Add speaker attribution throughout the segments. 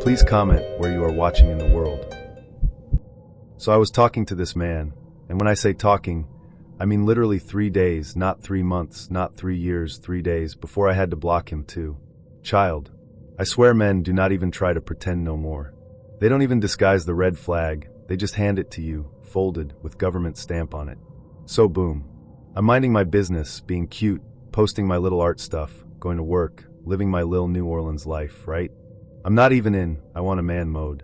Speaker 1: Please comment where you are watching in the world. So I was talking to this man, and when I say talking, I mean literally 3 days, not 3 months, not 3 years, 3 days, before I had to block him too. Child. I swear men do not even try to pretend no more. They don't even disguise the red flag, they just hand it to you, folded, with government stamp on it. So boom. I'm minding my business, being cute, posting my little art stuff, going to work, living my lil New Orleans life, right? I'm not even in, I want a man mode.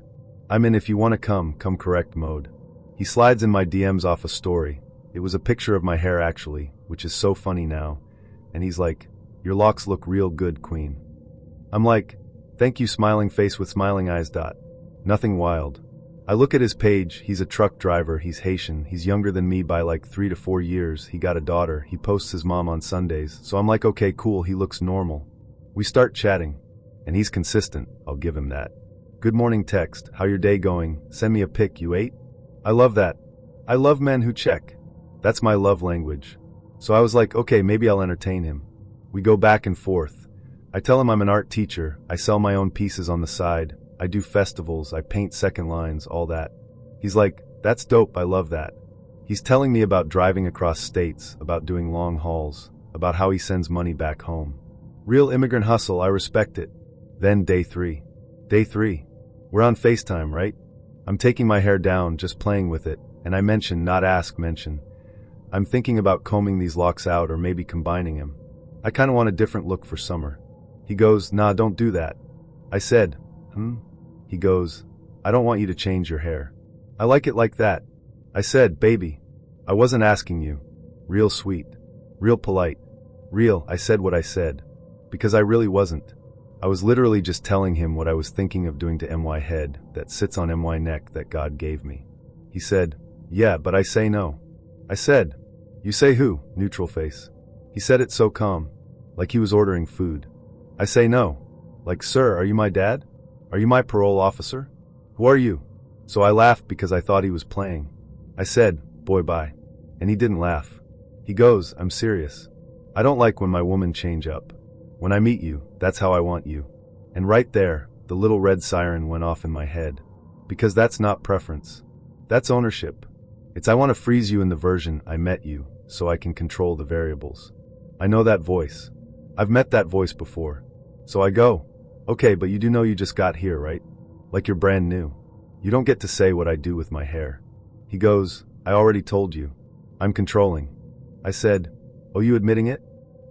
Speaker 1: I'm in if you want to come correct mode. He slides in my DMs off a story. It was a picture of my hair actually, which is so funny now. And he's like, your locks look real good, queen. I'm like, thank you, smiling face with smiling eyes. Nothing wild. I look at his page, he's a truck driver, he's Haitian, he's younger than me by like 3 to 4 years, he got a daughter, he posts his mom on Sundays, so I'm like okay cool, he looks normal. We start chatting. And he's consistent, I'll give him that. Good morning text, how your day going, send me a pic, you ate? I love that. I love men who check. That's my love language. So I was like, okay, maybe I'll entertain him. We go back and forth. I tell him I'm an art teacher, I sell my own pieces on the side, I do festivals, I paint second lines, all that. He's like, that's dope, I love that. He's telling me about driving across states, about doing long hauls, about how he sends money back home. Real immigrant hustle, I respect it. Then day 3. Day 3. We're on FaceTime, right? I'm taking my hair down, just playing with it, and I mention, not ask, mention. I'm thinking about combing these locks out or maybe combining them. I kinda want a different look for summer. He goes, nah, don't do that. I said, He goes, I don't want you to change your hair. I like it like that. I said, baby, I wasn't asking you. Real sweet. Real polite. Real, I said what I said. Because I really wasn't. I was literally just telling him what I was thinking of doing to MY head that sits on MY neck that God gave me. He said, yeah, but I say no. I said, you say who? Neutral face. He said it so calm, like he was ordering food. I say no. Like, sir, are you my dad? Are you my parole officer? Who are you? So I laughed because I thought he was playing. I said, boy, bye. And he didn't laugh. He goes, I'm serious. I don't like when my women change up. When I meet you, that's how I want you. And right there, the little red siren went off in my head. Because that's not preference. That's ownership. It's I want to freeze you in the version I met you, so I can control the variables. I know that voice. I've met that voice before. So I go, okay, but you do know you just got here, right? Like you're brand new. You don't get to say what I do with my hair. He goes, I already told you. I'm controlling. I said, oh, you admitting it?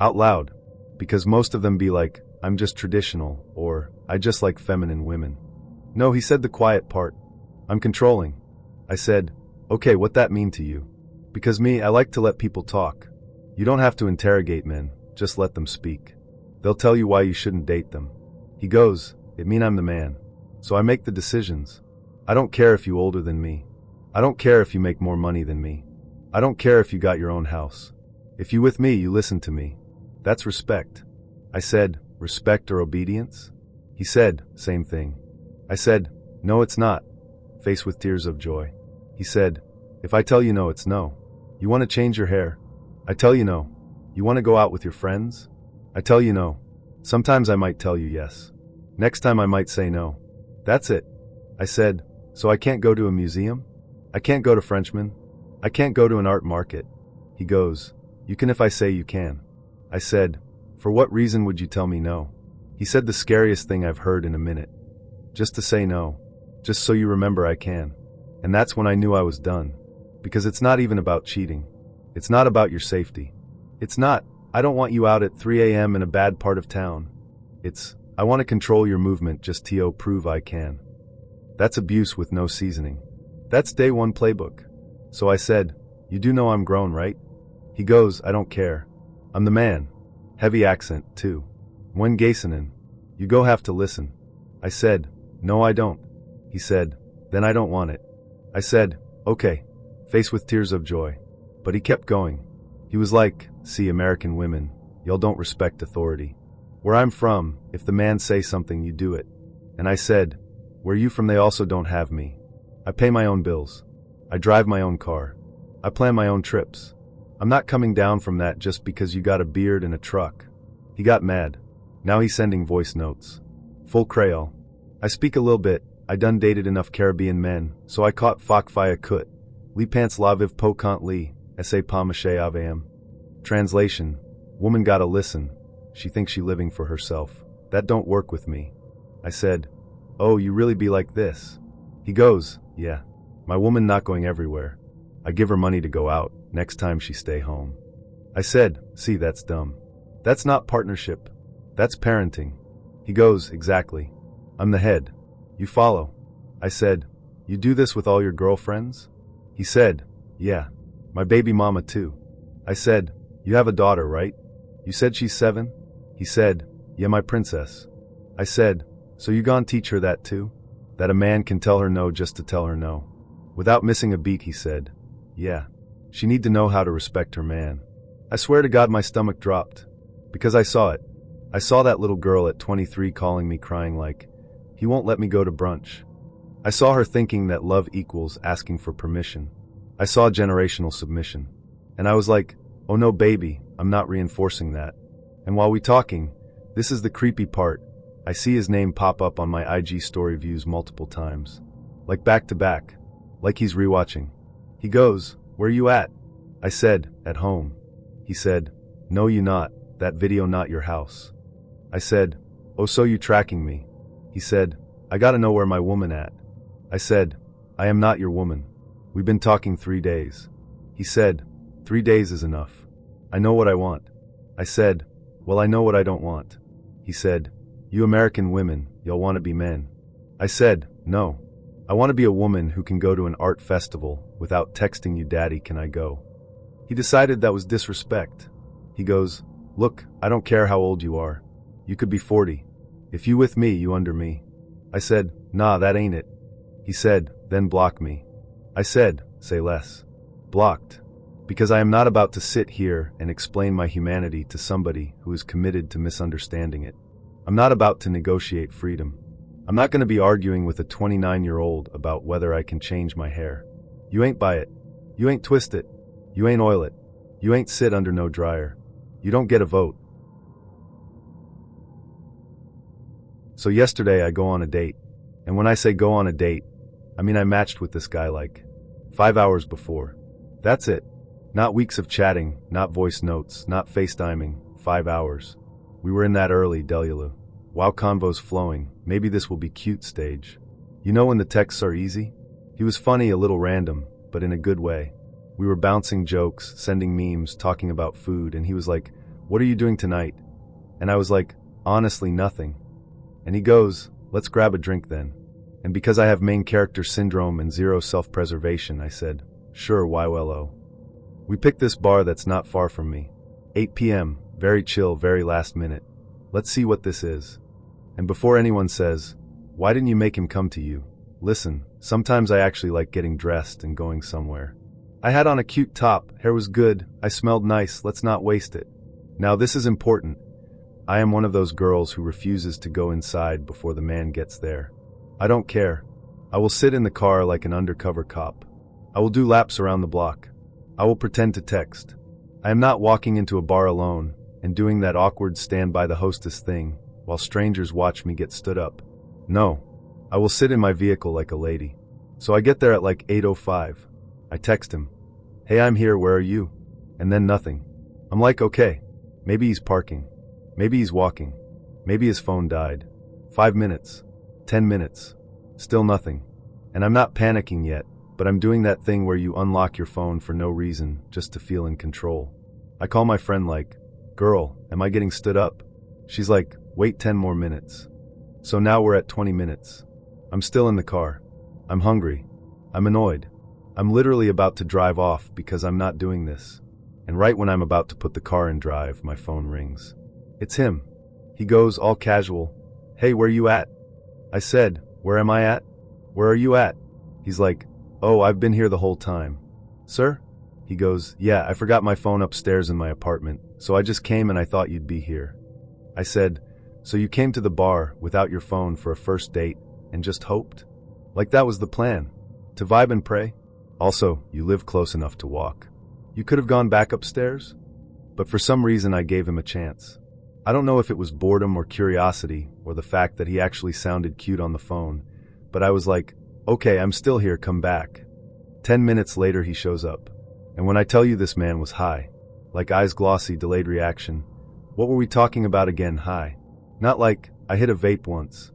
Speaker 1: Out loud. Because most of them be like, I'm just traditional, or I just like feminine women. No, he said the quiet part. I'm controlling. I said, okay, what that mean to you? Because me, I like to let people talk. You don't have to interrogate men, just let them speak. They'll tell you why you shouldn't date them. He goes, it mean I'm the man. So I make the decisions. I don't care if you older than me. I don't care if you make more money than me. I don't care if you got your own house. If you with me, you listen to me. That's respect. I said, respect or obedience? He said, same thing. I said, no, it's not. Face with tears of joy. He said, if I tell you no, it's no. You want to change your hair? I tell you no. You want to go out with your friends? I tell you no. Sometimes I might tell you yes. Next time I might say no. That's it. I said, so I can't go to a museum? I can't go to Frenchman? I can't go to an art market? He goes, you can if I say you can. I said, for what reason would you tell me no? He said the scariest thing I've heard in a minute. Just to say no. Just so you remember I can. And that's when I knew I was done. Because it's not even about cheating. It's not about your safety. It's not, I don't want you out at 3 a.m. in a bad part of town. It's, I want to control your movement just to prove I can. That's abuse with no seasoning. That's day 1 playbook. So I said, you do know I'm grown, right? He goes, I don't care. I'm the man. Heavy accent, too. When Gaysonin. You go have to listen. I said, no I don't. He said, then I don't want it. I said, okay. Face with tears of joy. But he kept going. He was like, see, American women, y'all don't respect authority. Where I'm from, if the man say something, you do it. And I said, where you from they also don't have me. I pay my own bills. I drive my own car. I plan my own trips. I'm not coming down from that just because you got a beard and a truck. He got mad. Now he's sending voice notes. Full Creole. I speak a little bit. I done dated enough Caribbean men, so I caught fok fia kut. Li pants laviv pokant li, esse pamashe aveam. Translation: woman gotta listen. She thinks she living for herself. That don't work with me. I said, oh, you really be like this? He goes, yeah. My woman not going everywhere. I give her money to go out, next time she stay home. I said, see, that's dumb. That's not partnership. That's parenting. He goes, exactly. I'm the head. You follow. I said, you do this with all your girlfriends? He said, yeah. My baby mama too. I said, you have a daughter, right? You said she's 7? He said, yeah, my princess. I said, so you gon' teach her that too? That a man can tell her no just to tell her no. Without missing a beat, he said, yeah. She need to know how to respect her man. I swear to God my stomach dropped. Because I saw it. I saw that little girl at 23 calling me crying like, he won't let me go to brunch. I saw her thinking that love equals asking for permission. I saw generational submission. And I was like, oh no baby, I'm not reinforcing that. And while we talking, this is the creepy part, I see his name pop up on my IG story views multiple times. Like back to back. Like he's rewatching. He goes, where you at? I said, at home. He said, no you not, that video not your house. I said, oh so you tracking me? He said, I gotta know where my woman at. I said, I am not your woman. We've been talking 3 days. He said, 3 days is enough. I know what I want. I said, well I know what I don't want. He said, you American women, y'all want to be men. I said, no. I want to be a woman who can go to an art festival without texting you daddy can I go. He decided that was disrespect. He goes, look, I don't care how old you are. You could be 40. If you with me, you under me. I said, nah, that ain't it. He said, then block me. I said, say less. Blocked. Because I am not about to sit here and explain my humanity to somebody who is committed to misunderstanding it. I'm not about to negotiate freedom. I'm not going to be arguing with a 29-year-old about whether I can change my hair. You ain't buy it. You ain't twist it. You ain't oil it. You ain't sit under no dryer. You don't get a vote. So yesterday I go on a date. And when I say go on a date, I mean I matched with this guy like 5 hours before. That's it. Not weeks of chatting, not voice notes, not FaceTiming, 5 hours. We were in that early Delulu. Wow, convo's flowing, maybe this will be cute stage. You know when the texts are easy? He was funny, a little random, but in a good way. We were bouncing jokes, sending memes, talking about food, and he was like, what are you doing tonight? And I was like, honestly, nothing. And he goes, let's grab a drink then. And because I have main character syndrome and zero self-preservation, I said, sure, YWLO. We picked this bar that's not far from me. 8 p.m., very chill, very last minute. Let's see what this is. And before anyone says, why didn't you make him come to you? Listen, sometimes I actually like getting dressed and going somewhere. I had on a cute top, hair was good, I smelled nice, let's not waste it. Now this is important. I am one of those girls who refuses to go inside before the man gets there. I don't care. I will sit in the car like an undercover cop. I will do laps around the block. I will pretend to text. I am not walking into a bar alone and doing that awkward stand by the hostess thing while strangers watch me get stood up. No, I will sit in my vehicle like a lady. So I get there at like 8:05. I text him, hey, I'm here, where are you? And then nothing. I'm like, okay, maybe he's parking. Maybe he's walking. Maybe his phone died. 5 minutes. 10 minutes. Still nothing. And I'm not panicking yet, but I'm doing that thing where you unlock your phone for no reason, just to feel in control. I call my friend like, girl, am I getting stood up? She's like, wait 10 more minutes. So now we're at 20 minutes. I'm still in the car. I'm hungry. I'm annoyed. I'm literally about to drive off because I'm not doing this. And right when I'm about to put the car in drive, my phone rings. It's him. He goes all casual, hey, where you at? I said, where am I at? Where are you at? He's like, oh, I've been here the whole time. Sir? He goes, yeah, I forgot my phone upstairs in my apartment, so I just came and I thought you'd be here. I said, so you came to the bar without your phone for a first date and just hoped? Like that was the plan? To vibe and pray? Also, you live close enough to walk. You could have gone back upstairs? But for some reason I gave him a chance. I don't know if it was boredom or curiosity or the fact that he actually sounded cute on the phone, but I was like, okay, I'm still here, come back. 10 minutes later he shows up. And when I tell you this man was high, like eyes glossy, delayed reaction, what were we talking about again, high? Not like, I hit a vape once.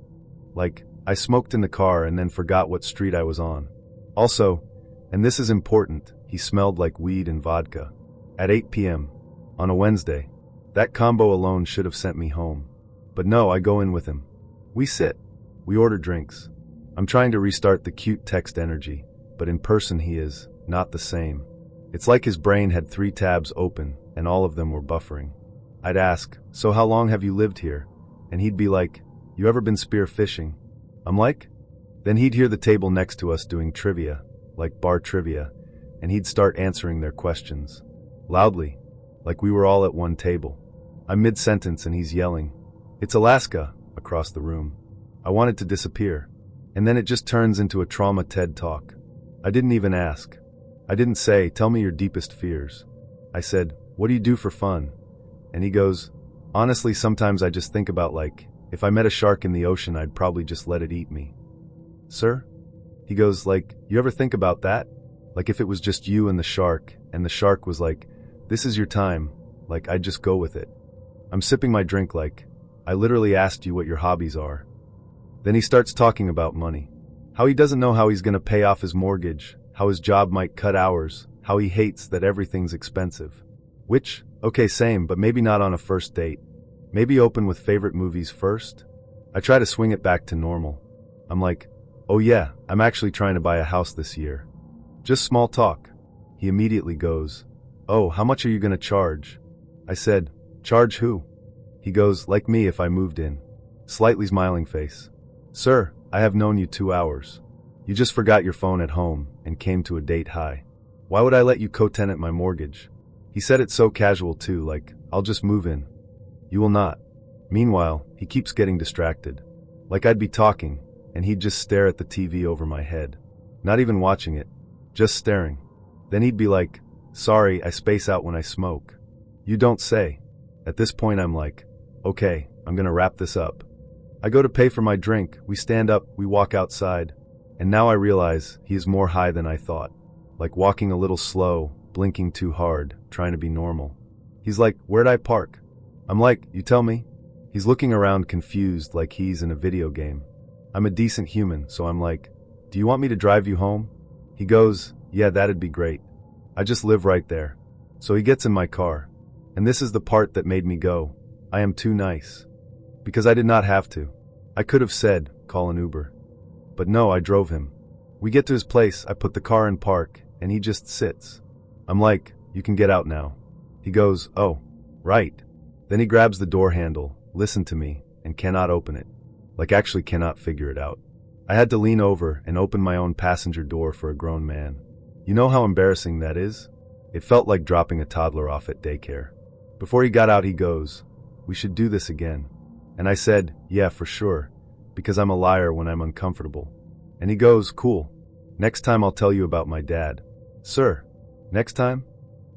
Speaker 1: Like, I smoked in the car and then forgot what street I was on. Also, and this is important, he smelled like weed and vodka. At 8 p.m. on a Wednesday. That combo alone should have sent me home. But no, I go in with him. We sit. We order drinks. I'm trying to restart the cute text energy, but in person he is not the same. It's like his brain had 3 tabs open and all of them were buffering. I'd ask, so how long have you lived here? And he'd be like, you ever been spear fishing? I'm like? Then he'd hear the table next to us doing trivia, like bar trivia, and he'd start answering their questions. Loudly, like we were all at one table. I'm mid-sentence and he's yelling, "It's Alaska," across the room. I wanted to disappear. And then it just turns into a trauma TED talk. I didn't even ask. I didn't say, tell me your deepest fears. I said, what do you do for fun? And he goes, honestly, sometimes I just think about like, if I met a shark in the ocean, I'd probably just let it eat me. Sir? He goes, like, you ever think about that? Like if it was just you and the shark was like, this is your time, like I'd just go with it. I'm sipping my drink like, I literally asked you what your hobbies are. Then he starts talking about money. How he doesn't know how he's gonna pay off his mortgage, how his job might cut hours, how he hates that everything's expensive. Which, okay, same, but maybe not on a first date. Maybe open with favorite movies first? I try to swing it back to normal. I'm like, oh yeah, I'm actually trying to buy a house this year. Just small talk. He immediately goes, oh, how much are you gonna charge? I said, charge who? He goes, like me if I moved in. Slightly smiling face. Sir, I have known you 2 hours. You just forgot your phone at home and came to a date high. Why would I let you co-tenant my mortgage? He said it so casual too, like, I'll just move in. You will not. Meanwhile, he keeps getting distracted. Like I'd be talking, and he'd just stare at the TV over my head. Not even watching it, just staring. Then he'd be like, sorry, I space out when I smoke. You don't say. At this point I'm like, okay, I'm gonna wrap this up. I go to pay for my drink, we stand up, we walk outside, and now I realize he is more high than I thought. Like walking a little slow, blinking too hard, trying to be normal. He's like, where'd I park? I'm like, you tell me? He's looking around confused like he's in a video game. I'm a decent human, so I'm like, do you want me to drive you home? He goes, yeah, that'd be great. I just live right there. So he gets in my car. And this is the part that made me go, I am too nice. Because I did not have to. I could have said, call an Uber. But no, I drove him. We get to his place, I put the car in park, and he just sits. I'm like, you can get out now. He goes, oh, right. Then he grabs the door handle, listen to me, and cannot open it. Like actually cannot figure it out. I had to lean over and open my own passenger door for a grown man. You know how embarrassing that is? It felt like dropping a toddler off at daycare. Before he got out he goes, we should do this again. And I said, yeah, for sure, because I'm a liar when I'm uncomfortable. And he goes, cool. Next time I'll tell you about my dad. Sir, next time?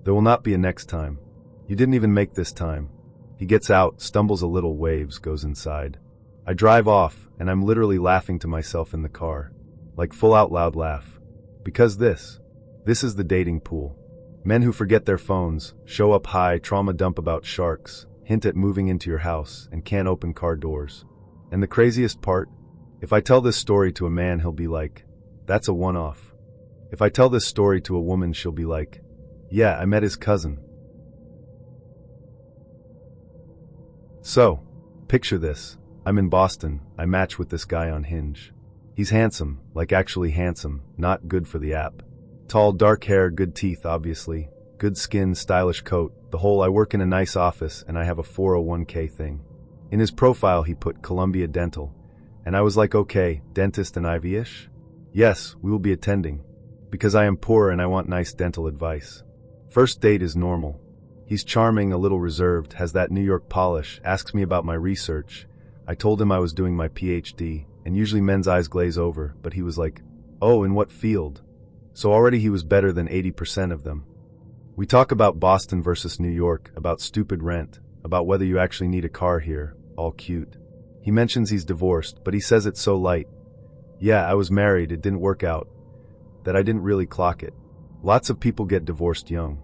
Speaker 1: There will not be a next time. You didn't even make this time. He gets out, stumbles a little, waves, goes inside. I drive off, and I'm literally laughing to myself in the car. Like full out loud laugh. Because this is the dating pool. Men who forget their phones, show up high, trauma dump about sharks, hint at moving into your house, and can't open car doors. And the craziest part? If I tell this story to a man, he'll be like, that's a one-off. If I tell this story to a woman, she'll be like, yeah, I met his cousin. So, picture this. I'm in Boston. I match with this guy on Hinge. He's handsome, like actually handsome, not good for the app. Tall, dark hair, good teeth, obviously. Good skin, stylish coat. The whole, I work in a nice office and I have a 401k thing. In his profile he put Columbia Dental. And I was like, okay, dentist and Ivy-ish? Yes, we will be attending. Because I am poor and I want nice dental advice. First date is normal. He's charming, a little reserved, has that New York polish, asks me about my research. I told him I was doing my PhD, and usually men's eyes glaze over, but he was like, oh, in what field? So already he was better than 80% of them. We talk about Boston versus New York, about stupid rent, about whether you actually need a car here, all cute. He mentions he's divorced, but he says it so light. Yeah, I was married, it didn't work out. That I didn't really clock it. Lots of people get divorced young.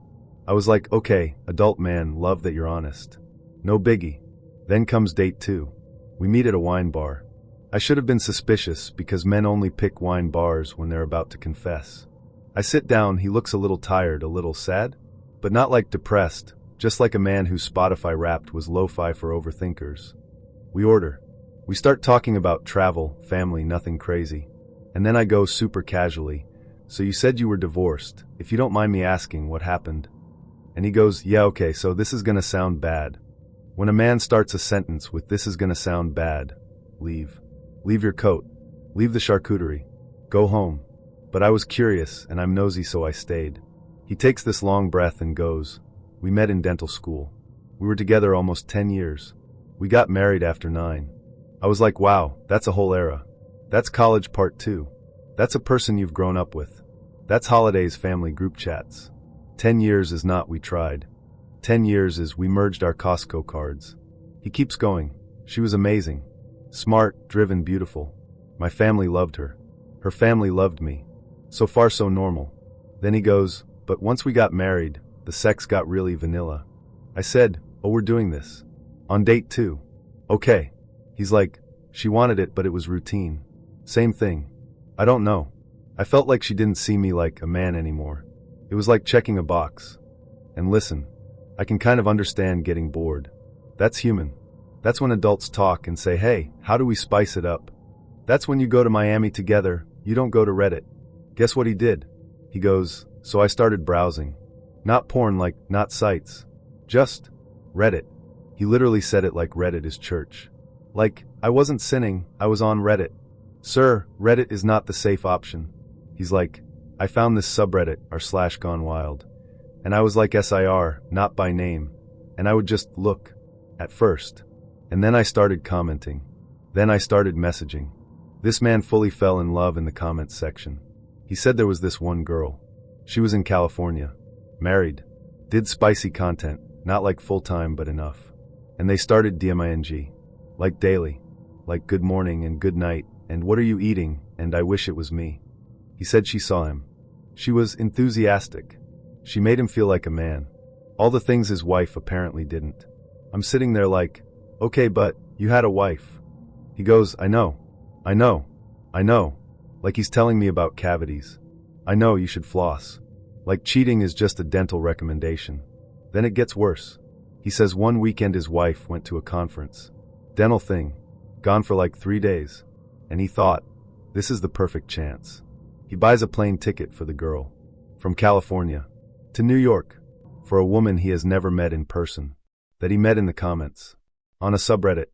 Speaker 1: I was like, okay, adult man, love that you're honest. No biggie. Then comes date 2. We meet at a wine bar. I should have been suspicious because men only pick wine bars when they're about to confess. I sit down, he looks a little tired, a little sad, but not like depressed, just like a man whose Spotify Wrapped was lo-fi for overthinkers. We order. We start talking about travel, family, nothing crazy. And then I go super casually, so you said you were divorced, if you don't mind me asking what happened. And he goes, yeah, okay, so this is gonna sound bad. When a man starts a sentence with this is gonna sound bad, leave. Leave your coat. Leave the charcuterie. Go home. But I was curious, and I'm nosy, so I stayed. He takes this long breath and goes, we met in dental school. We were together almost 10 years. We got married after 9. I was like, wow, that's a whole era. That's college part 2. That's a person you've grown up with. That's holidays, family group chats. 10 years is not we tried. 10 years is we merged our Costco cards. He keeps going. She was amazing. Smart, driven, beautiful. My family loved her. Her family loved me. So far so normal. Then he goes, but once we got married, the sex got really vanilla. I said, oh, we're doing this. On date 2. Okay. He's like, she wanted it, but it was routine. Same thing. I don't know. I felt like she didn't see me like a man anymore. It was like checking a box. And listen, I can kind of understand getting bored. That's human. That's when adults talk and say, hey, how do we spice it up? That's when you go to Miami together, you don't go to Reddit. Guess what he did? He goes, so I started browsing. Not porn, like, not sites. Just Reddit. He literally said it like Reddit is church. Like, I wasn't sinning, I was on Reddit. Sir, Reddit is not the safe option. He's like, I found this subreddit, r/gone wild. And I was like SIR, not by name. And I would just look. At first. And then I started commenting. Then I started messaging. This man fully fell in love in the comments section. He said there was this one girl. She was in California. Married. Did spicy content, not like full-time but enough. And they started DMING. Like daily. Like good morning and good night, and what are you eating, and I wish it was me. He said she saw him. She was enthusiastic. She made him feel like a man. All the things his wife apparently didn't. I'm sitting there like, okay, but you had a wife. He goes, I know. Like he's telling me about cavities. I know you should floss. Like cheating is just a dental recommendation. Then it gets worse. He says one weekend his wife went to a conference. Dental thing. Gone for like 3 days. And he thought, this is the perfect chance. He buys a plane ticket for the girl. From California. To New York. For a woman he has never met in person. That he met in the comments. On a subreddit.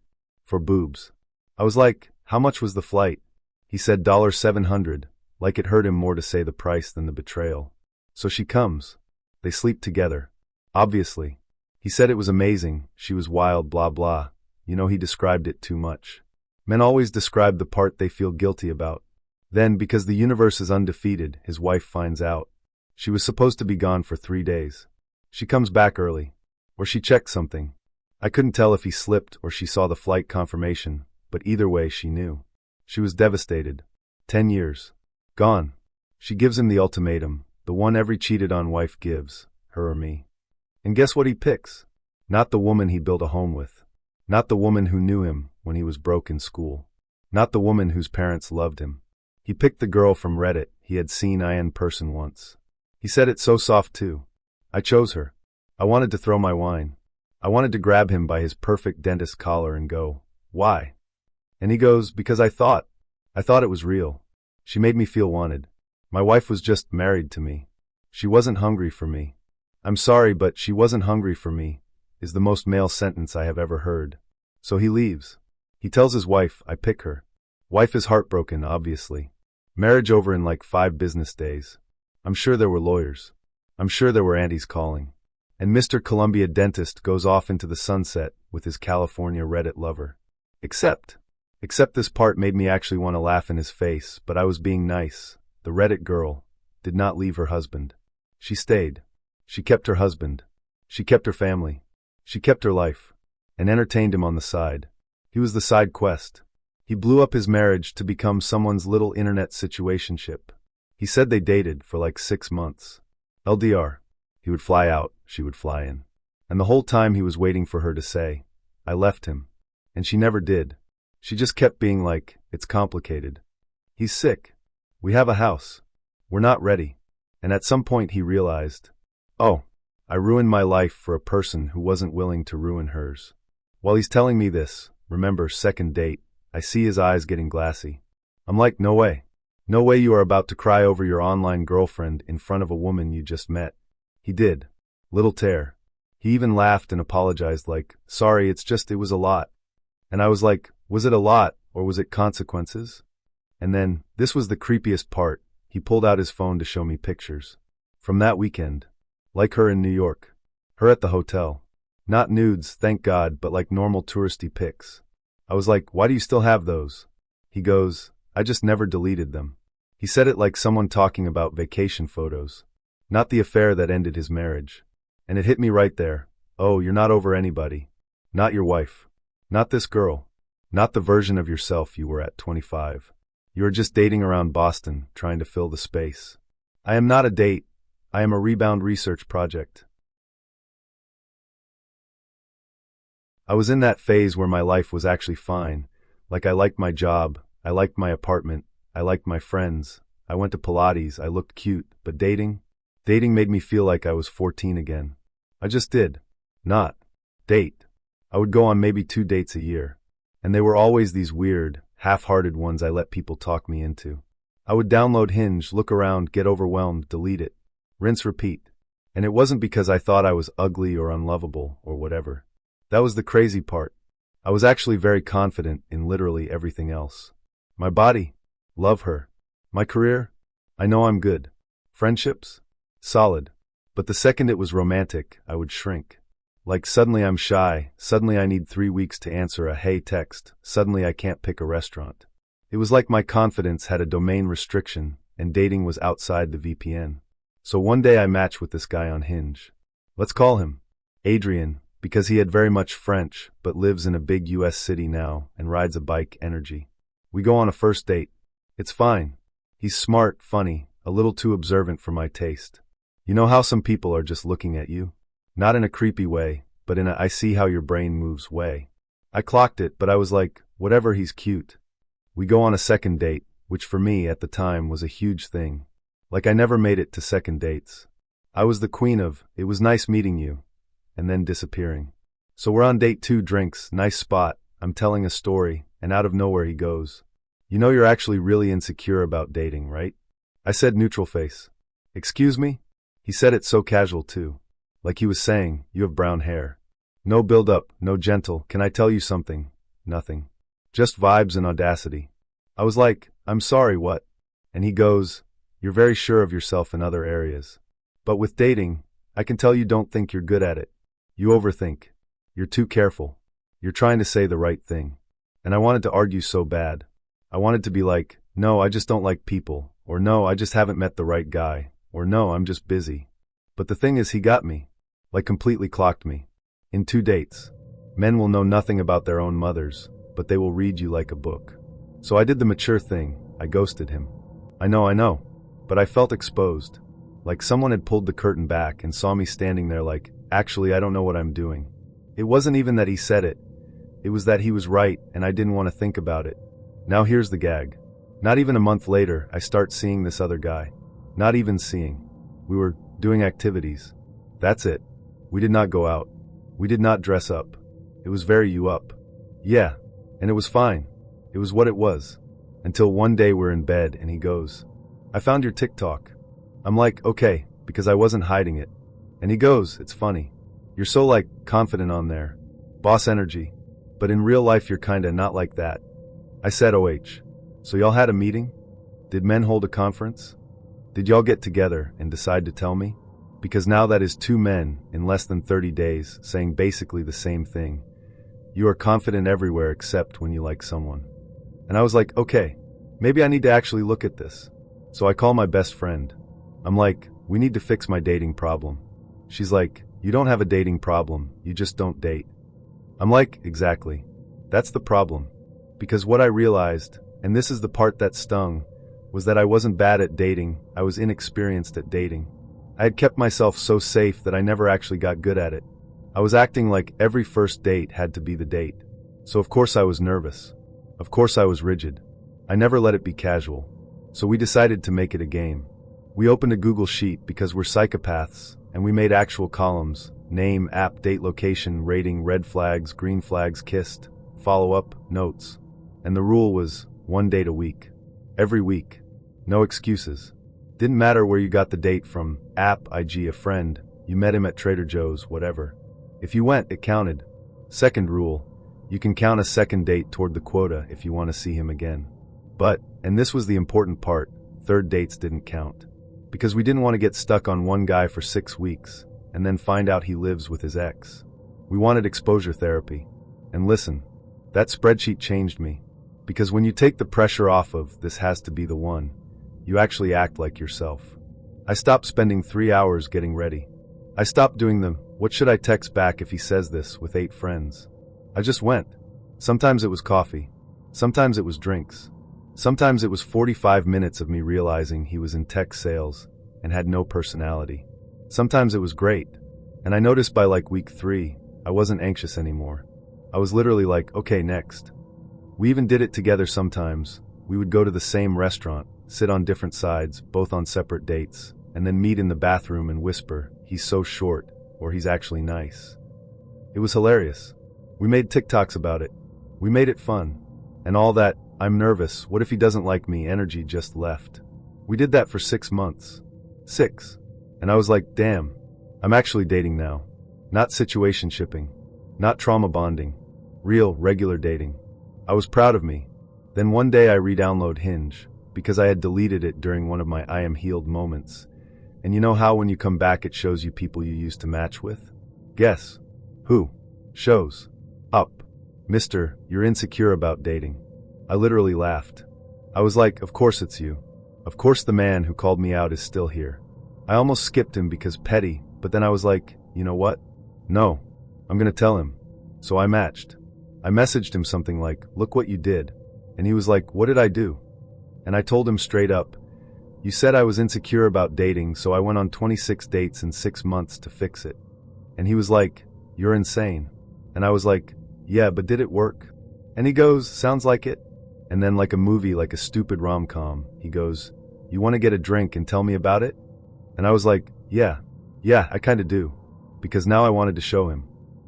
Speaker 1: For boobs. I was like, how much was the flight? He said $700, like it hurt him more to say the price than the betrayal. So she comes. They sleep together. Obviously. He said it was amazing, she was wild, blah blah. You know, he described it too much. Men always describe the part they feel guilty about. Then, because the universe is undefeated, his wife finds out. She was supposed to be gone for 3 days. She comes back early. Or she checked something. I couldn't tell if he slipped or she saw the flight confirmation, but either way she knew. She was devastated. 10 years. Gone. She gives him the ultimatum, the one every cheated on wife gives, her or me. And guess what he picks? Not the woman he built a home with. Not the woman who knew him when he was broke in school. Not the woman whose parents loved him. He picked the girl from Reddit he had seen in person once. He said it so soft too. I chose her. I wanted to throw my wine. I wanted to grab him by his perfect dentist collar and go, why? And he goes, because I thought it was real. She made me feel wanted. My wife was just married to me. She wasn't hungry for me. I'm sorry, but she wasn't hungry for me, is the most male sentence I have ever heard. So he leaves. He tells his wife, I pick her. Wife is heartbroken, obviously. Marriage over in like 5 business days. I'm sure there were lawyers. I'm sure there were aunties calling. And Mr. Columbia Dentist goes off into the sunset with his California Reddit lover. Except this part made me actually want to laugh in his face, but I was being nice. The Reddit girl did not leave her husband. She stayed. She kept her husband. She kept her family. She kept her life. and entertained him on the side. He was the side quest. He blew up his marriage to become someone's little internet situationship. He said they dated for like 6 months. LDR. He would fly out, she would fly in. And the whole time he was waiting for her to say, I left him. And she never did. She just kept being like, it's complicated. He's sick. We have a house. We're not ready. And at some point he realized, oh, I ruined my life for a person who wasn't willing to ruin hers. While he's telling me this, remember, second date, I see his eyes getting glassy. I'm like, no way. No way you are about to cry over your online girlfriend in front of a woman you just met. He did. Little tear. He even laughed and apologized like, sorry, it was a lot. And I was like, was it a lot, or was it consequences? And then, this was the creepiest part, he pulled out his phone to show me pictures. From that weekend. Like her in New York. Her at the hotel. Not nudes, thank God, but like normal touristy pics. I was like, why do you still have those? He goes, I just never deleted them. He said it like someone talking about vacation photos. Not the affair that ended his marriage. And it hit me right there. Oh, you're not over anybody. Not your wife. Not this girl. Not the version of yourself you were at 25. You are just dating around Boston, trying to fill the space. I am not a date. I am a rebound research project. I was in that phase where my life was actually fine. Like I liked my job, I liked my apartment, I liked my friends, I went to Pilates, I looked cute, but dating made me feel like I was 14 again. I just did. Not date. I would go on maybe 2 dates a year. And they were always these weird, half-hearted ones I let people talk me into. I would download Hinge, look around, get overwhelmed, delete it. Rinse, repeat. And it wasn't because I thought I was ugly or unlovable or whatever. That was the crazy part. I was actually very confident in literally everything else. My body? Love her. My career? I know I'm good. Friendships? Solid. But the second it was romantic, I would shrink. Like suddenly I'm shy, suddenly I need 3 weeks to answer a hey text, suddenly I can't pick a restaurant. It was like my confidence had a domain restriction and dating was outside the VPN. So one day I matched with this guy on Hinge. Let's call him Adrian, because he had very much French, but lives in a big US city now and rides a bike. Energy. We go on a first date. It's fine. He's smart, funny, a little too observant for my taste. You know how some people are just looking at you? Not in a creepy way, but in a I see how your brain moves way. I clocked it, but I was like, whatever, he's cute. We go on a second date, which for me at the time was a huge thing. Like I never made it to second dates. I was the queen of, it was nice meeting you, and then disappearing. So we're on date 2, drinks, nice spot, I'm telling a story, and out of nowhere he goes, you know you're actually really insecure about dating, right? I said neutral face. Excuse me? He said it so casual too. Like he was saying, you have brown hair. No build-up, no gentle, can I tell you something? Nothing. Just vibes and audacity. I was like, I'm sorry, what? And he goes, you're very sure of yourself in other areas. But with dating, I can tell you don't think you're good at it. You overthink. You're too careful. You're trying to say the right thing. And I wanted to argue so bad. I wanted to be like, no, I just don't like people, or no, I just haven't met the right guy, or no, I'm just busy. But the thing is, he got me. Like completely clocked me. In 2 dates. Men will know nothing about their own mothers, but they will read you like a book. So I did the mature thing, I ghosted him. I know, but I felt exposed. Like someone had pulled the curtain back and saw me standing there like, actually I don't know what I'm doing. It wasn't even that he said it. It was that he was right and I didn't want to think about it. Now here's the gag. Not even a month later, I start seeing this other guy. Not even seeing. We were doing activities. That's it. We did not go out. We did not dress up. It was very you up. Yeah, and it was fine. It was what it was. Until one day we're in bed and he goes, I found your TikTok. I'm like, okay, because I wasn't hiding it. And he goes, it's funny. You're so like, confident on there. Boss energy. But in real life you're kinda not like that. I said, OH. So y'all had a meeting? Did men hold a conference? Did y'all get together and decide to tell me? Because now that is 2 men in less than 30 days saying basically the same thing. You are confident everywhere except when you like someone. And I was like, okay, maybe I need to actually look at this. So I call my best friend. I'm like, we need to fix my dating problem. She's like, you don't have a dating problem, you just don't date. I'm like, exactly. That's the problem. Because what I realized, and this is the part that stung, was that I wasn't bad at dating, I was inexperienced at dating. I had kept myself so safe that I never actually got good at it. I was acting like every first date had to be the date. So of course I was nervous. Of course I was rigid. I never let it be casual. So we decided to make it a game. We opened a Google Sheet because we're psychopaths, and we made actual columns: name, app, date, location, rating, red flags, green flags, kissed, follow-up, notes. And the rule was 1 date a week. Every week. No excuses. Didn't matter where you got the date from, app, IG, a friend, you met him at Trader Joe's, whatever. If you went, it counted. Second rule, you can count a second date toward the quota if you want to see him again. But, and this was the important part, third dates didn't count. Because we didn't want to get stuck on one guy for 6 weeks, and then find out he lives with his ex. We wanted exposure therapy. And listen, that spreadsheet changed me. Because when you take the pressure off of, this has to be the one, you actually act like yourself. I stopped spending 3 hours getting ready. I stopped doing the, what should I text back if he says this, with 8 friends. I just went. Sometimes it was coffee. Sometimes it was drinks. Sometimes it was 45 minutes of me realizing he was in tech sales and had no personality. Sometimes it was great. And I noticed by like week 3, I wasn't anxious anymore. I was literally like, okay, next. We even did it together sometimes. We would go to the same restaurant, sit on different sides, both on separate dates, and then meet in the bathroom and whisper, he's so short, or he's actually nice. It was hilarious. We made TikToks about it. We made it fun. And all that, I'm nervous, what if he doesn't like me, energy just left. We did that for 6 months. 6. And I was like, damn, I'm actually dating now. Not situation shipping. Not trauma bonding. Real, regular dating. I was proud of me. Then one day I re-download Hinge, because I had deleted it during one of my I am healed moments. And you know how when you come back it shows you people you used to match with? Guess. Who? Shows. Up. Mister, you're insecure about dating. I literally laughed. I was like, of course it's you. Of course the man who called me out is still here. I almost skipped him because petty, but then I was like, you know what? No. I'm gonna tell him. So I matched. I messaged him something like, look what you did. And he was like, what did I do? And I told him straight up, you said I was insecure about dating, so I went on 26 dates in 6 months to fix it. And he was like, you're insane. And I was like, yeah, but did it work? And he goes, sounds like it. And then like a movie, like a stupid rom-com, he goes, you want to get a drink and tell me about it? And I was like, yeah, I kinda do. Because now I wanted to show him.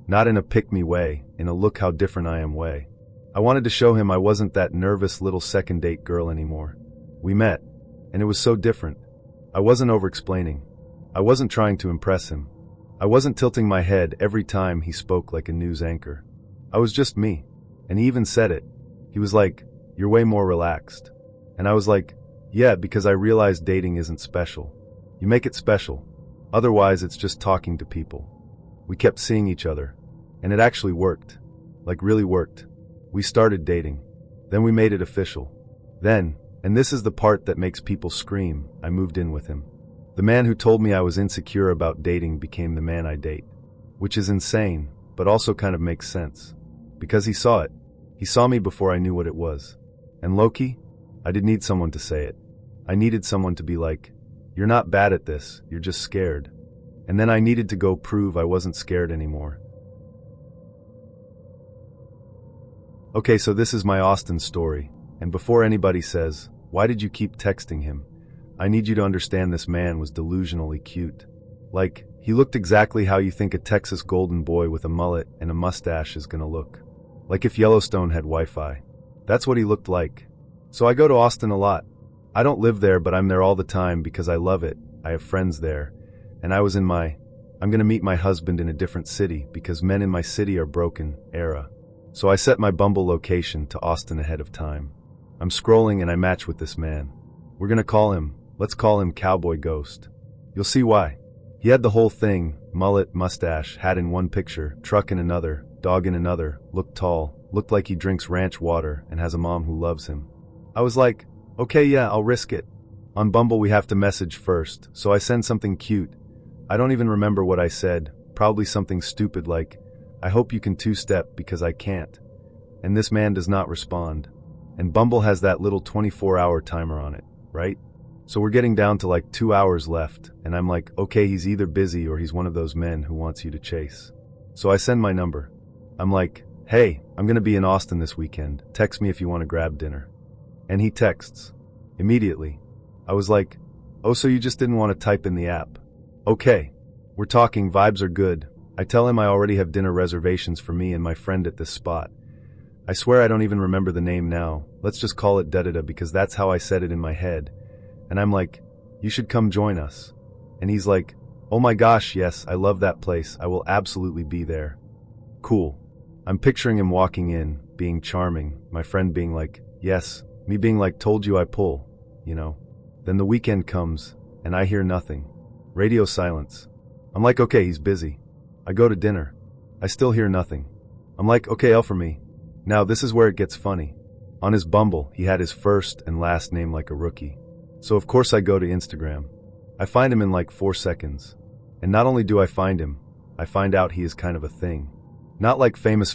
Speaker 1: Not in a pick-me way, in a look how different I am way. I wanted to show him I wasn't that nervous little second date girl anymore. We met, and it was so different. I wasn't over-explaining. I wasn't trying to impress him. I wasn't tilting my head every time he spoke like a news anchor. I was just me. And he even said it. He was like, you're way more relaxed. And I was like, yeah, because I realized dating isn't special. You make it special. Otherwise, it's just talking to people. We kept seeing each other. And it actually worked. Like really worked. We started dating. Then we made it official. Then, and this is the part that makes people scream, I moved in with him. The man who told me I was insecure about dating became the man I date. Which is insane, but also kind of makes sense. Because he saw it. He saw me before I knew what it was. And low-key, I didn't need someone to say it. I needed someone to be like, you're not bad at this, you're just scared. And then I needed to go prove I wasn't scared anymore. Okay, so this is my Austin story, and before anybody says, why did you keep texting him? I need you to understand this man was delusionally cute. Like, he looked exactly how you think a Texas golden boy with a mullet and a mustache is gonna look. Like if Yellowstone had Wi-Fi. That's what he looked like. So I go to Austin a lot. I don't live there, but I'm there all the time because I love it. I have friends there. And I was in I'm gonna meet my husband in a different city because men in my city are broken, era. So I set my Bumble location to Austin ahead of time. I'm scrolling and I match with this man. Let's call him Cowboy Ghost. You'll see why. He had the whole thing, mullet, mustache, hat in one picture, truck in another, dog in another, looked tall, looked like he drinks ranch water and has a mom who loves him. I was like, okay, yeah, I'll risk it. On Bumble we have to message first, so I send something cute. I don't even remember what I said, probably something stupid like, I hope you can two-step because I can't. And this man does not respond. And Bumble has that little 24-hour timer on it, right? So we're getting down to like 2 hours left, and I'm like, okay, he's either busy or he's one of those men who wants you to chase. So I send my number. I'm like, hey, I'm gonna be in Austin this weekend. Text me if you want to grab dinner. And he texts. Immediately. I was like, oh, so you just didn't want to type in the app. Okay. We're talking, vibes are good. I tell him I already have dinner reservations for me and my friend at this spot. I swear I don't even remember the name now. Let's just call it da-da-da because that's how I said it in my head. And I'm like, you should come join us. And he's like, oh my gosh, yes, I love that place. I will absolutely be there. Cool. I'm picturing him walking in, being charming, my friend being like, yes, me being like, told you I pull, you know. Then the weekend comes, and I hear nothing. Radio silence. I'm like, okay, he's busy. I go to dinner. I still hear nothing. I'm like, okay, L for me. Now this is where it gets funny. On his Bumble, he had his first and last name like a rookie. So of course I go to Instagram. I find him in like 4 seconds. And not only do I find him, I find out he is kind of a thing. Not like famous,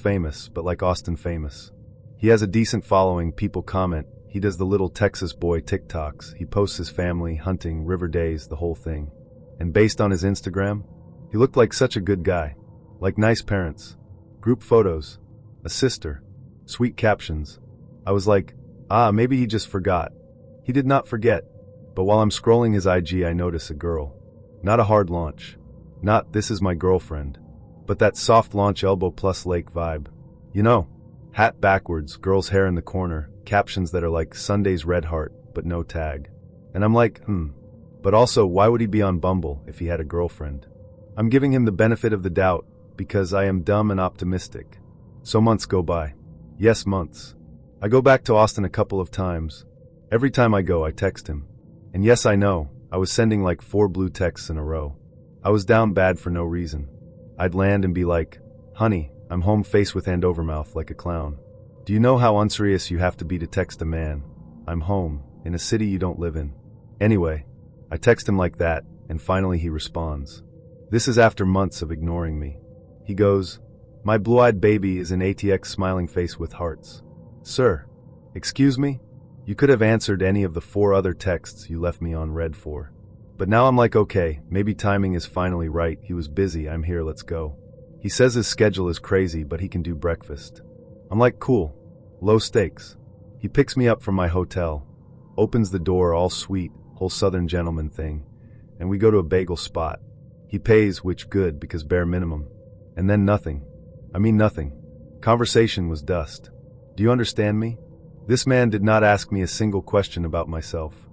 Speaker 1: but like Austin famous. He has a decent following, people comment, he does the little Texas boy TikToks, he posts his family, hunting, river days, the whole thing. And based on his Instagram, he looked like such a good guy. Like nice parents, group photos, a sister, sweet captions. I was like, maybe he just forgot. He did not forget. But while I'm scrolling his IG, I notice a girl. Not a hard launch. Not, this is my girlfriend. But that soft launch elbow plus lake vibe. You know, hat backwards, girl's hair in the corner, captions that are like Sunday's red heart, but no tag. And I'm like, But also, why would he be on Bumble if he had a girlfriend? I'm giving him the benefit of the doubt, because I am dumb and optimistic. So months go by. Yes, months. I go back to Austin a couple of times. Every time I go, I text him. And yes, I know, I was sending like 4 blue texts in a row. I was down bad for no reason. I'd land and be like, honey, I'm home, face with hand over mouth like a clown. Do you know how unserious you have to be to text a man? I'm home, in a city you don't live in. Anyway, I text him like that, and finally he responds. This is after months of ignoring me. He goes, my blue-eyed baby is an ATX smiling face with hearts. Sir, excuse me? You could have answered any of the 4 other texts you left me on read for. But now I'm like, okay, maybe timing is finally right. He was busy, I'm here, let's go. He says his schedule is crazy, but he can do breakfast. I'm like, cool. Low stakes. He picks me up from my hotel, opens the door all sweet, whole southern gentleman thing, and we go to a bagel spot. He pays, which good, because bare minimum. And then nothing. I mean nothing. Conversation was dust. Do you understand me? This man did not ask me a single question about myself.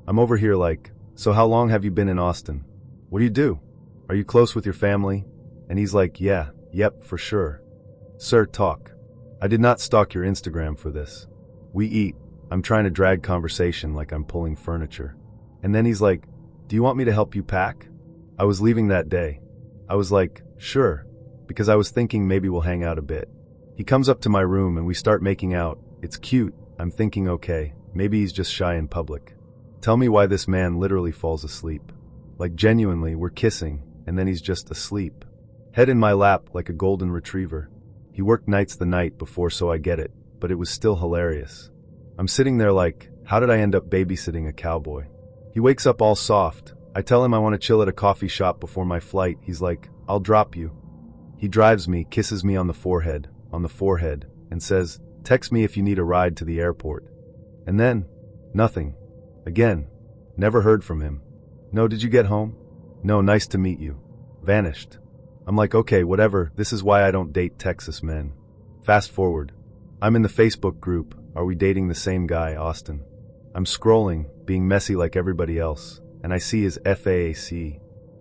Speaker 1: I'm over here like, so how long have you been in Austin? What do you do? Are you close with your family? And he's like, yeah, yep, for sure. Sir, talk. I did not stalk your Instagram for this. We eat. I'm trying to drag conversation like I'm pulling furniture. And then he's like, do you want me to help you pack? I was leaving that day. I was like, sure, because I was thinking maybe we'll hang out a bit. He comes up to my room and we start making out. It's cute. I'm thinking, okay, maybe he's just shy in public. Tell me why this man literally falls asleep. Like genuinely, we're kissing, and then he's just asleep. Head in my lap like a golden retriever. He worked nights the night before, so I get it, but it was still hilarious. I'm sitting there like, how did I end up babysitting a cowboy? He wakes up all soft. I tell him I want to chill at a coffee shop before my flight. He's like, I'll drop you. He drives me, kisses me on the forehead, and says, text me if you need a ride to the airport. And then, nothing. Again. Never heard from him. No, did you get home? No, nice to meet you. Vanished. I'm like, okay, whatever, this is why I don't date Texas men. Fast forward. I'm in the Facebook group, Are We Dating the Same Guy, Austin? I'm scrolling, being messy like everybody else, and I see his FAAC.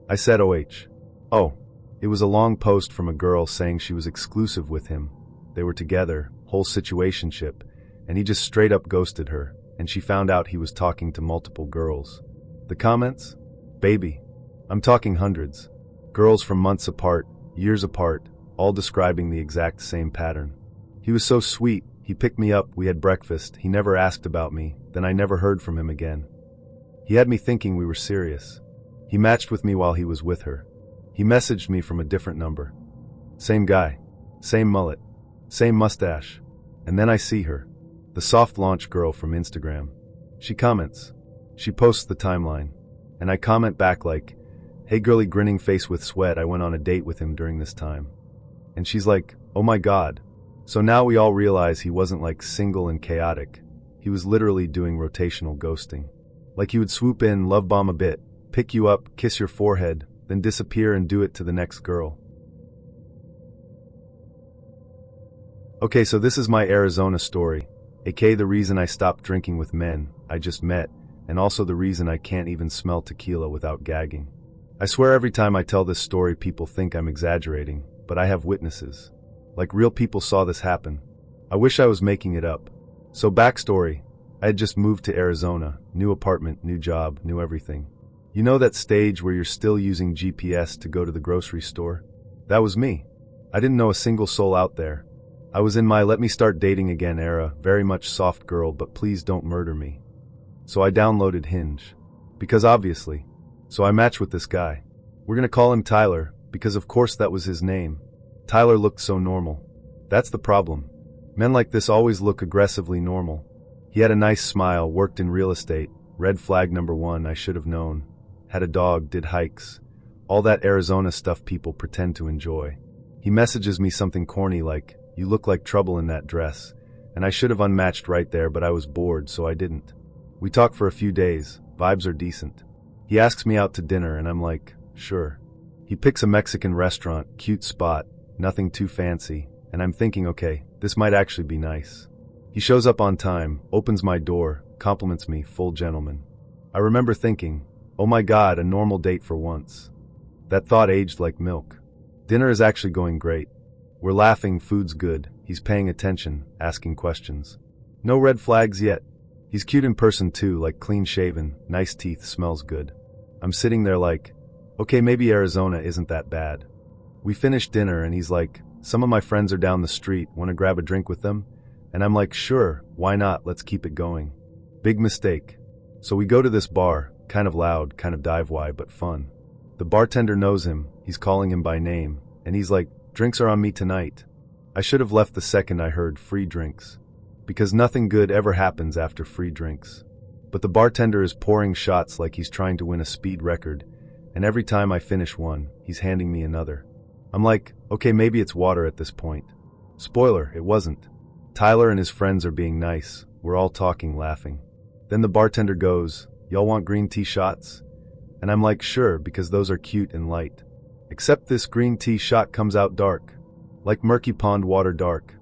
Speaker 1: I said OH. Oh, it was a long post from a girl saying she was exclusive with him. They were together, whole situationship, and he just straight up ghosted her, and she found out he was talking to multiple girls. The comments? Baby. I'm talking hundreds. Girls from months apart, years apart, all describing the exact same pattern. He was so sweet, he picked me up, we had breakfast, he never asked about me, then I never heard from him again. He had me thinking we were serious. He matched with me while he was with her. He messaged me from a different number. Same guy. same mullet, same mustache. And then I see her, the soft launch girl from Instagram. She comments. She posts the timeline. And I comment back like, hey girly grinning face with sweat, I went on a date with him during this time. And she's like, oh my god. So now we all realize he wasn't like single and chaotic. He was literally doing rotational ghosting. Like he would swoop in, love bomb a bit, pick you up, kiss your forehead, then disappear and do it to the next girl. Okay, so this is my Arizona story, aka the reason I stopped drinking with men I just met, and also the reason I can't even smell tequila without gagging. I swear every time I tell this story people think I'm exaggerating, but I have witnesses. Like real people saw this happen. I wish I was making it up. So backstory, I had just moved to Arizona, new apartment, new job, new everything. You know that stage where you're still using GPS to go to the grocery store? That was me. I didn't know a single soul out there. I was in my let me start dating again era, very much soft girl but please don't murder me. So I downloaded Hinge. Because obviously. So I matched with this guy. We're gonna call him Tyler, because of course that was his name. Tyler looked so normal. That's the problem. Men like this always look aggressively normal. He had a nice smile, worked in real estate, red flag number 1, I should have known. Had a dog, did hikes. All that Arizona stuff people pretend to enjoy. He messages me something corny like, you look like trouble in that dress. And I should have unmatched right there, but I was bored, so I didn't. We talk for a few days, vibes are decent. He asks me out to dinner and I'm like, sure. He picks a Mexican restaurant, cute spot, nothing too fancy, and I'm thinking, okay, this might actually be nice. He shows up on time, opens my door, compliments me, full gentleman. I remember thinking, oh my god, a normal date for once. That thought aged like milk. Dinner is actually going great. We're laughing, food's good, he's paying attention, asking questions. No red flags yet. He's cute in person too, like clean shaven, nice teeth, smells good. I'm sitting there like, okay, maybe Arizona isn't that bad. We finish dinner and he's like, some of my friends are down the street, want to grab a drink with them? And I'm like, sure, why not, let's keep it going. Big mistake. So we go to this bar, kind of loud, kind of dive-wide, but fun. The bartender knows him, he's calling him by name, and he's like, drinks are on me tonight. I should have left the second I heard free drinks. Because nothing good ever happens after free drinks. But the bartender is pouring shots like he's trying to win a speed record, and every time I finish one, he's handing me another. I'm like, okay, maybe it's water at this point. Spoiler, it wasn't. Tyler and his friends are being nice, we're all talking, laughing. Then the bartender goes, y'all want green tea shots? And I'm like, sure, because those are cute and light. Except this green tea shot comes out dark. Like murky pond water dark.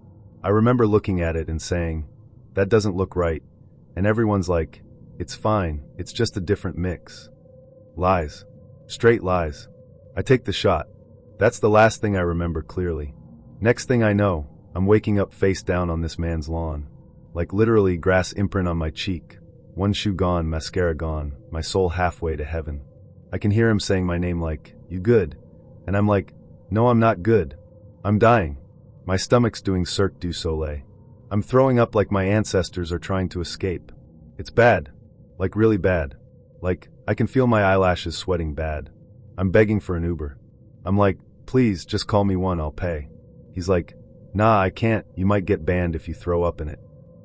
Speaker 1: I remember looking at it and saying, that doesn't look right. And everyone's like, it's fine, it's just a different mix. Lies. Straight lies. I take the shot. That's the last thing I remember clearly. Next thing I know, I'm waking up face down on this man's lawn. Like literally grass imprint on my cheek. One shoe gone, mascara gone, my soul halfway to heaven. I can hear him saying my name like, you good? And I'm like, no, I'm not good. I'm dying. My stomach's doing Cirque du Soleil. I'm throwing up like my ancestors are trying to escape. It's bad. Like really bad. Like, I can feel my eyelashes sweating bad. I'm begging for an Uber. I'm like, please, just call me one, I'll pay. He's like, nah, I can't, you might get banned if you throw up in it.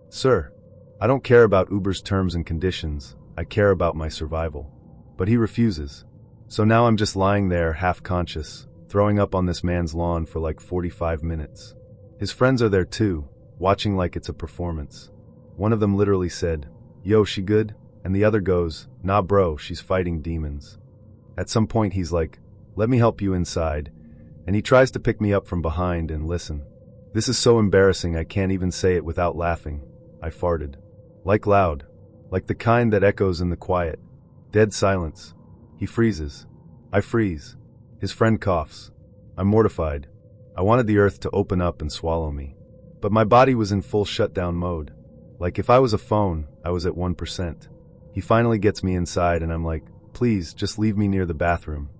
Speaker 1: Sir, I don't care about Uber's terms and conditions, I care about my survival. But he refuses. So now I'm just lying there, half conscious, throwing up on this man's lawn for like 45 minutes. His friends are there too, watching like it's a performance. One of them literally said, yo, she good? And the other goes, nah bro, she's fighting demons. At some point he's like, let me help you inside, and he tries to pick me up from behind and listen. This is so embarrassing I can't even say it without laughing. I farted. Like loud. Like the kind that echoes in the quiet. Dead silence. He freezes. I freeze. His friend coughs. I'm mortified. I wanted the earth to open up and swallow me. But my body was in full shutdown mode. Like if I was a phone, I was at 1%. He finally gets me inside and I'm like, please, just leave me near the bathroom.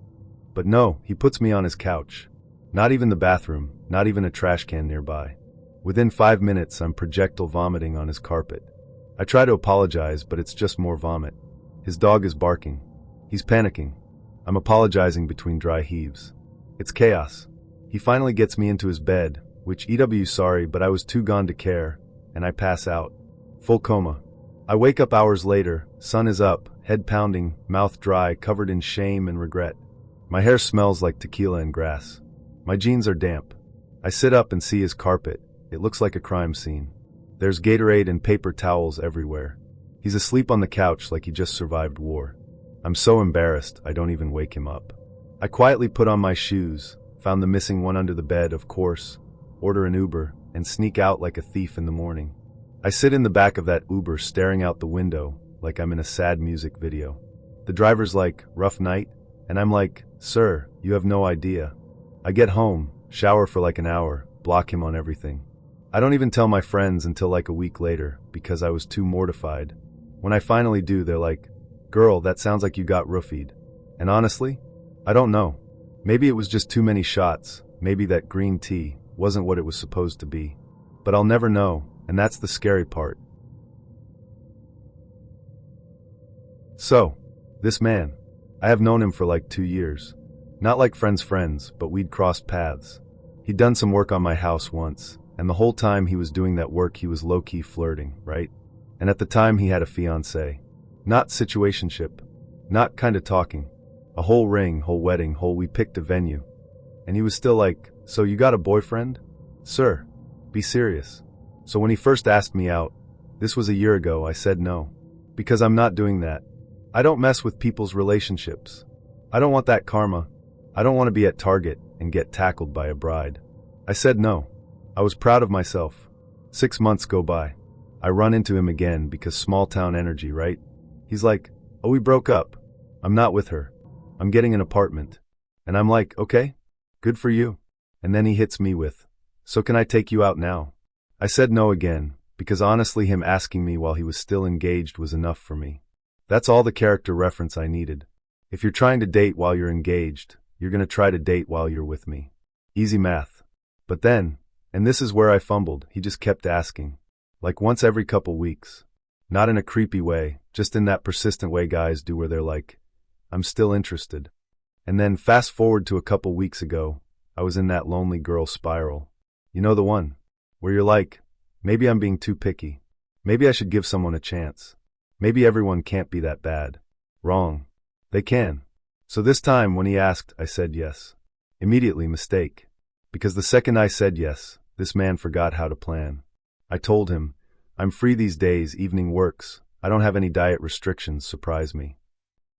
Speaker 1: But no, he puts me on his couch. Not even the bathroom, not even a trash can nearby. Within 5 minutes, I'm projectile vomiting on his carpet. I try to apologize, but it's just more vomit. His dog is barking. He's panicking. I'm apologizing between dry heaves. It's chaos. He finally gets me into his bed, which EW sorry, but I was too gone to care, and I pass out. Full coma. I wake up hours later, sun is up, head pounding, mouth dry, covered in shame and regret. My hair smells like tequila and grass. My jeans are damp. I sit up and see his carpet. It looks like a crime scene. There's Gatorade and paper towels everywhere. He's asleep on the couch like he just survived war. I'm so embarrassed, I don't even wake him up. I quietly put on my shoes, found the missing one under the bed, of course, order an Uber, and sneak out like a thief in the morning. I sit in the back of that Uber staring out the window like I'm in a sad music video. The driver's like, rough night? And I'm like, sir, you have no idea. I get home, shower for like an hour, block him on everything. I don't even tell my friends until like a week later because I was too mortified. When I finally do, they're like, girl, that sounds like you got roofied. And honestly, I don't know. Maybe it was just too many shots. Maybe that green tea wasn't what it was supposed to be. But I'll never know, and that's the scary part. So, this man, I have known him for like 2 years. Not like friends, but we'd crossed paths. He'd done some work on my house once, and the whole time he was doing that work he was low-key flirting, right? And at the time he had a fiancée. Not situationship. Not kinda talking. A whole ring, whole wedding, we picked a venue. And he was still like, so you got a boyfriend? Sir, be serious. So when he first asked me out, this was a year ago, I said no. Because I'm not doing that. I don't mess with people's relationships. I don't want that karma. I don't want to be at Target and get tackled by a bride. I said no. I was proud of myself. 6 months go by. I run into him again because small town energy, right? He's like, oh, we broke up. I'm not with her. I'm getting an apartment. And I'm like, okay, good for you. And then he hits me with, so can I take you out now? I said no again, because honestly him asking me while he was still engaged was enough for me. That's all the character reference I needed. If you're trying to date while you're engaged, you're gonna try to date while you're with me. Easy math. But then, and this is where I fumbled, he just kept asking. Like once every couple weeks. Not in a creepy way, just in that persistent way guys do where they're like, I'm still interested. And then fast forward to a couple weeks ago, I was in that lonely girl spiral. You know the one? Where you're like, maybe I'm being too picky. Maybe I should give someone a chance. Maybe everyone can't be that bad. Wrong. They can. So this time when he asked, I said yes. Immediately mistake. Because the second I said yes, this man forgot how to plan. I told him, I'm free these days, evening works. I don't have any diet restrictions, surprise me.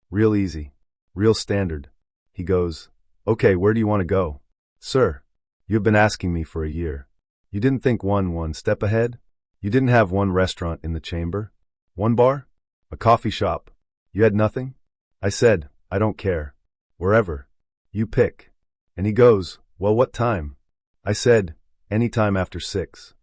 Speaker 1: Real easy. Real standard. He goes, okay, where do you want to go? Sir, you've been asking me for a year. You didn't think one step ahead? You didn't have one restaurant in the chamber? One bar? A coffee shop? You had nothing? I said, I don't care. Wherever. You pick. And he goes, well, what time? I said, any time after 6.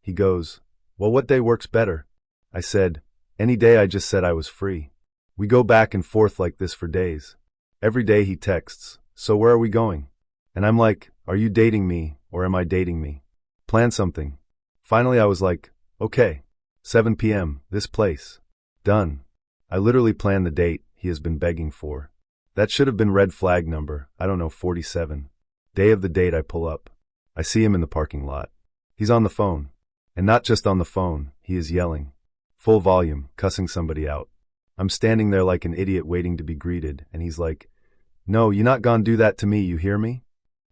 Speaker 1: He goes, well, what day works better? I said, any day. I just said I was free. We go back and forth like this for days. Every day he texts, so where are we going? And I'm like, are you dating me, or am I dating me? Plan something. Finally I was like, okay, 7 p.m., this place. Done. I literally planned the date he has been begging for. That should have been red flag number, 47. Day of the date I pull up. I see him in the parking lot. He's on the phone. And not just on the phone, he is yelling. Full volume, cussing somebody out. I'm standing there like an idiot waiting to be greeted, and he's like, no, you not gonna do that to me, you hear me?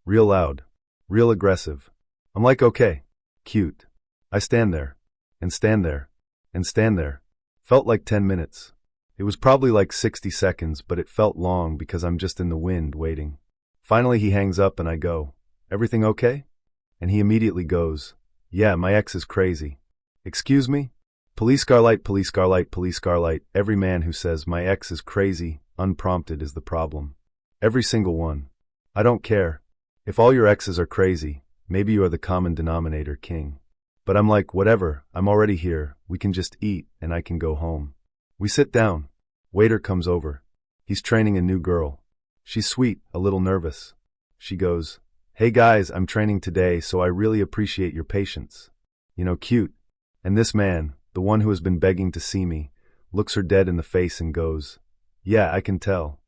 Speaker 1: Real loud. Real aggressive. I'm like, okay. Cute. I stand there. And stand there. And stand there. Felt like 10 minutes. It was probably like 60 seconds, but it felt long because I'm just in the wind waiting. Finally he hangs up and I go, everything okay? And he immediately goes, yeah, my ex is crazy. Excuse me? Police scarlight, police scarlight, police scarlight. Every man who says my ex is crazy, unprompted, is the problem. Every single one. I don't care. If all your exes are crazy, maybe you are the common denominator king. But I'm like, whatever, I'm already here, we can just eat and I can go home. We sit down. Waiter comes over. He's training a new girl. She's sweet, a little nervous. She goes, hey guys, I'm training today, so I really appreciate your patience. You know, cute. And this man, the one who has been begging to see me, looks her dead in the face and goes, yeah, I can tell.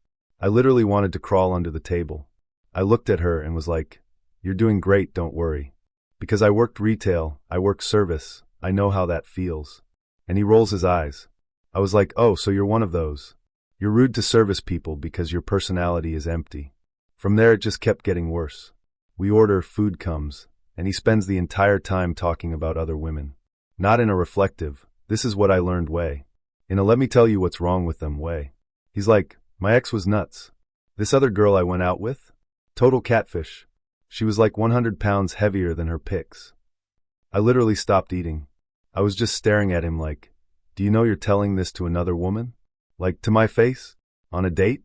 Speaker 1: I literally wanted to crawl under the table. I looked at her and was like, you're doing great, don't worry. Because I worked retail, I work service, I know how that feels. And he rolls his eyes. I was like, oh, so you're one of those. You're rude to service people because your personality is empty. From there it just kept getting worse. We order, food comes, and he spends the entire time talking about other women. Not in a reflective, this is what I learned way. In a let me tell you what's wrong with them way. He's like, my ex was nuts. This other girl I went out with? Total catfish. She was like 100 pounds heavier than her pics. I literally stopped eating. I was just staring at him like, do you know you're telling this to another woman? Like, to my face? On a date?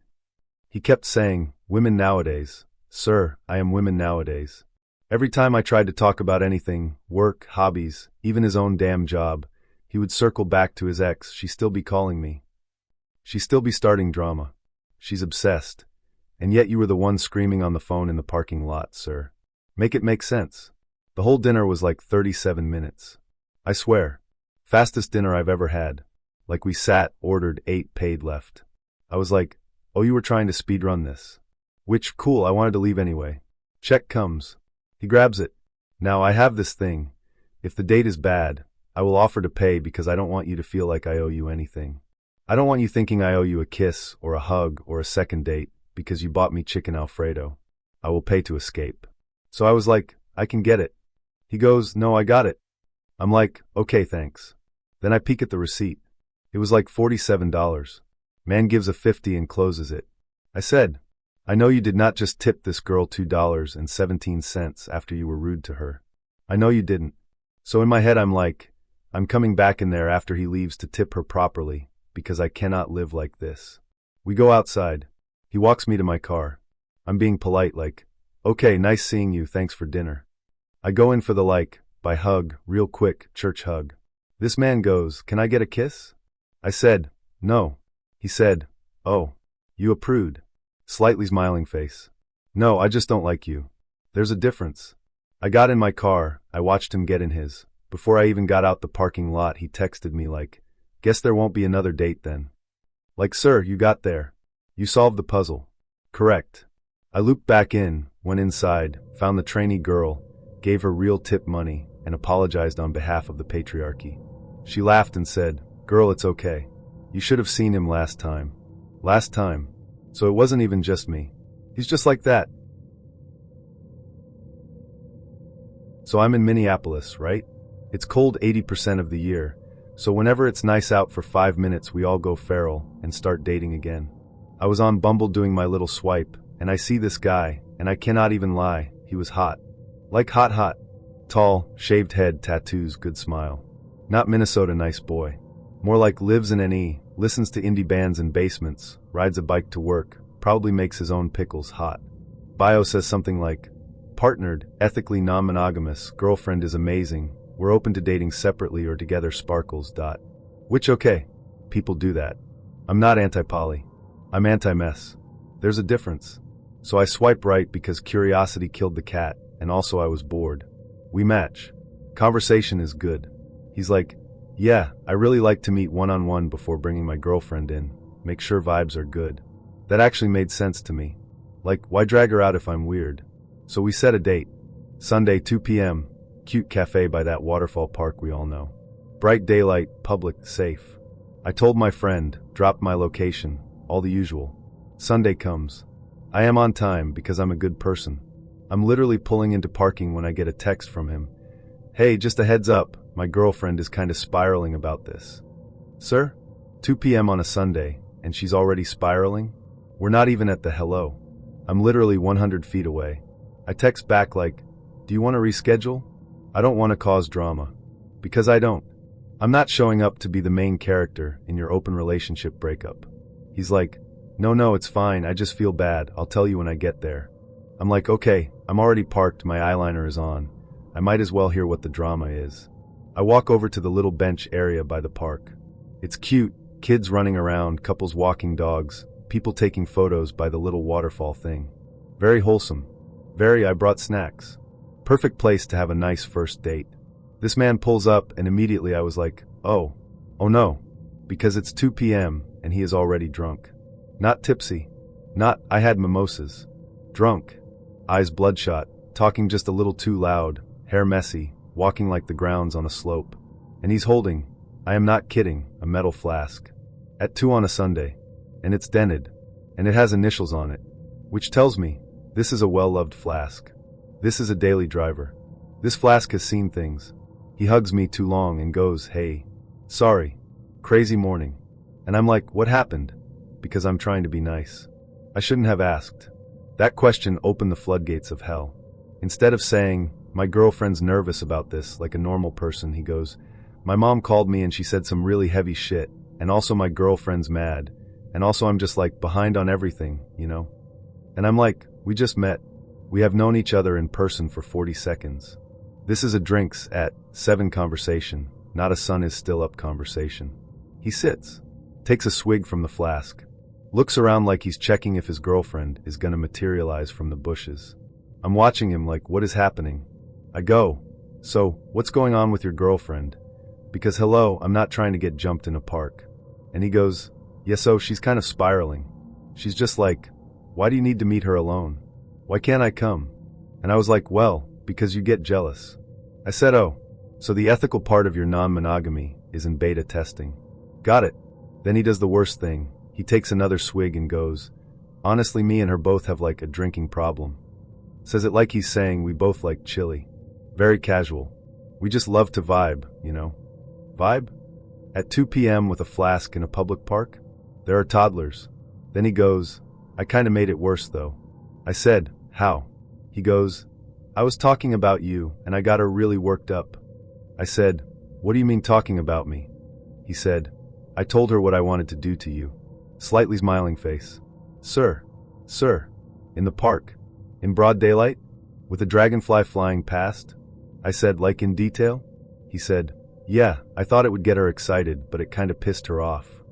Speaker 1: He kept saying, women nowadays. Sir, I am women nowadays. Every time I tried to talk about anything, work, hobbies, even his own damn job, he would circle back to his ex. She'd still be calling me. She'd still be starting drama. She's obsessed. And yet you were the one screaming on the phone in the parking lot, sir. Make it make sense. The whole dinner was like 37 minutes. I swear. Fastest dinner I've ever had. Like we sat, ordered, ate, paid, left. I was like, oh, you were trying to speedrun this. Which, cool, I wanted to leave anyway. Check comes. He grabs it. Now I have this thing. If the date is bad, I will offer to pay because I don't want you to feel like I owe you anything. I don't want you thinking I owe you a kiss or a hug or a second date because you bought me chicken Alfredo. I will pay to escape. So I was like, I can get it. He goes, no, I got it. I'm like, okay, thanks. Then I peek at the receipt. It was like $47. Man gives a 50 and closes it. I said, I know you did not just tip this girl $2.17 after you were rude to her. I know you didn't. So in my head I'm like, I'm coming back in there after he leaves to tip her properly, because I cannot live like this. We go outside. He walks me to my car. I'm being polite like, okay, nice seeing you, thanks for dinner. I go in for the by hug, real quick, church hug. This man goes, can I get a kiss? I said, no. He said, oh, you a prude. Slightly smiling face. No, I just don't like you. There's a difference. I got in my car, I watched him get in his. Before I even got out the parking lot, he texted me like, guess there won't be another date then. Like, sir, you got there. You solved the puzzle. Correct. I looped back in, went inside, found the trainee girl, gave her real tip money, and apologized on behalf of the patriarchy. She laughed and said, girl, it's okay. You should have seen him last time. Last time. So it wasn't even just me. He's just like that. So I'm in Minneapolis, right? It's cold 80% of the year, so whenever it's nice out for 5 minutes we all go feral and start dating again. I was on Bumble doing my little swipe, and I see this guy, and I cannot even lie, he was hot. Like hot hot. Tall, shaved head, tattoos, good smile. Not Minnesota nice boy. More like lives in NE, listens to indie bands in basements, rides a bike to work, probably makes his own pickles hot. Bio says something like, partnered, ethically non-monogamous, girlfriend is amazing, we're open to dating separately or together sparkles. Which okay, people do that. I'm not anti-poly. I'm anti-mess. There's a difference. So I swipe right because curiosity killed the cat, and also I was bored. We match. Conversation is good. He's like, yeah, I really like to meet one-on-one before bringing my girlfriend in, make sure vibes are good. That actually made sense to me. Like, why drag her out if I'm weird? So we set a date. Sunday, 2 p.m., cute cafe by that waterfall park we all know. Bright daylight, public, safe. I told my friend, dropped my location, all the usual. Sunday comes. I am on time because I'm a good person. I'm literally pulling into parking when I get a text from him. Hey, just a heads up, my girlfriend is kind of spiraling about this. Sir? 2 p.m. on a Sunday, and she's already spiraling? We're not even at the hello. I'm literally 100 feet away. I text back like, do you want to reschedule? I don't want to cause drama. Because I don't. I'm not showing up to be the main character in your open relationship breakup. He's like, no, it's fine, I just feel bad, I'll tell you when I get there. I'm like, okay, I'm already parked, my eyeliner is on. I might as well hear what the drama is. I walk over to the little bench area by the park. It's cute, kids running around, couples walking dogs, people taking photos by the little waterfall thing. Very wholesome. I brought snacks. Perfect place to have a nice first date. This man pulls up and immediately I was like, oh no. Because it's 2 p.m. and he is already drunk. Not tipsy. I had mimosas. Drunk. Eyes bloodshot, talking just a little too loud, hair messy, walking like the ground's on a slope. And he's holding, I am not kidding, a metal flask. At 2 on a Sunday. And it's dented. And it has initials on it. Which tells me, this is a well-loved flask. This is a daily driver. This flask has seen things. He hugs me too long and goes, hey. Sorry. Crazy morning. And I'm like, what happened? Because I'm trying to be nice. I shouldn't have asked. That question opened the floodgates of hell. Instead of saying, my girlfriend's nervous about this, like a normal person, he goes, my mom called me and she said some really heavy shit, and also my girlfriend's mad, and also I'm just like behind on everything, you know? And I'm like, we just met. We have known each other in person for 40 seconds. This is a drinks at 7 conversation, not a sun is still up conversation. He sits, takes a swig from the flask, looks around like he's checking if his girlfriend is gonna materialize from the bushes. I'm watching him like, what is happening? I go, so, what's going on with your girlfriend? Because hello, I'm not trying to get jumped in a park. And he goes, yeah, so she's kind of spiraling. She's just like, why do you need to meet her alone? Why can't I come? And I was like, well, because you get jealous. I said, oh, so the ethical part of your non-monogamy is in beta testing. Got it. Then he does the worst thing. He takes another swig and goes, honestly, me and her both have like a drinking problem. Says it like he's saying we both like chili. Very casual. We just love to vibe, you know? Vibe? At 2 p.m. with a flask in a public park? There are toddlers. Then he goes, I kinda made it worse though. I said, how? He goes, I was talking about you and I got her really worked up. I said, what do you mean talking about me? He said, I told her what I wanted to do to you. Slightly smiling face. Sir. In the park. In broad daylight? With a dragonfly flying past? I said, like in detail? He said, yeah, I thought it would get her excited, but it kinda pissed her off.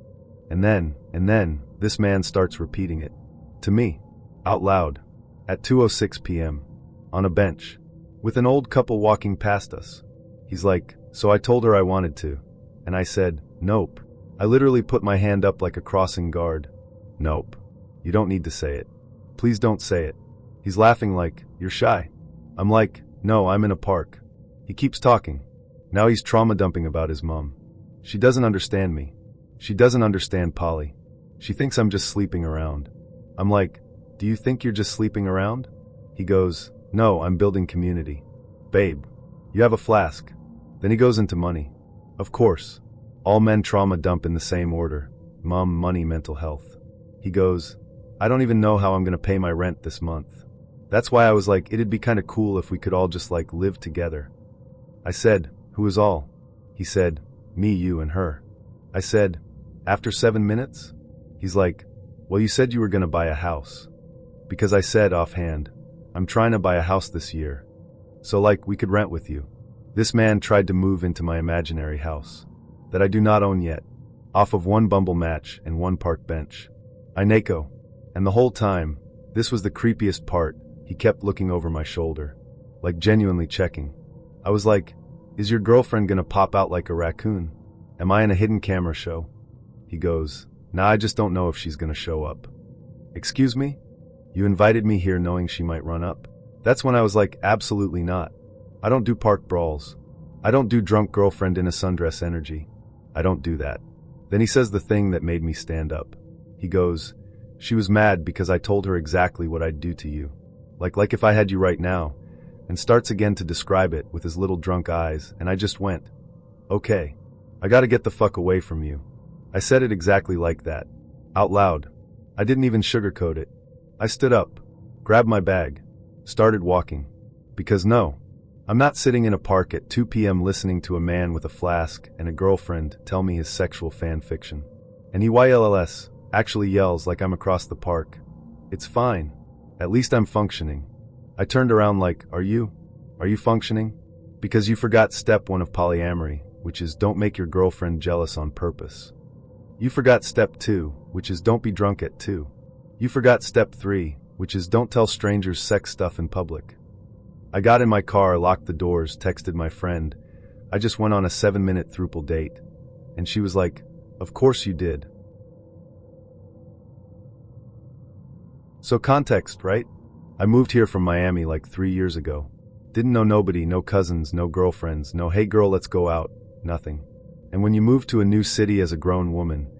Speaker 1: And then, this man starts repeating it. To me. Out loud. At 2:06 p.m. On a bench. With an old couple walking past us. He's like, so I told her I wanted to. And I said, nope. I literally put my hand up like a crossing guard. Nope. You don't need to say it. Please don't say it. He's laughing like, you're shy. I'm like, no, I'm in a park. He keeps talking. Now he's trauma dumping about his mom. She doesn't understand me. She doesn't understand Polly. She thinks I'm just sleeping around. I'm like, do you think you're just sleeping around? He goes, no, I'm building community. Babe, you have a flask. Then he goes into money. Of course. All men trauma dump in the same order. Mom, money, mental health. He goes, I don't even know how I'm gonna pay my rent this month. That's why I was like, it'd be kinda cool if we could all just like live together. I said, who is all? He said, me, you, and her. I said, after 7 minutes? He's like, well, you said you were gonna buy a house. Because I said offhand, I'm trying to buy a house this year. So like, we could rent with you. This man tried to move into my imaginary house. That I do not own yet. Off of 1 Bumble match and 1 park bench. I Nako. And the whole time, this was the creepiest part, he kept looking over my shoulder. Like genuinely checking. I was like, is your girlfriend gonna pop out like a raccoon? Am I in a hidden camera show? He goes, nah, I just don't know if she's gonna show up. Excuse me? You invited me here knowing she might run up? That's when I was like, absolutely not. I don't do park brawls. I don't do drunk girlfriend in a sundress energy. I don't do that. Then he says the thing that made me stand up. He goes, she was mad because I told her exactly what I'd do to you. Like if I had you right now. And starts again to describe it with his little drunk eyes, and I just went, okay. I gotta get the fuck away from you. I said it exactly like that. Out loud. I didn't even sugarcoat it. I stood up, grabbed my bag, started walking. Because no, I'm not sitting in a park at 2 p.m. listening to a man with a flask and a girlfriend tell me his sexual fan fiction. And he YLLS actually yells like I'm across the park. It's fine. At least I'm functioning. I turned around like, are you functioning? Because you forgot step 1 of polyamory, which is don't make your girlfriend jealous on purpose. You forgot step 2, which is don't be drunk at 2. You forgot step 3, which is don't tell strangers sex stuff in public. I got in my car, locked the doors, texted my friend. I just went on a 7-minute throuple date. And she was like, of course you did. So context, right? I moved here from Miami like 3 years ago. Didn't know nobody, no cousins, no girlfriends, no hey girl let's go out, nothing. And when you move to a new city as a grown woman,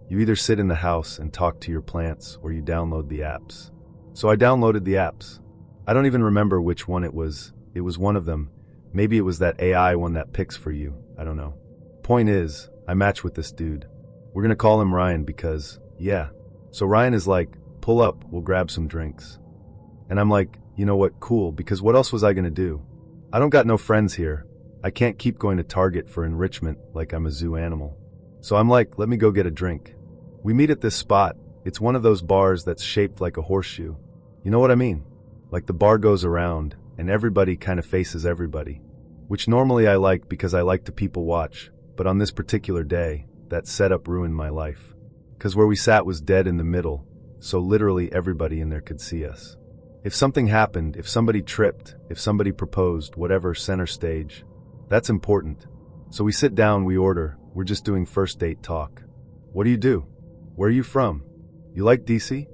Speaker 1: you either sit in the house and talk to your plants or you download the apps. So I downloaded the apps. I don't even remember which one it was. It was one of them. Maybe it was that AI one that picks for you. I don't know. Point is, I match with this dude. We're gonna call him Ryan because, yeah. So Ryan is like, pull up, we'll grab some drinks. And I'm like, you know what, cool, because what else was I gonna do? I don't got no friends here. I can't keep going to Target for enrichment like I'm a zoo animal. So I'm like, let me go get a drink. We meet at this spot. It's one of those bars that's shaped like a horseshoe. You know what I mean? Like the bar goes around and everybody kind of faces everybody. Which normally I like because I like to people watch, but on this particular day, that setup ruined my life. Cause where we sat was dead in the middle, so literally everybody in there could see us. If something happened, if somebody tripped, if somebody proposed, whatever, center stage, that's important. So we sit down, we order, we're just doing first date talk. What do you do? Where are you from? You like DC?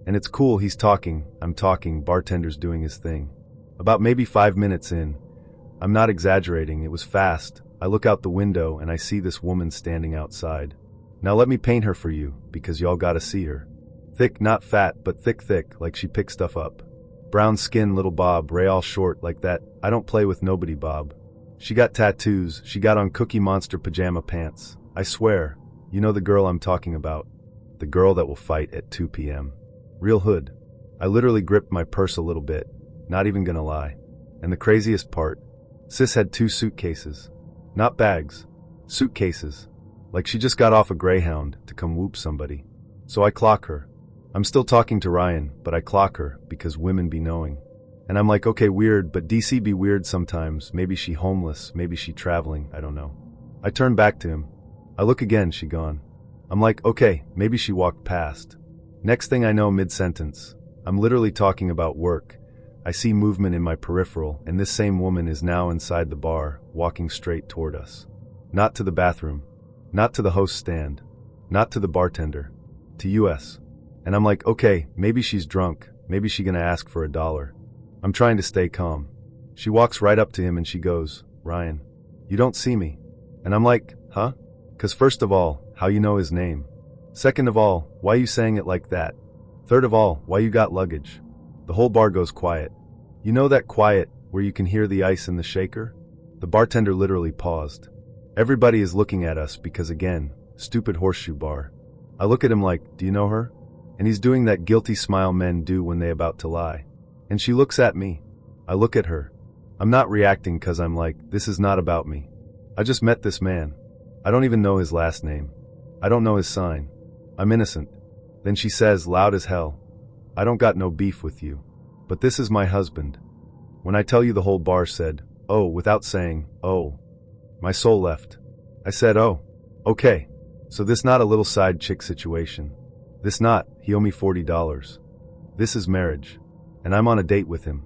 Speaker 1: And it's cool, he's talking, I'm talking, bartender's doing his thing. About maybe 5 minutes in, I'm not exaggerating, it was fast. I look out the window and I see this woman standing outside. Now let me paint her for you, because y'all gotta see her. Thick, not fat, but thick, like she picks stuff up. Brown skin, little bob, ray all short, like that. I don't play with nobody, Bob. She got tattoos, she got on Cookie Monster pajama pants. I swear, you know the girl I'm talking about. The girl that will fight at 2 p.m. Real hood. I literally gripped my purse a little bit, not even gonna lie. And the craziest part, sis had 2 suitcases. Not bags. Suitcases. Like she just got off a Greyhound to come whoop somebody. So I clock her. I'm still talking to Ryan, but I clock her because women be knowing. And I'm like, okay, weird, but DC be weird sometimes. Maybe she homeless, maybe she traveling, I don't know. I turn back to him. I look again, she gone. I'm like, okay, maybe she walked past. Next thing I know, mid-sentence, I'm literally talking about work. I see movement in my peripheral, and this same woman is now inside the bar, walking straight toward us. Not to the bathroom. Not to the host stand. Not to the bartender. To US. And I'm like, okay, maybe she's drunk. Maybe she gonna ask for $1. I'm trying to stay calm. She walks right up to him and she goes, Ryan, you don't see me. And I'm like, huh? Cause first of all, how you know his name? Second of all, why you saying it like that? Third of all, why you got luggage? The whole bar goes quiet. You know that quiet where you can hear the ice in the shaker? The bartender literally paused. Everybody is looking at us because again, stupid horseshoe bar. I look at him like, do you know her? And he's doing that guilty smile men do when they about to lie. And she looks at me. I look at her. I'm not reacting cause I'm like, this is not about me. I just met this man. I don't even know his last name. I don't know his sign. I'm innocent. Then she says, loud as hell, I don't got no beef with you. But this is my husband. When I tell you the whole bar said, oh, without saying, oh. My soul left. I said, oh, okay. So this not a little side chick situation. This not, he owe me $40. This is marriage. And I'm on a date with him.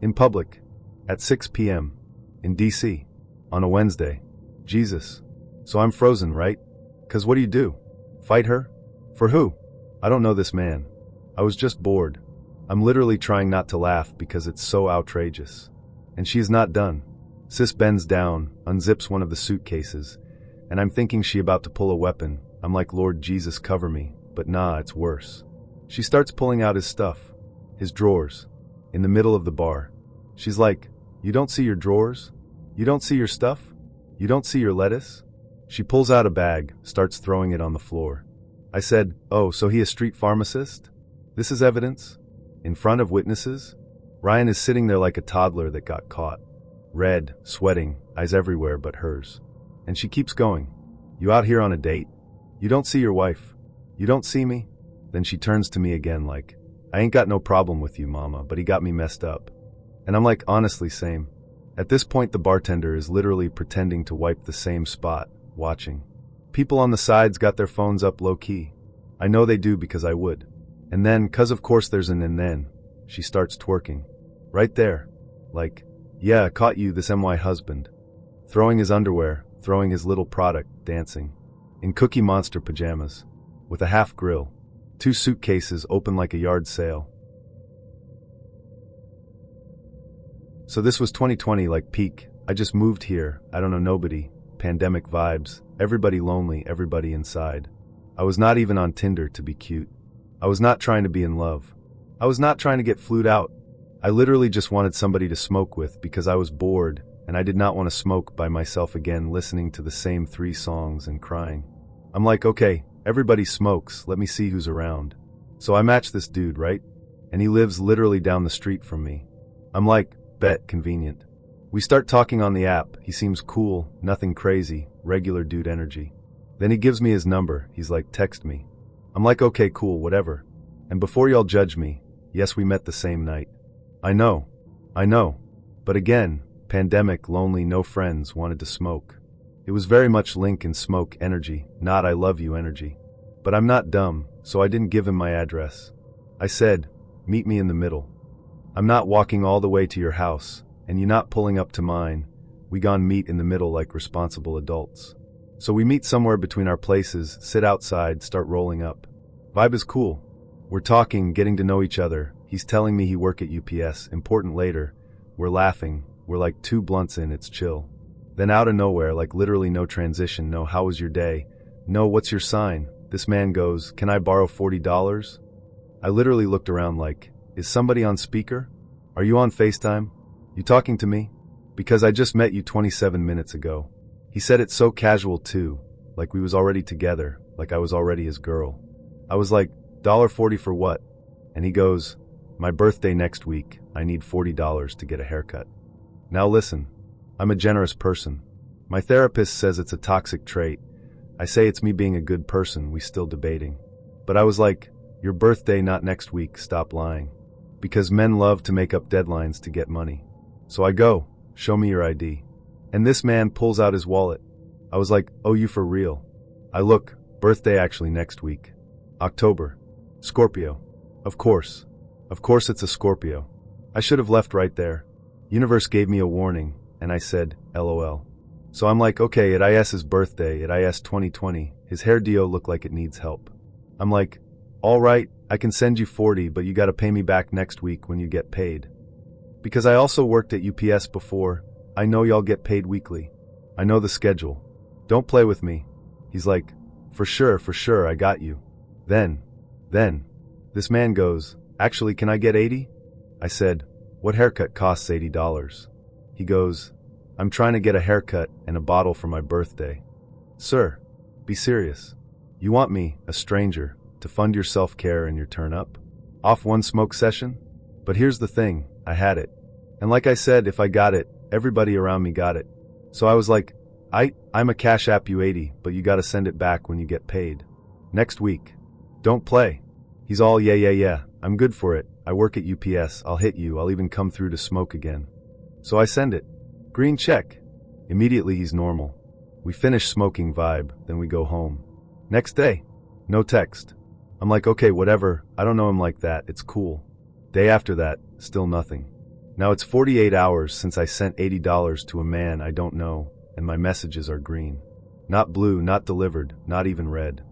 Speaker 1: In public. At 6 p.m. In DC. On a Wednesday. Jesus. So I'm frozen, right? Cause what do you do? Fight her? For who? I don't know this man. I was just bored. I'm literally trying not to laugh because it's so outrageous. And she is not done. Sis bends down, unzips one of the suitcases, and I'm thinking she about to pull a weapon. I'm like, Lord Jesus, cover me. But nah, it's worse. She starts pulling out his stuff. His drawers. In the middle of the bar. She's like, you don't see your drawers? You don't see your stuff? You don't see your lettuce? She pulls out a bag, starts throwing it on the floor. I said, oh, so he a street pharmacist? This is evidence? In front of witnesses? Ryan is sitting there like a toddler that got caught. Red, sweating, eyes everywhere but hers. And she keeps going. You out here on a date? You don't see your wife? You don't see me? Then she turns to me again like, I ain't got no problem with you, mama, but he got me messed up. And I'm like, honestly, same. At this point, the bartender is literally pretending to wipe the same spot, watching. People on the sides got their phones up low-key. I know they do because I would. And then, cause of course there's an and then, she starts twerking. Right there. Like, yeah, caught you, this my husband. Throwing his underwear, throwing his little product, dancing. In Cookie Monster pajamas. With a half grill. 2 suitcases open like a yard sale. So this was 2020, like peak. I just moved here, I don't know nobody, pandemic vibes, everybody lonely, everybody inside. I was not even on Tinder to be cute. I was not trying to be in love. I was not trying to get flued out. I literally just wanted somebody to smoke with because I was bored and I did not want to smoke by myself again listening to the same 3 songs and crying. I'm like, okay, everybody smokes, let me see who's around. So I matched this dude, right? And he lives literally down the street from me. I'm like, bet, convenient. We start talking on the app, he seems cool, nothing crazy, regular dude energy. Then he gives me his number, he's like, text me. I'm like, okay, cool, whatever. And before y'all judge me, yes, we met the same night. I know. But again, pandemic, lonely, no friends, wanted to smoke. It was very much link and smoke energy, not I love you energy. But I'm not dumb, so I didn't give him my address. I said, meet me in the middle. I'm not walking all the way to your house, and you not pulling up to mine. We gon' meet in the middle like responsible adults. So we meet somewhere between our places, sit outside, start rolling up. Vibe is cool. We're talking, getting to know each other. He's telling me he work at UPS, important later. We're laughing, we're like 2 blunts in, it's chill. Then out of nowhere, like literally no transition, no how was your day, no what's your sign, this man goes, can I borrow $40? I literally looked around like, is somebody on speaker? Are you on FaceTime? You talking to me? Because I just met you 27 minutes ago. He said it so casual too, like we was already together, like I was already his girl. I was like, $40 for what? And he goes, my birthday next week, I need $40 to get a haircut. Now listen, I'm a generous person. My therapist says it's a toxic trait. I say it's me being a good person, we still debating. But I was like, your birthday not next week, stop lying. Because men love to make up deadlines to get money. So I go, show me your ID. And this man pulls out his wallet. I was like, oh, you for real? I look, birthday actually next week. October. Scorpio. Of course it's a Scorpio. I should have left right there. Universe gave me a warning, and I said, LOL. So I'm like, okay, at IS's birthday, at IS 2020, his hair dio look like it needs help. I'm like, all right, I can send you 40, but you gotta pay me back next week when you get paid. Because I also worked at UPS before, I know y'all get paid weekly. I know the schedule. Don't play with me. He's like, for sure, I got you. Then, this man goes, actually, can I get 80? I said, what haircut costs $80? He goes, I'm trying to get a haircut and a bottle for my birthday. Sir, be serious. You want me, a stranger, to fund your self-care and your turn-up? Off one smoke session? But here's the thing, I had it. And like I said, if I got it, everybody around me got it. So I was like, I'm a cash app you 80, but you gotta send it back when you get paid. Next week. Don't play. He's all, yeah, I'm good for it. I work at UPS, I'll hit you, I'll even come through to smoke again. So I send it. Green check. Immediately he's normal. We finish smoking vibe, then we go home. Next day. No text. I'm like, okay, whatever, I don't know him like that, it's cool. Day after that, still nothing. Now it's 48 hours since I sent $80 to a man I don't know, and my messages are green. Not blue, not delivered, not even red.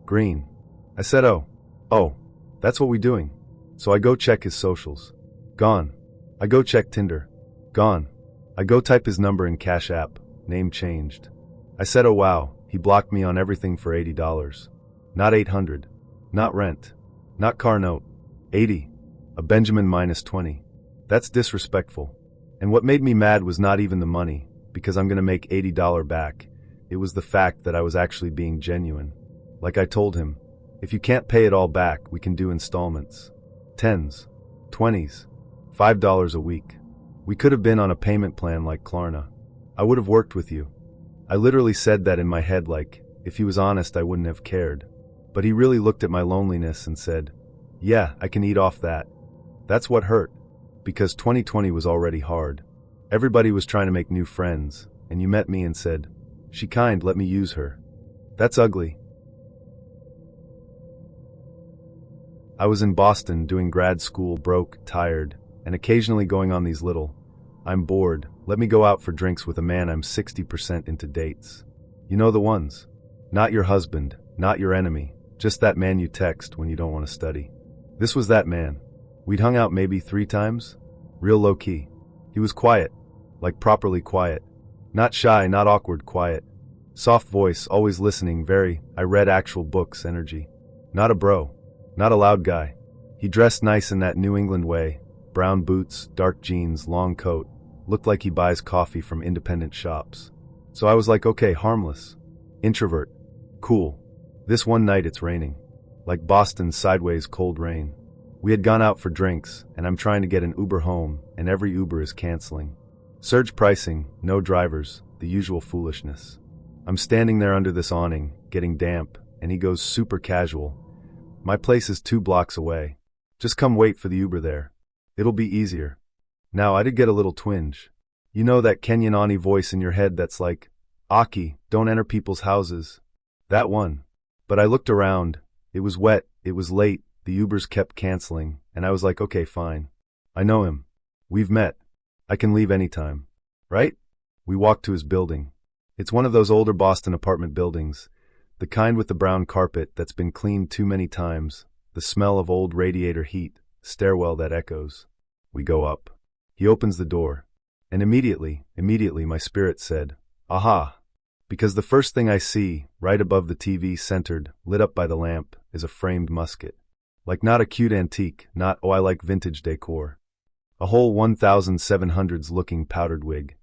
Speaker 1: Green. I said, oh, that's what we doing. So I go check his socials. Gone. I go check Tinder. Gone. I go type his number in Cash App. Name changed. I said, oh wow, he blocked me on everything for $80. Not 800. Not rent. Not car note. 80. A Benjamin minus 20. That's disrespectful. And what made me mad was not even the money, because I'm gonna make $80 back. It was the fact that I was actually being genuine. Like I told him, if you can't pay it all back, we can do installments. 10s. 20s. $5 a week. We could have been on a payment plan like Klarna. I would have worked with you. I literally said that in my head like, if he was honest I wouldn't have cared. But he really looked at my loneliness and said, yeah, I can eat off that. That's what hurt. Because 2020 was already hard. Everybody was trying to make new friends, and you met me and said, she kind, let me use her. That's ugly. I was in Boston doing grad school, broke, tired, and occasionally going on these little, I'm bored, let me go out for drinks with a man I'm 60% into dates. You know the ones. Not your husband, not your enemy, just that man you text when you don't want to study. This was that man. We'd hung out maybe 3 times. Real low-key. He was quiet, like properly quiet. Not shy, not awkward, quiet. Soft voice, always listening, very, I read actual books energy. Not a bro. Not a loud guy. He dressed nice in that New England way. Brown boots, dark jeans, long coat. Looked like he buys coffee from independent shops. So I was like, okay, harmless. Introvert. Cool. This one night it's raining. Like Boston's sideways cold rain. We had gone out for drinks, and I'm trying to get an Uber home, and every Uber is canceling. Surge pricing, no drivers, the usual foolishness. I'm standing there under this awning, getting damp, and he goes super casual. My place is 2 blocks away. Just come wait for the Uber there. It'll be easier. Now I did get a little twinge. You know that Kenyan Ani voice in your head that's like, Aki, don't enter people's houses. That one. But I looked around. It was wet, it was late, the Ubers kept canceling, and I was like, okay, fine. I know him. We've met. I can leave anytime. Right? We walked to his building. It's one of those older Boston apartment buildings, the kind with the brown carpet that's been cleaned too many times, the smell of old radiator heat, stairwell that echoes. We go up. He opens the door. And immediately, my spirit said, aha. Because the first thing I see, right above the TV centered, lit up by the lamp, is a framed musket. Like not a cute antique, not, oh I like vintage decor. A whole 1700s looking powdered wig.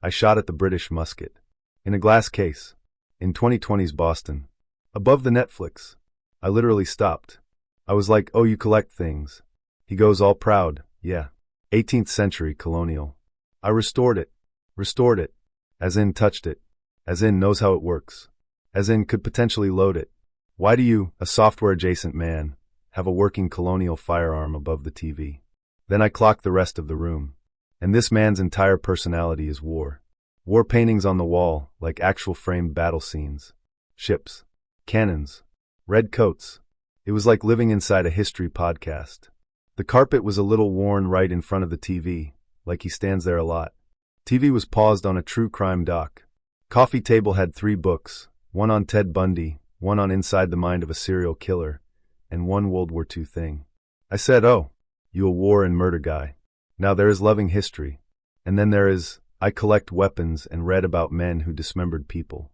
Speaker 1: I shot at the British musket. In a glass case. In 2020's Boston. Above the Netflix. I literally stopped. I was like, oh you collect things. He goes all proud, yeah. 18th century colonial. I restored it. Restored it. As in touched it. As in knows how it works. As in could potentially load it. Why do you, a software-adjacent man, have a working colonial firearm above the TV? Then I clocked the rest of the room. And this man's entire personality is war. War paintings on the wall, like actual framed battle scenes. Ships. Cannons. Red coats. It was like living inside a history podcast. The carpet was a little worn right in front of the TV, like he stands there a lot. TV was paused on a true crime doc. Coffee table had 3 books, one on Ted Bundy, one on Inside the Mind of a Serial Killer, and one World War II thing. I said, oh, you a war and murder guy. Now there is loving history. And then there is, I collect weapons and read about men who dismembered people.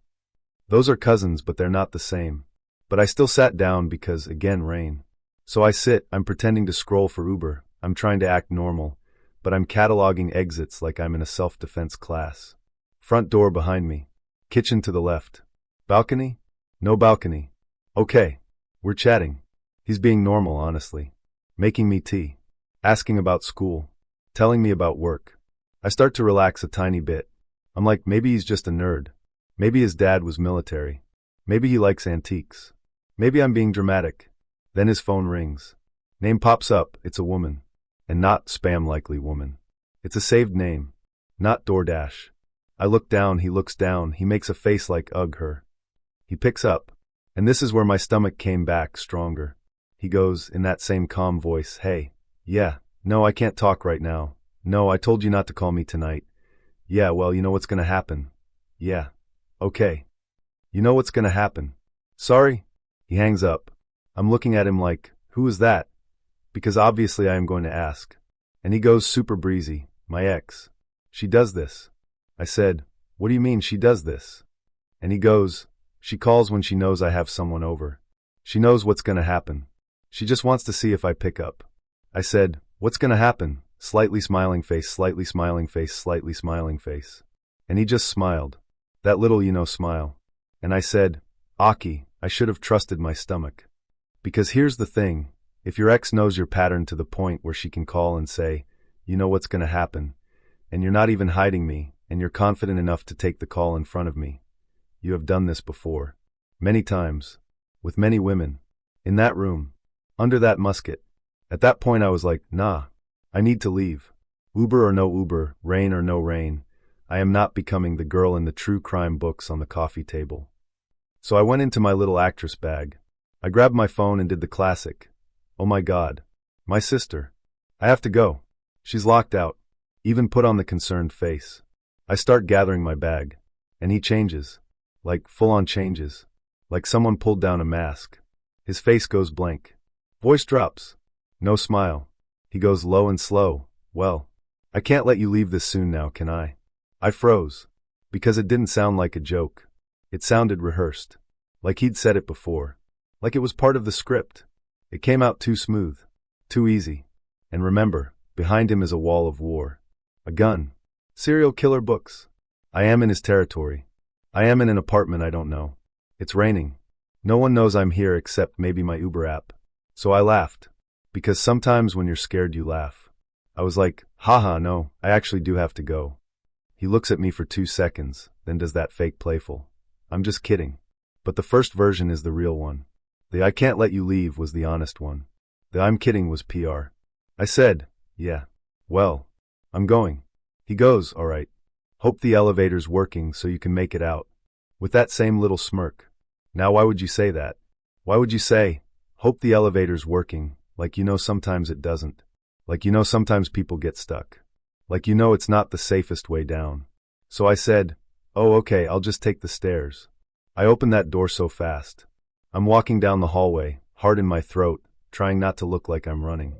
Speaker 1: Those are cousins, but they're not the same. But I still sat down because, again, rain. So I sit, I'm pretending to scroll for Uber, I'm trying to act normal, but I'm cataloging exits like I'm in a self-defense class. Front door behind me. Kitchen to the left. Balcony? No balcony. Okay. We're chatting. He's being normal, honestly. Making me tea. Asking about school. Telling me about work. I start to relax a tiny bit. I'm like, maybe he's just a nerd. Maybe his dad was military. Maybe he likes antiques. Maybe I'm being dramatic. Then his phone rings. Name pops up, it's a woman. And not spam-likely woman. It's a saved name. Not DoorDash. I look down, he looks down, he makes a face like ugh her. He picks up. And this is where my stomach came back stronger. He goes, in that same calm voice, hey, yeah, no I can't talk right now. No, I told you not to call me tonight. Yeah, well you know what's gonna happen. Yeah. Okay. You know what's gonna happen. Sorry? He hangs up. I'm looking at him like, who is that? Because obviously I am going to ask. And he goes super breezy, my ex. She does this. I said, what do you mean she does this? And he goes, she calls when she knows I have someone over. She knows what's gonna happen. She just wants to see if I pick up. I said, what's gonna happen? Slightly smiling face, slightly smiling face, slightly smiling face. And he just smiled. That little, smile. And I said, Aki, I should have trusted my stomach. Because here's the thing, if your ex knows your pattern to the point where she can call and say, you know what's gonna happen, and you're not even hiding me, and you're confident enough to take the call in front of me. You have done this before. Many times. With many women. In that room. Under that musket. At that point I was like, nah. I need to leave. Uber or no Uber, rain or no rain, I am not becoming the girl in the true crime books on the coffee table. So I went into my little actress bag. I grabbed my phone and did the classic. Oh my God. My sister. I have to go. She's locked out. Even put on the concerned face. I start gathering my bag. And he changes. Like, full-on changes. Like someone pulled down a mask. His face goes blank. Voice drops. No smile. He goes low and slow. Well, I can't let you leave this soon now, can I? I froze. Because it didn't sound like a joke. It sounded rehearsed. Like he'd said it before. Like it was part of the script. It came out too smooth. Too easy. And remember, behind him is a wall of war. A gun. Serial killer books. I am in his territory. I am in an apartment I don't know. It's raining. No one knows I'm here except maybe my Uber app. So I laughed. Because sometimes when you're scared you laugh. I was like, haha, no, I actually do have to go. He looks at me for 2 seconds, then does that fake playful. I'm just kidding. But the first version is the real one. The I can't let you leave was the honest one. The I'm kidding was PR. I said, yeah. Well, I'm going. He goes, all right. Hope the elevator's working so you can make it out. With that same little smirk. Now why would you say that? Why would you say, hope the elevator's working, like you know sometimes it doesn't? Like you know sometimes people get stuck. Like you know it's not the safest way down. So I said, oh okay, I'll just take the stairs. I opened that door so fast. I'm walking down the hallway, heart in my throat, trying not to look like I'm running.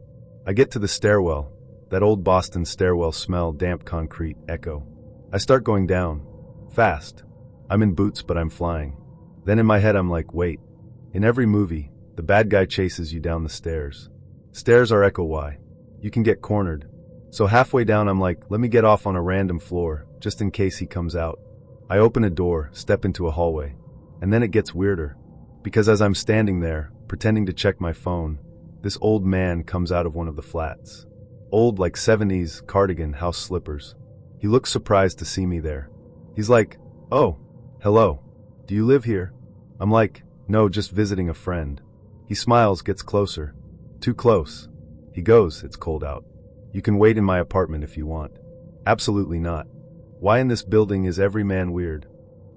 Speaker 1: I get to the stairwell, that old Boston stairwell smell, damp concrete, echo. I start going down. Fast. I'm in boots but I'm flying. Then in my head I'm like, wait. In every movie, the bad guy chases you down the stairs. Stairs are echo why. You can get cornered. So halfway down I'm like, let me get off on a random floor, just in case he comes out. I open a door, step into a hallway. And then it gets weirder. Because as I'm standing there, pretending to check my phone, this old man comes out of one of the flats. Old like 70s, cardigan, house slippers. He looks surprised to see me there. He's like, oh, hello. Do you live here? I'm like, no, just visiting a friend. He smiles, gets closer. Too close. He goes, it's cold out. You can wait in my apartment if you want. Absolutely not. Why in this building is every man weird?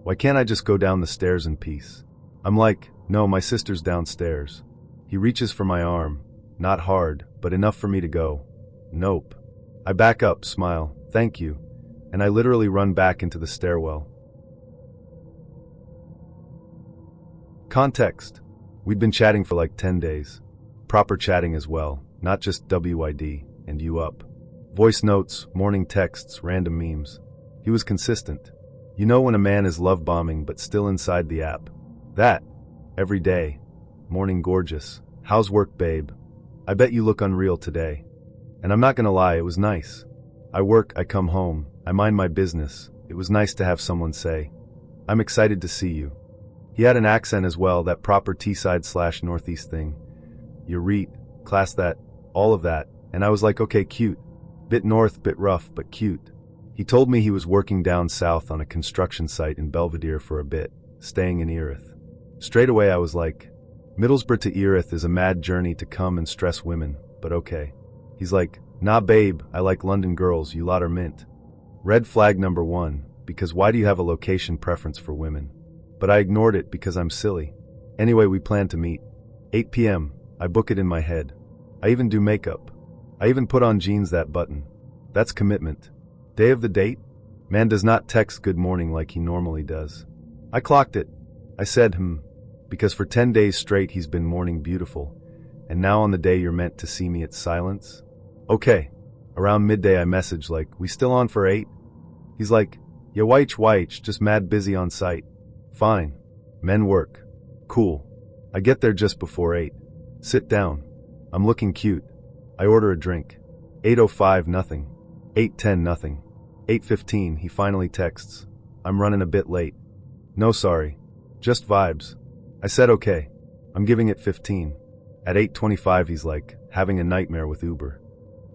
Speaker 1: Why can't I just go down the stairs in peace? I'm like, no, my sister's downstairs. He reaches for my arm. Not hard, but enough for me to go. Nope. I back up, smile, thank you. And I literally run back into the stairwell. Context. We'd been chatting for like 10 days. Proper chatting as well, not just WID and you up. Voice notes, morning texts, random memes. He was consistent. You know when a man is love bombing but still inside the app. That. Every day. Morning gorgeous. How's work, babe? I bet you look unreal today. And I'm not gonna lie, it was nice. I work, I come home, I mind my business. It was nice to have someone say, I'm excited to see you. He had an accent as well, that proper T-side/northeast thing. You read, class that, all of that, and I was like, okay, cute. Bit north, bit rough, but cute. He told me he was working down south on a construction site in Belvedere for a bit, staying in Erith. Straight away I was like, Middlesbrough to Erith is a mad journey to come and stress women, but okay. He's like, nah babe, I like London girls, you lot are mint. Red flag number 1, because why do you have a location preference for women? But I ignored it because I'm silly. Anyway, we planned to meet. 8 p.m, I book it in my head. I even do makeup. I even put on jeans that button. That's commitment. Day of the date? Man does not text good morning like he normally does. I clocked it. I said, because for 10 days straight he's been morning beautiful, and now on the day you're meant to see me it's silence? Okay. Around midday I message like, we still on for 8? He's like, yeah which, just mad busy on site. Fine. Men work. Cool. I get there just before 8. Sit down. I'm looking cute. I order a drink. 8:05 nothing. 8:10 nothing. 8:15 he finally texts, I'm running a bit late. No sorry. Just vibes. I said okay. I'm giving it 15. At 8:25 he's like, having a nightmare with Uber.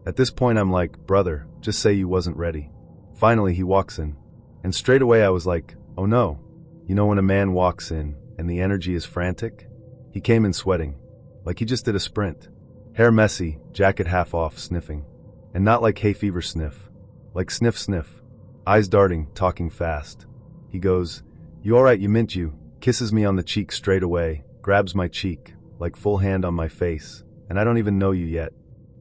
Speaker 1: At this point I'm like, brother, just say you wasn't ready. Finally he walks in. And straight away I was like, oh no. You know when a man walks in and the energy is frantic? He came in sweating. Like he just did a sprint. Hair messy, jacket half off, sniffing. And not like hay fever sniff. Like sniff sniff. Eyes darting, talking fast. He goes, you alright, you mint you. Kisses me on the cheek straight away, grabs my cheek, like full hand on my face, and I don't even know you yet.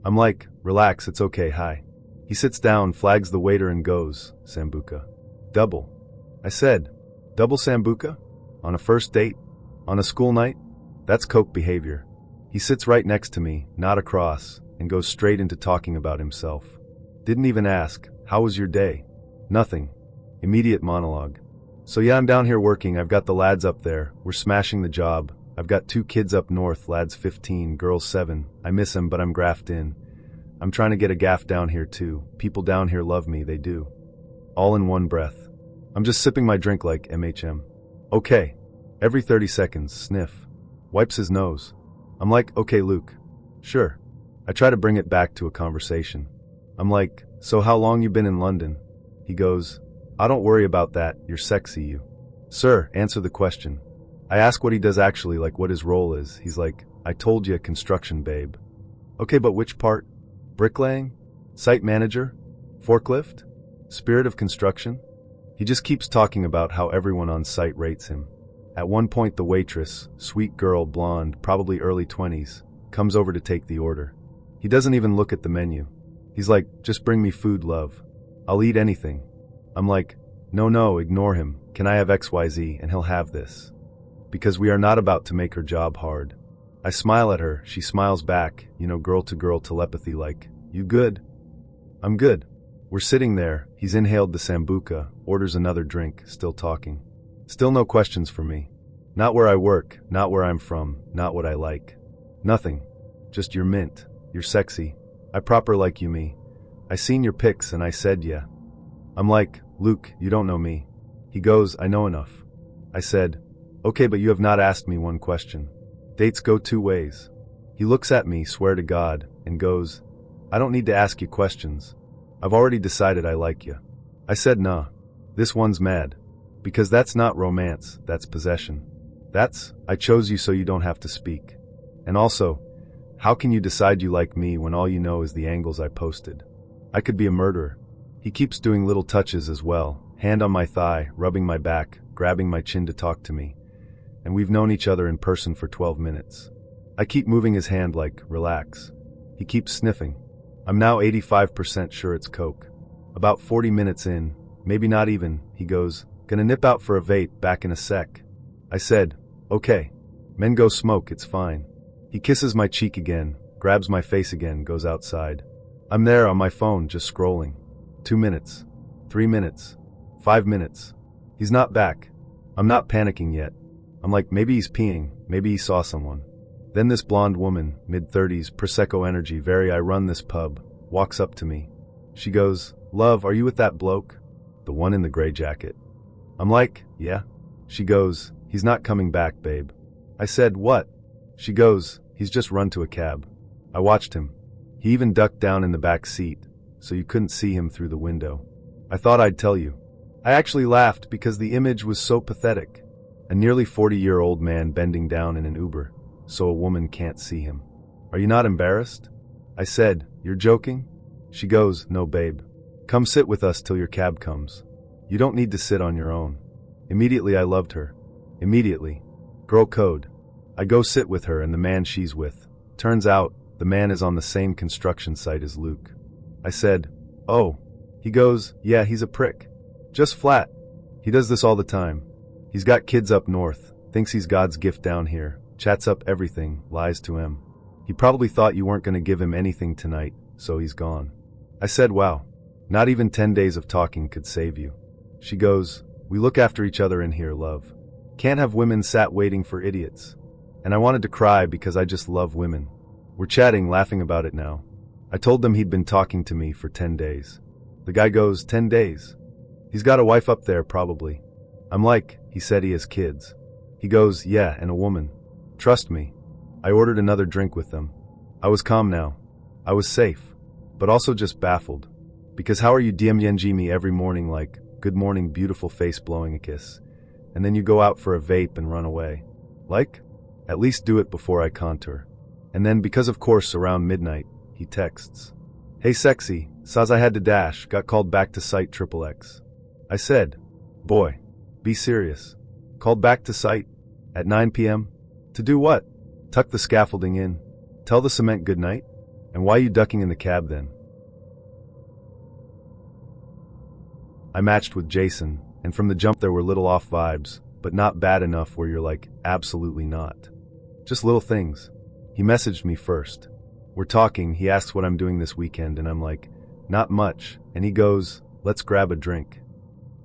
Speaker 1: I'm like, relax, it's okay, hi. He sits down, flags the waiter and goes, Sambuca. Double. I said, double Sambuca? On a first date? On a school night? That's coke behavior. He sits right next to me, not across, and goes straight into talking about himself. Didn't even ask, how was your day? Nothing. Immediate monologue. So yeah, I'm down here working, I've got the lads up there, we're smashing the job. I've got 2 kids up north, lads 15, girls 7. I miss them, but I'm grafted in. I'm trying to get a gaff down here too. People down here love me, they do. All in one breath. I'm just sipping my drink like MHM. Okay. Every 30 seconds, sniff. Wipes his nose. I'm like, okay Luke. Sure. I try to bring it back to a conversation. I'm like, so how long you been in London? He goes, I don't worry about that, you're sexy you. Sir, answer the question. I ask what he does actually, like what his role is. He's like, I told you, construction babe. Okay, but which part? Bricklaying? Site manager? Forklift? Spirit of construction? He just keeps talking about how everyone on site rates him. At one point the waitress, sweet girl, blonde, probably early 20s, comes over to take the order. He doesn't even look at the menu. He's like, just bring me food, love. I'll eat anything. I'm like, no, ignore him. Can I have XYZ and he'll have this? Because we are not about to make her job hard. I smile at her, she smiles back, girl-to-girl telepathy like, you good? I'm good. We're sitting there, he's inhaled the sambuca, orders another drink, still talking. Still no questions for me. Not where I work, not where I'm from, not what I like. Nothing. Just you're mint, you're sexy. I proper like you me. I seen your pics and I said yeah. I'm like, Luke, you don't know me. He goes, I know enough. I said, okay, but you have not asked me one question. Dates go 2 ways. He looks at me, swear to God, and goes, I don't need to ask you questions. I've already decided I like you. I said nah. This one's mad. Because that's not romance, that's possession. That's, I chose you so you don't have to speak. And also, how can you decide you like me when all you know is the angles I posted? I could be a murderer. He keeps doing little touches as well, hand on my thigh, rubbing my back, grabbing my chin to talk to me. And we've known each other in person for 12 minutes. I keep moving his hand like, relax. He keeps sniffing. I'm now 85% sure it's coke. About 40 minutes in, maybe not even, he goes, gonna nip out for a vape, back in a sec. I said, okay. Men go smoke, it's fine. He kisses my cheek again, grabs my face again, goes outside. I'm there on my phone, just scrolling. 2 minutes. 3 minutes. 5 minutes. He's not back. I'm not panicking yet. I'm like, maybe he's peeing, maybe he saw someone. Then this blonde woman, mid-30s, Prosecco energy, I run this pub, walks up to me. She goes, love, are you with that bloke? The one in the gray jacket. I'm like, yeah. She goes, he's not coming back, babe. I said, what? She goes, he's just run to a cab. I watched him. He even ducked down in the back seat, so you couldn't see him through the window. I thought I'd tell you. I actually laughed because the image was so pathetic. A nearly 40-year-old man bending down in an Uber, so a woman can't see him. Are you not embarrassed? I said, you're joking? She goes, no babe. Come sit with us till your cab comes. You don't need to sit on your own. Immediately I loved her. Immediately. Girl code. I go sit with her and the man she's with. Turns out, the man is on the same construction site as Luke. I said, oh. He goes, yeah, he's a prick. Just flat. He does this all the time. He's got kids up north, thinks he's God's gift down here, chats up everything, lies to him. He probably thought you weren't going to give him anything tonight, so he's gone. I said, wow. Not even 10 days of talking could save you. She goes, we look after each other in here, love. Can't have women sat waiting for idiots. And I wanted to cry because I just love women. We're chatting, laughing about it now. I told them he'd been talking to me for 10 days. The guy goes, 10 days? He's got a wife up there, probably. I'm like, he said he has kids. He goes, yeah, and a woman. Trust me. I ordered another drink with them. I was calm now. I was safe. But also just baffled. Because how are you DMing me every morning like, good morning, beautiful face, blowing a kiss. And then you go out for a vape and run away. Like? At least do it before I contour. And then, because of course around midnight, he texts. Hey sexy, saws I had to dash, got called back to site XXX. I said, boy, be serious. Called back to site? At 9 p.m.? To do what? Tuck the scaffolding in? Tell the cement goodnight? And why you ducking in the cab then? I matched with Jason, and from the jump there were little off vibes, but not bad enough where you're like, absolutely not. Just little things. He messaged me first. We're talking, he asks what I'm doing this weekend, and I'm like, Not much. And he goes, let's grab a drink.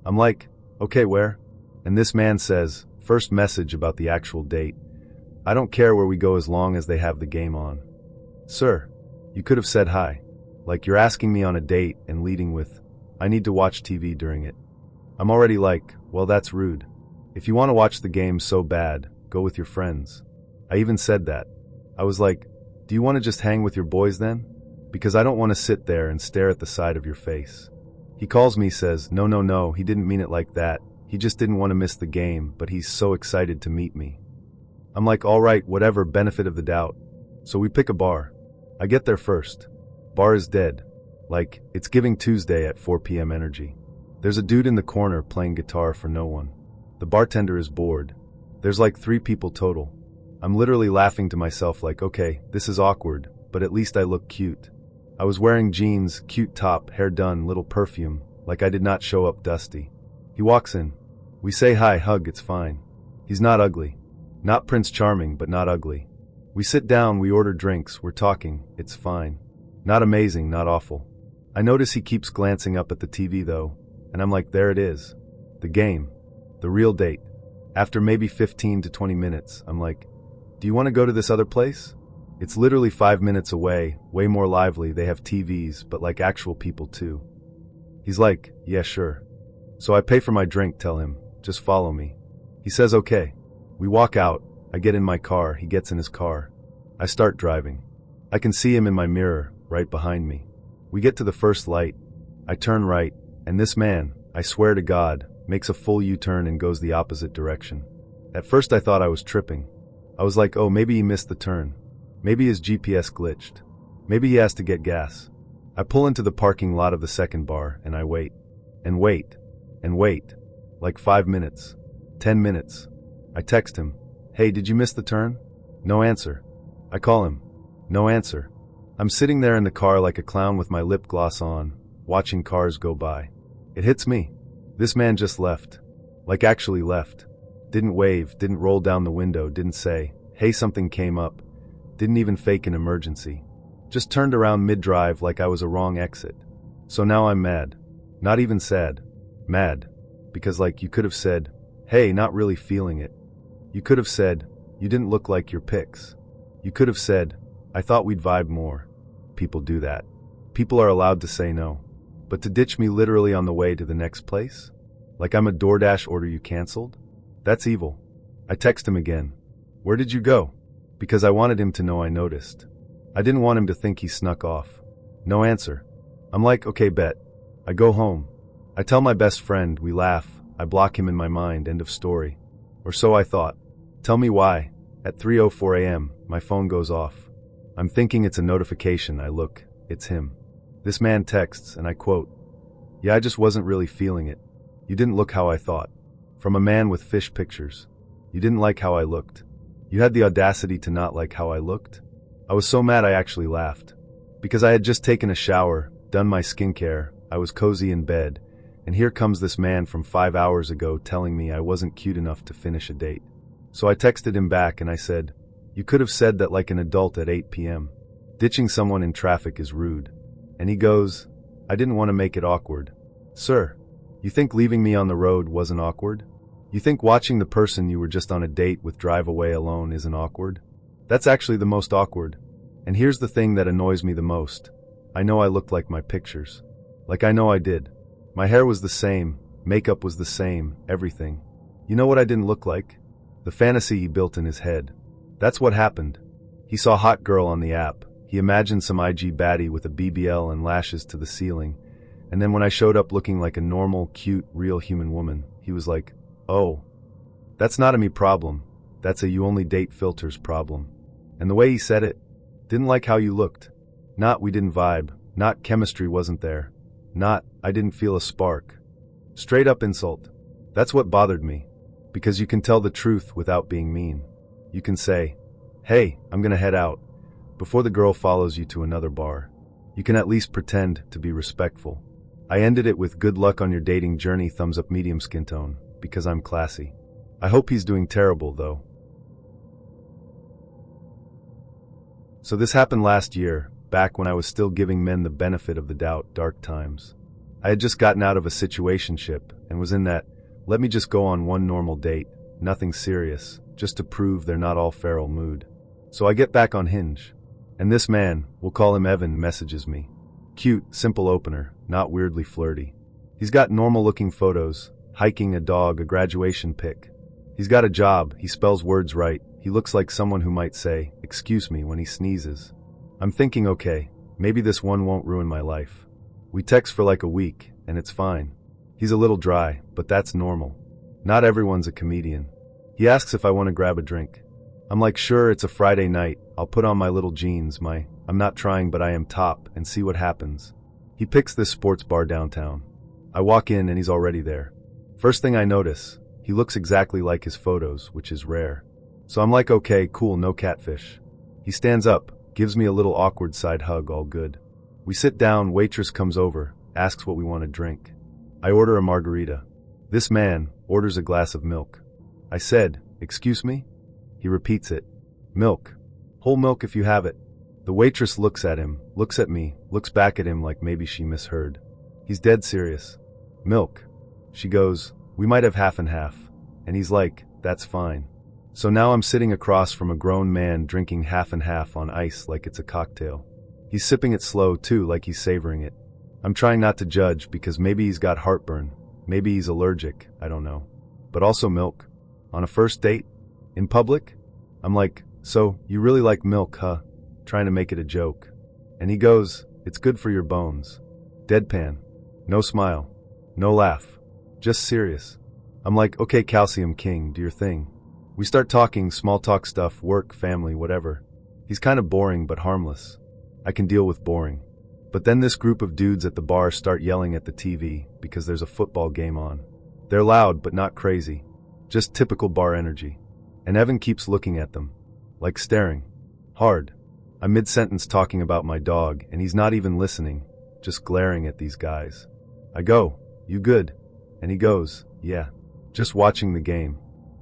Speaker 1: I'm like, okay, where? And this man says, first message about the actual date. I don't care where we go as long as they have the game on. Sir, you could have said hi. Like you're asking me on a date and leading with, I need to watch TV during it. I'm already like, well, that's rude. If you want to watch the game so bad, go with your friends. I even said that. I was like, do you want to just hang with your boys then? Because I don't want to sit there and stare at the side of your face. He calls me, says, no, he didn't mean it like that. He just didn't want to miss the game, but he's so excited to meet me. I'm like, all right, whatever, benefit of the doubt. So we pick a bar. I get there first. Bar is dead. Like, it's Giving Tuesday at 4 p.m. energy. There's a dude in the corner playing guitar for no one. The bartender is bored. There's like 3 people total. I'm literally laughing to myself like, okay, this is awkward, but at least I look cute. I was wearing jeans, cute top, hair done, little perfume, like I did not show up dusty. He walks in. We say hi, hug, it's fine. He's not ugly. Not Prince Charming, but not ugly. We sit down, we order drinks, we're talking, it's fine. Not amazing, not awful. I notice he keeps glancing up at the TV though, and I'm like, there it is. The game. The real date. After maybe 15 to 20 minutes, I'm like, do you want to go to this other place? It's literally 5 minutes away, way more lively, they have TVs, but like actual people too. He's like, yeah, sure. So I pay for my drink, tell him, just follow me. He says okay. We walk out, I get in my car, he gets in his car. I start driving. I can see him in my mirror, right behind me. We get to the first light. I turn right, and this man, I swear to God, makes a full U-turn and goes the opposite direction. At first I thought I was tripping. I was like, oh, maybe he missed the turn. Maybe his GPS glitched. Maybe he has to get gas. I pull into the parking lot of the second bar, and I wait. And wait. And wait. Like 5 minutes. 10 minutes. I text him, hey, did you miss the turn? No answer. I call him. No answer. I'm sitting there in the car like a clown with my lip gloss on, watching cars go by. It hits me. This man just left. Like actually left. Didn't wave, didn't roll down the window, didn't say, hey, something came up. Didn't even fake an emergency. Just turned around mid-drive like I was a wrong exit. So now I'm mad. Not even sad. Mad. Because like you could have said, hey, not really feeling it. You could have said, you didn't look like your pics. You could have said, I thought we'd vibe more. People do that. People are allowed to say no. But to ditch me literally on the way to the next place? Like I'm a DoorDash order you canceled? That's evil. I text him again. Where did you go? Because I wanted him to know I noticed. I didn't want him to think he snuck off. No answer. I'm like, okay, bet. I go home. I tell my best friend, we laugh. I block him in my mind, end of story. Or so I thought. Tell me why. At 3:04 a.m., my phone goes off. I'm thinking it's a notification. I look. It's him. This man texts, and I quote, yeah, I just wasn't really feeling it. You didn't look how I thought. From a man with fish pictures. You didn't like how I looked. You had the audacity to not like how I looked? I was so mad I actually laughed. Because I had just taken a shower, done my skincare, I was cozy in bed, and here comes this man from 5 hours ago telling me I wasn't cute enough to finish a date. So I texted him back and I said, you could have said that like an adult at 8 p.m. Ditching someone in traffic is rude. And he goes, I didn't want to make it awkward. Sir, you think leaving me on the road wasn't awkward? You think watching the person you were just on a date with drive away alone isn't awkward? That's actually the most awkward. And here's the thing that annoys me the most. I know I looked like my pictures. Like I know I did. My hair was the same, makeup was the same, everything. You know what I didn't look like? The fantasy he built in his head. That's what happened. He saw hot girl on the app. He imagined some IG baddie with a BBL and lashes to the ceiling. And then when I showed up looking like a normal, cute, real human woman, he was like, oh, that's not a me problem. That's a you only date filters problem. And the way he said it, didn't like how you looked. Not we didn't vibe. Not chemistry wasn't there. Not I didn't feel a spark. Straight up insult. That's what bothered me. Because you can tell the truth without being mean. You can say, hey, I'm gonna head out, before the girl follows you to another bar. You can at least pretend to be respectful. I ended it with good luck on your dating journey, thumbs up, medium skin tone, because I'm classy. I hope he's doing terrible though. So this happened last year, back when I was still giving men the benefit of the doubt, dark times. I had just gotten out of a situationship and was in that, let me just go on one normal date, nothing serious, just to prove they're not all feral mood. So I get back on Hinge. And this man, we'll call him Evan, messages me. Cute, simple opener, not weirdly flirty. He's got normal-looking photos, hiking a dog, a graduation pic. He's got a job, he spells words right, he looks like someone who might say, excuse me, when he sneezes. I'm thinking, okay, maybe this one won't ruin my life. We text for like a week, and it's fine. He's a little dry, but that's normal. Not everyone's a comedian. He asks if I want to grab a drink. I'm like, sure, it's a Friday night, I'll put on my little jeans, I'm not trying but I am top, and see what happens. He picks this sports bar downtown. I walk in and he's already there. First thing I notice, he looks exactly like his photos, which is rare. So I'm like, okay, cool, no catfish. He stands up, gives me a little awkward side hug, all good. We sit down, waitress comes over, asks what we want to drink. I order a margarita. This man orders a glass of milk. I said, excuse me? He repeats it. Milk. Whole milk if you have it. The waitress looks at him, looks at me, looks back at him like maybe she misheard. He's dead serious. Milk. She goes, we might have half and half. And he's like, that's fine. So now I'm sitting across from a grown man drinking half and half on ice like it's a cocktail. He's sipping it slow too, like he's savoring it. I'm trying not to judge because maybe he's got heartburn. Maybe he's allergic, I don't know. But also milk. On a first date? In public? I'm like, so, you really like milk, huh? Trying to make it a joke. And he goes, it's good for your bones. Deadpan. No smile. No laugh. Just serious. I'm like, okay, calcium king, do your thing. We start talking, small talk stuff, work, family, whatever. He's kind of boring but harmless. I can deal with boring. But then this group of dudes at the bar start yelling at the TV because there's a football game on. They're loud but not crazy. Just typical bar energy. And Evan keeps looking at them. Like staring. Hard. I'm mid-sentence talking about my dog, and he's not even listening, just glaring at these guys. I go, you good? And he goes, yeah. Just watching the game.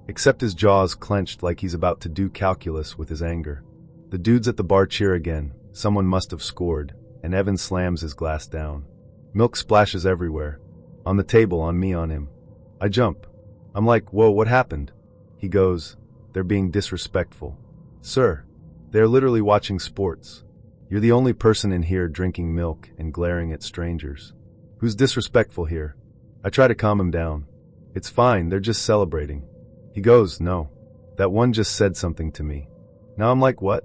Speaker 1: Except his jaws clenched like he's about to do calculus with his anger. The dudes at the bar cheer again. Someone must have scored, and Evan slams his glass down. Milk splashes everywhere. On the table, on me, on him. I jump. I'm like, whoa, what happened? He goes, they're being disrespectful. Sir, they're literally watching sports. You're the only person in here drinking milk and glaring at strangers. Who's disrespectful here? I try to calm him down. It's fine, they're just celebrating. He goes, no. That one just said something to me. Now I'm like, what?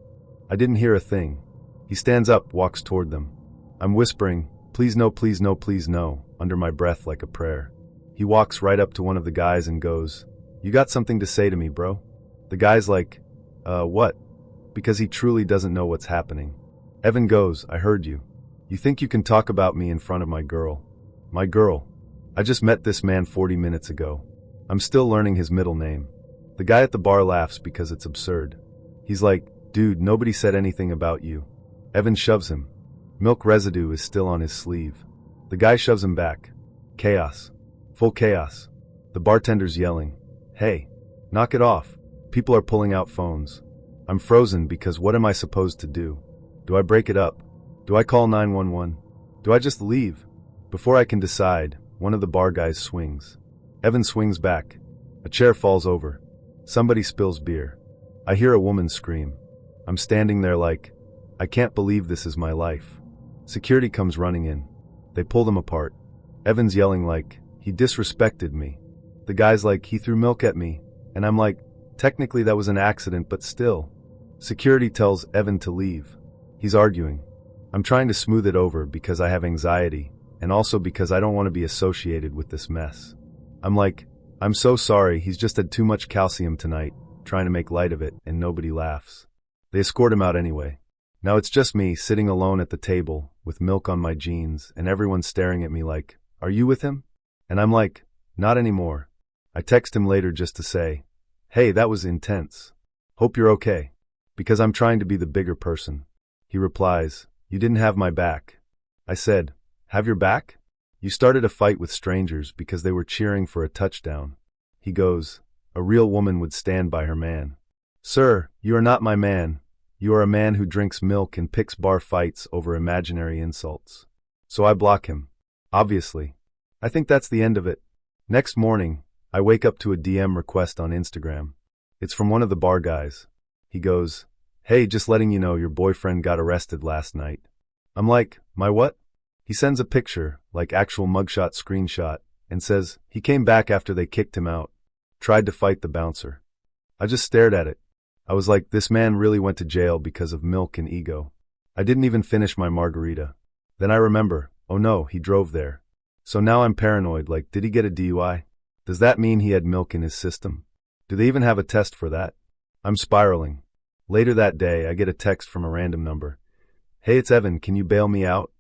Speaker 1: I didn't hear a thing. He stands up, walks toward them. I'm whispering, please no, please no, please no, under my breath like a prayer. He walks right up to one of the guys and goes, you got something to say to me, bro? The guy's like, what? Because he truly doesn't know what's happening. Evan goes, I heard you. You think you can talk about me in front of my girl? My girl. I just met this man 40 minutes ago. I'm still learning his middle name. The guy at the bar laughs because it's absurd. He's like, dude, nobody said anything about you. Evan shoves him. Milk residue is still on his sleeve. The guy shoves him back. Chaos. Full chaos. The bartender's yelling, hey, knock it off. People are pulling out phones. I'm frozen because what am I supposed to do? Do I break it up? Do I call 911? Do I just leave? Before I can decide, one of the bar guys swings. Evan swings back. A chair falls over. Somebody spills beer. I hear a woman scream. I'm standing there like, I can't believe this is my life. Security comes running in. They pull them apart. Evan's yelling like, he disrespected me. The guy's like, he threw milk at me. And I'm like, technically that was an accident, but still. Security tells Evan to leave. He's arguing. I'm trying to smooth it over because I have anxiety, and also because I don't want to be associated with this mess. I'm like, I'm so sorry, he's just had too much calcium tonight, trying to make light of it, and nobody laughs. They escort him out anyway. Now it's just me sitting alone at the table, with milk on my jeans, and everyone's staring at me like, are you with him? And I'm like, not anymore. I text him later just to say, hey, that was intense. Hope you're okay. Because I'm trying to be the bigger person. He replies, you didn't have my back. I said, have your back? You started a fight with strangers because they were cheering for a touchdown. He goes, a real woman would stand by her man. Sir, you are not my man. You are a man who drinks milk and picks bar fights over imaginary insults. So I block him. Obviously. I think that's the end of it. Next morning, I wake up to a DM request on Instagram. It's from one of the bar guys. He goes, "Hey, just letting you know your boyfriend got arrested last night." I'm like, "My what?" He sends a picture, like actual mugshot screenshot, and says he came back after they kicked him out. Tried to fight the bouncer. I just stared at it. I was like, this man really went to jail because of milk and ego. I didn't even finish my margarita. Then I remember, oh no, he drove there. So now I'm paranoid, like, did he get a DUI? Does that mean he had milk in his system? Do they even have a test for that? I'm spiraling. Later that day, I get a text from a random number. "Hey, it's Evan, can you bail me out?"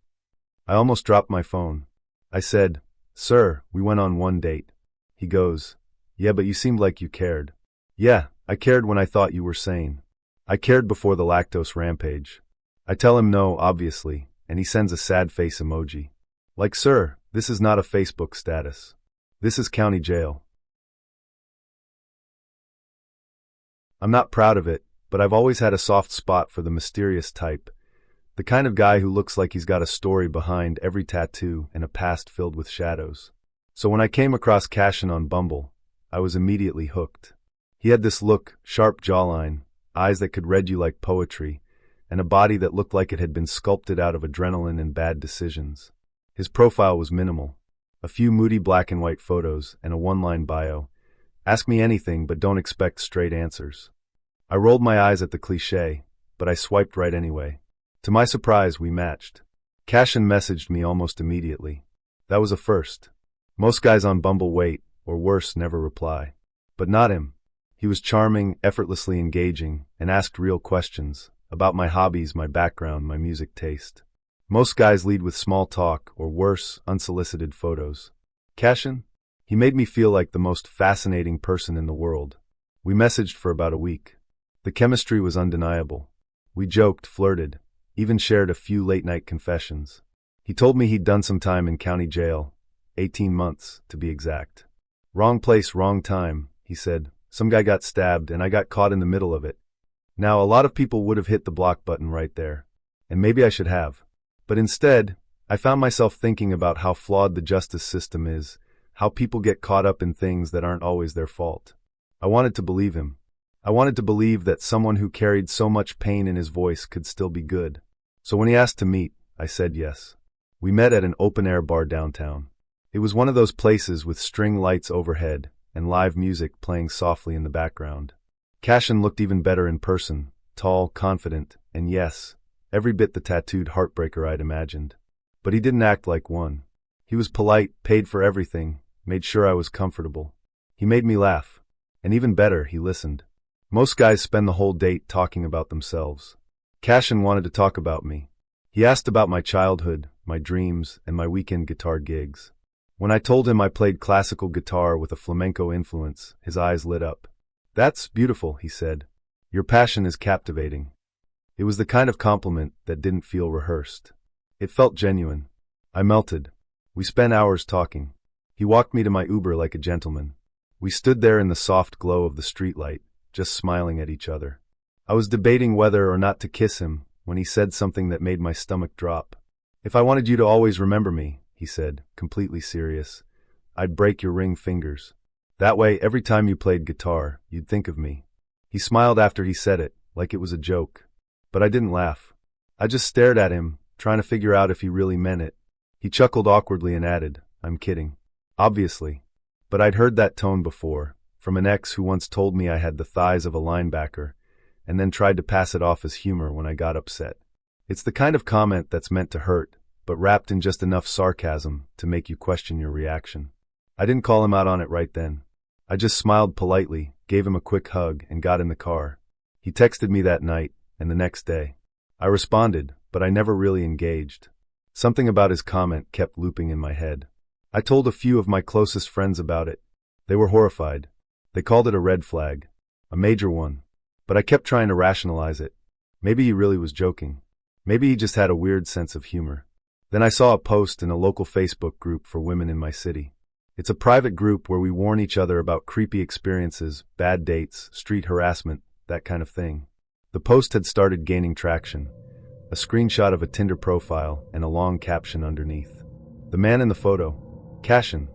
Speaker 1: I almost dropped my phone. I said, "Sir, we went on one date." He goes, "Yeah, but you seemed like you cared." "Yeah, I cared when I thought you were sane. I cared before the lactose rampage." I tell him no, obviously, and he sends a sad face emoji. Like, sir, this is not a Facebook status. This is county jail. I'm not proud of it, but I've always had a soft spot for the mysterious type. The kind of guy who looks like he's got a story behind every tattoo and a past filled with shadows. So when I came across Cashin on Bumble, I was immediately hooked. He had this look, sharp jawline, eyes that could read you like poetry, and a body that looked like it had been sculpted out of adrenaline and bad decisions. His profile was minimal. A few moody black and white photos and a one-line bio. Ask me anything, but don't expect straight answers. I rolled my eyes at the cliché, but I swiped right anyway. To my surprise, we matched. Cashin messaged me almost immediately. That was a first. Most guys on Bumble wait, or worse, never reply. But not him. He was charming, effortlessly engaging, and asked real questions about my hobbies, my background, my music taste. Most guys lead with small talk, or worse, unsolicited photos. Cashin? He made me feel like the most fascinating person in the world. We messaged for about a week. The chemistry was undeniable. We joked, flirted, even shared a few late-night confessions. He told me he'd done some time in county jail, 18 months, to be exact. Wrong place, wrong time, he said. Some guy got stabbed, and I got caught in the middle of it. Now, a lot of people would have hit the block button right there. And maybe I should have. But instead, I found myself thinking about how flawed the justice system is, how people get caught up in things that aren't always their fault. I wanted to believe him. I wanted to believe that someone who carried so much pain in his voice could still be good. So when he asked to meet, I said yes. We met at an open-air bar downtown. It was one of those places with string lights overhead and live music playing softly in the background. Cashin looked even better in person, tall, confident, and yes, every bit the tattooed heartbreaker I'd imagined. But he didn't act like one. He was polite, paid for everything, made sure I was comfortable. He made me laugh. And even better, he listened. Most guys spend the whole date talking about themselves. Cashin wanted to talk about me. He asked about my childhood, my dreams, and my weekend guitar gigs. When I told him I played classical guitar with a flamenco influence, his eyes lit up. "That's beautiful," he said. "Your passion is captivating." It was the kind of compliment that didn't feel rehearsed. It felt genuine. I melted. We spent hours talking. He walked me to my Uber like a gentleman. We stood there in the soft glow of the streetlight, just smiling at each other. I was debating whether or not to kiss him when he said something that made my stomach drop. "If I wanted you to always remember me," he said, completely serious, "I'd break your ring fingers. That way, every time you played guitar, you'd think of me." He smiled after he said it, like it was a joke. But I didn't laugh. I just stared at him, trying to figure out if he really meant it. He chuckled awkwardly and added, "I'm kidding." Obviously. But I'd heard that tone before, from an ex who once told me I had the thighs of a linebacker, and then tried to pass it off as humor when I got upset. It's the kind of comment that's meant to hurt, but wrapped in just enough sarcasm to make you question your reaction. I didn't call him out on it right then. I just smiled politely, gave him a quick hug, and got in the car. He texted me that night, and the next day. I responded, but I never really engaged. Something about his comment kept looping in my head. I told a few of my closest friends about it. They were horrified. They called it a red flag. A major one. But I kept trying to rationalize it. Maybe he really was joking. Maybe he just had a weird sense of humor. Then I saw a post in a local Facebook group for women in my city. It's a private group where we warn each other about creepy experiences, bad dates, street harassment, that kind of thing. The post had started gaining traction, a screenshot of a Tinder profile and a long caption underneath. The man in the photo, Cashin,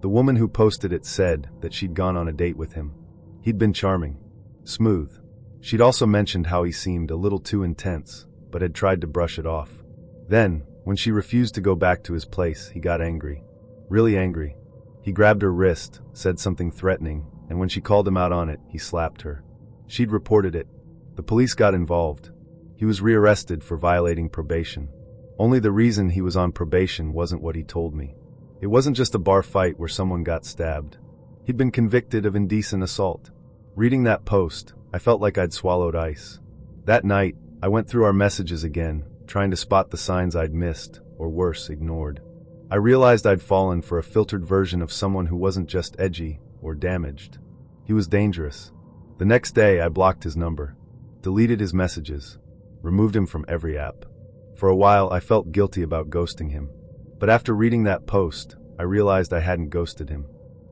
Speaker 1: the woman who posted it, said that she'd gone on a date with him. He'd been charming, smooth. She'd also mentioned how he seemed a little too intense, but had tried to brush it off. Then, when she refused to go back to his place, he got angry. Really angry. He grabbed her wrist, said something threatening, and when she called him out on it, he slapped her. She'd reported it. The police got involved. He was rearrested for violating probation. Only the reason he was on probation wasn't what he told me. It wasn't just a bar fight where someone got stabbed. He'd been convicted of indecent assault. Reading that post, I felt like I'd swallowed ice. That night, I went through our messages again, trying to spot the signs I'd missed, or worse, ignored. I realized I'd fallen for a filtered version of someone who wasn't just edgy or damaged. He was dangerous. The next day, I blocked his number, deleted his messages, removed him from every app. For a while, I felt guilty about ghosting him. But after reading that post, I realized I hadn't ghosted him.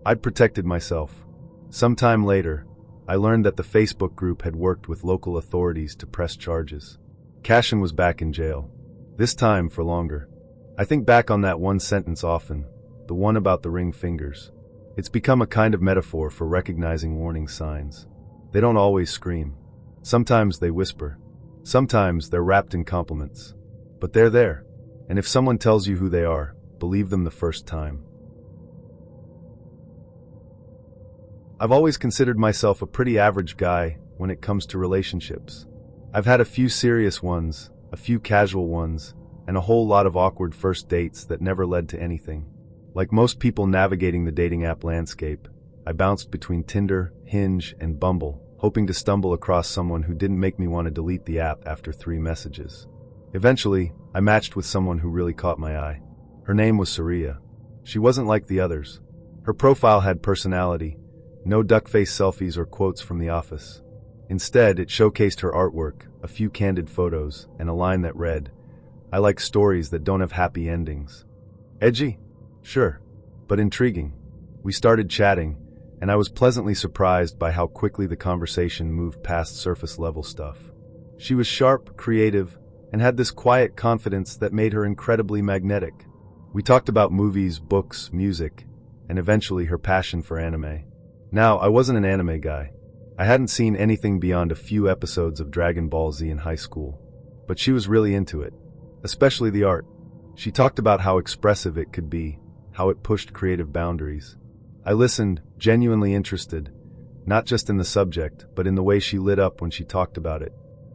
Speaker 1: I'd protected myself. Sometime later, I learned that the Facebook group had worked with local authorities to press charges. Cashin was back in jail. This time for longer. I think back on that one sentence often, the one about the ring fingers. It's become a kind of metaphor for recognizing warning signs. They don't always scream. Sometimes they whisper. Sometimes they're wrapped in compliments. But they're there. And if someone tells you who they are, believe them the first time. I've always considered myself a pretty average guy when it comes to relationships. I've had a few serious ones, a few casual ones, and a whole lot of awkward first dates that never led to anything. Like most people navigating the dating app landscape, I bounced between Tinder, Hinge, and Bumble, hoping to stumble across someone who didn't make me want to delete the app after 3 messages. Eventually, I matched with someone who really caught my eye. Her name was Saria. She wasn't like the others. Her profile had personality, no duck-face selfies or quotes from The Office. Instead, it showcased her artwork, a few candid photos, and a line that read, "I like stories that don't have happy endings." Edgy? Sure, but intriguing. We started chatting, and I was pleasantly surprised by how quickly the conversation moved past surface-level stuff. She was sharp, creative, and had this quiet confidence that made her incredibly magnetic. We talked about movies, books, music, and eventually her passion for anime. Now, I wasn't an anime guy. I hadn't seen anything beyond a few episodes of Dragon Ball Z in high school. But she was really into it, especially the art. She talked about how expressive it could be, how it pushed creative boundaries. I listened, genuinely interested, not just in the subject, but in the way she lit up when she talked about it.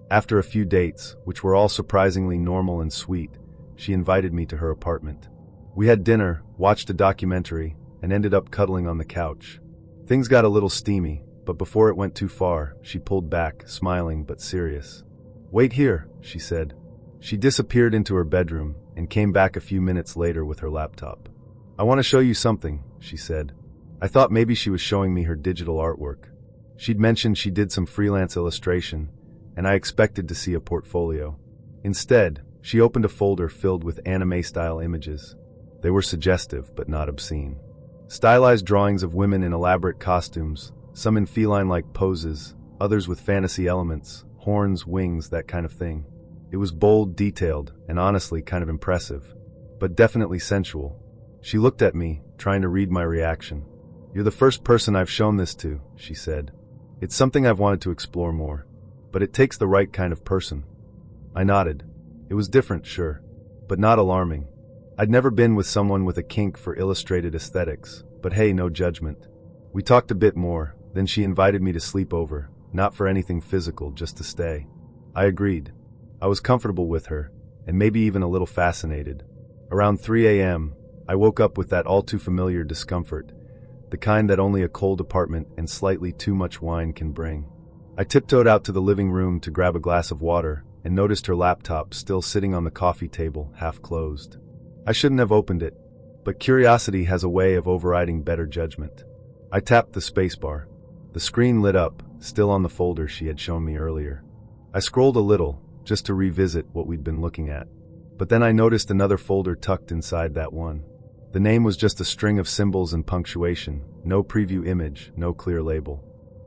Speaker 1: After a few dates, which were all surprisingly normal and sweet, she invited me to her apartment. We had dinner, watched a documentary, and ended up cuddling on the couch. Things got a little steamy, but before it went too far, she pulled back, smiling but serious. "Wait here," she said. She disappeared into her bedroom and came back a few minutes later with her laptop. "I want to show you something," she said. I thought maybe she was showing me her digital artwork. She'd mentioned she did some freelance illustration, and I expected to see a portfolio. Instead, she opened a folder filled with anime-style images. They were suggestive but not obscene. Stylized drawings of women in elaborate costumes, some in feline-like poses, others with fantasy elements, horns, wings, that kind of thing. It was bold, detailed, and honestly kind of impressive, but definitely sensual. She looked at me, trying to read my reaction. "You're the first person I've shown this to," she said. "It's something I've wanted to explore more, but it takes the right kind of person." I nodded. It was different, sure, but not alarming. I'd never been with someone with a kink for illustrated aesthetics, but hey, no judgment. We talked a bit more, then she invited me to sleep over, not for anything physical, just to stay. I agreed. I was comfortable with her, and maybe even a little fascinated. Around 3 a.m., I woke up with that all-too-familiar discomfort, the kind that only a cold apartment and slightly too much wine can bring. I tiptoed out to the living room to grab a glass of water and noticed her laptop still sitting on the coffee table, half closed. I shouldn't have opened it, but curiosity has a way of overriding better judgment. I tapped the spacebar. The screen lit up, still on the folder she had shown me earlier. I scrolled a little, just to revisit what we'd been looking at. But then I noticed another folder tucked inside that one. The name was just a string of symbols and punctuation, no preview image, no clear label.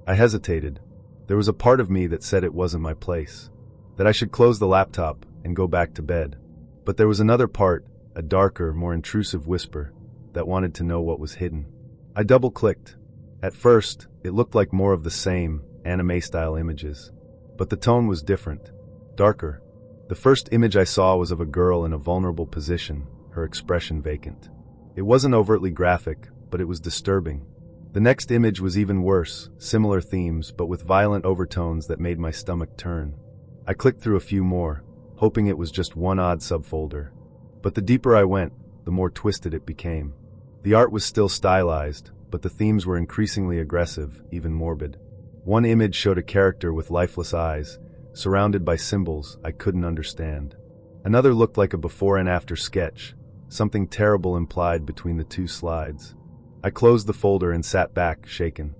Speaker 1: I hesitated. There was a part of me that said it wasn't my place, that I should close the laptop and go back to bed. But there was another part, a darker, more intrusive whisper, that wanted to know what was hidden. I double-clicked. At first, it looked like more of the same, anime-style images. But the tone was different, darker. The first image I saw was of a girl in a vulnerable position, her expression vacant. It wasn't overtly graphic, but it was disturbing. The next image was even worse, similar themes, but with violent overtones that made my stomach turn. I clicked through a few more, hoping it was just one odd subfolder. But the deeper I went, the more twisted it became. The art was still stylized, but the themes were increasingly aggressive, even morbid. One image showed a character with lifeless eyes, surrounded by symbols I couldn't understand. Another looked like a before and after sketch, something terrible implied between the two slides. I closed the folder and sat back, shaken.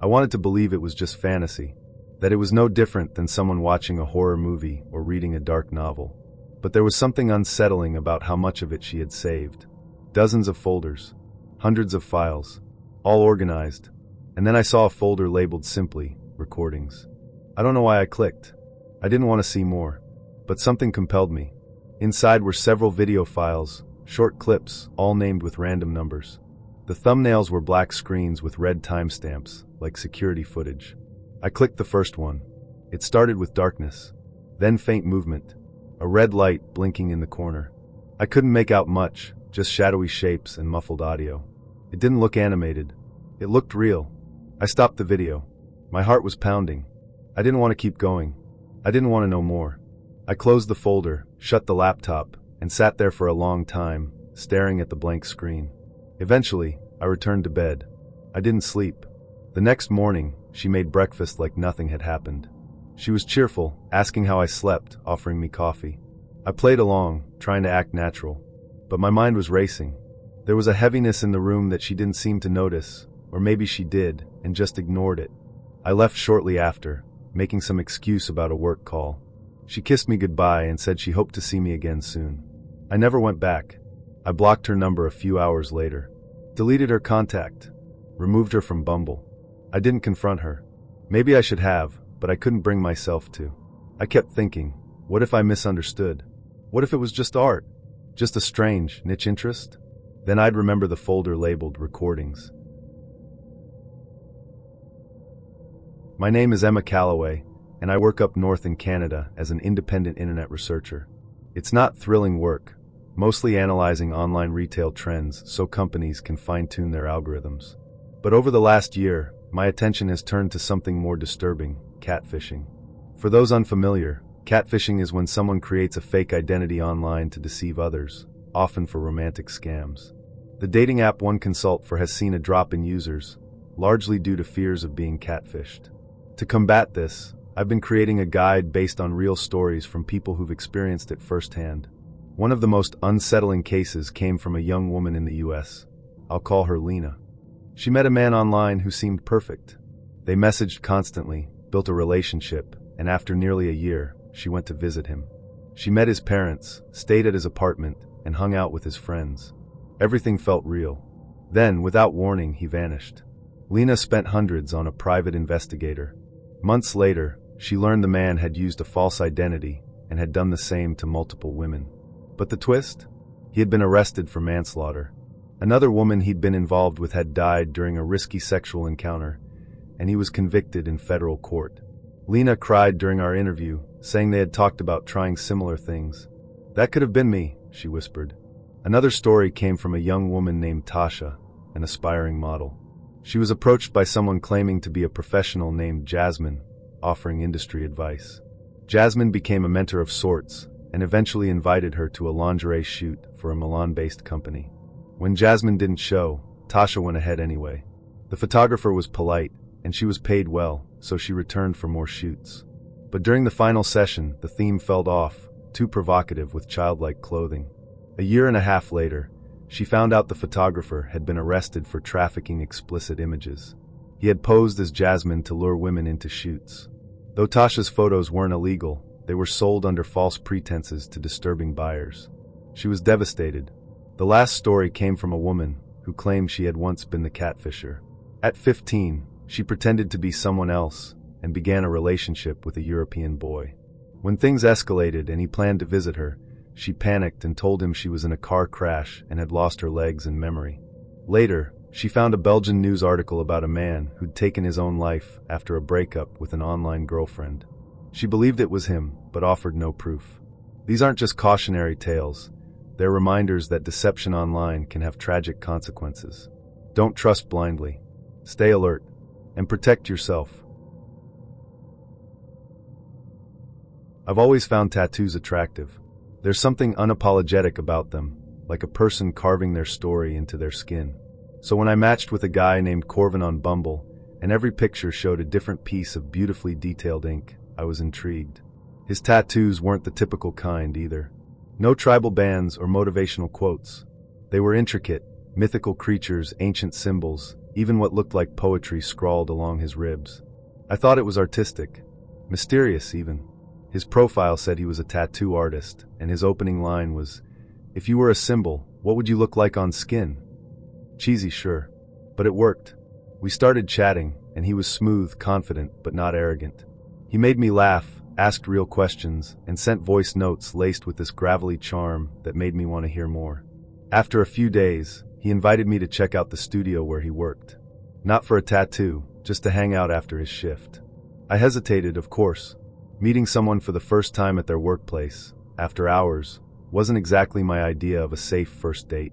Speaker 1: I wanted to believe it was just fantasy, that it was no different than someone watching a horror movie or reading a dark novel. But there was something unsettling about how much of it she had saved. Dozens of folders, hundreds of files, all organized. And then I saw a folder labeled simply, Recordings. I don't know why I clicked. I didn't want to see more. But something compelled me. Inside were several video files, short clips, all named with random numbers. The thumbnails were black screens with red timestamps, like security footage. I clicked the first one. It started with darkness, then faint movement, a red light blinking in the corner. I couldn't make out much, just shadowy shapes and muffled audio. It didn't look animated. It looked real. I stopped the video. My heart was pounding. I didn't want to keep going. I didn't want to know more. I closed the folder, shut the laptop, and sat there for a long time, staring at the blank screen. Eventually, I returned to bed. I didn't sleep. The next morning, she made breakfast like nothing had happened. She was cheerful, asking how I slept, offering me coffee. I played along, trying to act natural. But my mind was racing. There was a heaviness in the room that she didn't seem to notice, or maybe she did, and just ignored it. I left shortly after, making some excuse about a work call. She kissed me goodbye and said she hoped to see me again soon. I never went back. I blocked her number a few hours later. Deleted her contact. Removed her from Bumble. I didn't confront her. Maybe I should have, but I couldn't bring myself to. I kept thinking, what if I misunderstood? What if it was just art? Just a strange, niche interest? Then I'd remember the folder labeled Recordings. My name is Emma Calloway, and I work up north in Canada as an independent internet researcher. It's not thrilling work, mostly analyzing online retail trends so companies can fine-tune their algorithms. But over the last year, my attention has turned to something more disturbing, catfishing. For those unfamiliar, catfishing is when someone creates a fake identity online to deceive others, often for romantic scams. The dating app one consult for has seen a drop in users, largely due to fears of being catfished. To combat this, I've been creating a guide based on real stories from people who've experienced it firsthand. One of the most unsettling cases came from a young woman in the US. I'll call her Lena. She met a man online who seemed perfect. They messaged constantly, built a relationship, and after nearly a year, she went to visit him. She met his parents, stayed at his apartment, and hung out with his friends. Everything felt real. Then, without warning, he vanished. Lena spent hundreds on a private investigator. Months later, she learned the man had used a false identity and had done the same to multiple women. But the twist? He had been arrested for manslaughter. Another woman he'd been involved with had died during a risky sexual encounter, and he was convicted in federal court. Lena cried during our interview, saying they had talked about trying similar things. "That could have been me," she whispered. Another story came from a young woman named Tasha, an aspiring model. She was approached by someone claiming to be a professional named Jasmine, offering industry advice. Jasmine became a mentor of sorts and eventually invited her to a lingerie shoot for a Milan-based company. When Jasmine didn't show, Tasha went ahead anyway. The photographer was polite, and she was paid well, so she returned for more shoots. But during the final session, the theme fell off, too provocative with childlike clothing. A year and a half later, she found out the photographer had been arrested for trafficking explicit images. He had posed as Jasmine to lure women into shoots. Though Tasha's photos weren't illegal, they were sold under false pretenses to disturbing buyers. She was devastated. The last story came from a woman who claimed she had once been the catfisher. At 15, she pretended to be someone else and began a relationship with a European boy. When things escalated and he planned to visit her, she panicked and told him she was in a car crash and had lost her legs and memory. Later, she found a Belgian news article about a man who'd taken his own life after a breakup with an online girlfriend. She believed it was him, but offered no proof. These aren't just cautionary tales. They're reminders that deception online can have tragic consequences. Don't trust blindly. Stay alert. And protect yourself. I've always found tattoos attractive. There's something unapologetic about them, like a person carving their story into their skin. So when I matched with a guy named Corvin on Bumble, and every picture showed a different piece of beautifully detailed ink, I was intrigued. His tattoos weren't the typical kind either. No tribal bands or motivational quotes. They were intricate, mythical creatures, ancient symbols, even what looked like poetry scrawled along his ribs. I thought it was artistic, mysterious even. His profile said he was a tattoo artist, and his opening line was, "If you were a symbol, what would you look like on skin?" Cheesy, sure, but it worked. We started chatting, and he was smooth, confident, but not arrogant. He made me laugh, asked real questions, and sent voice notes laced with this gravelly charm that made me want to hear more. After a few days, he invited me to check out the studio where he worked. Not for a tattoo, just to hang out after his shift. I hesitated, of course. Meeting someone for the first time at their workplace, after hours, wasn't exactly my idea of a safe first date.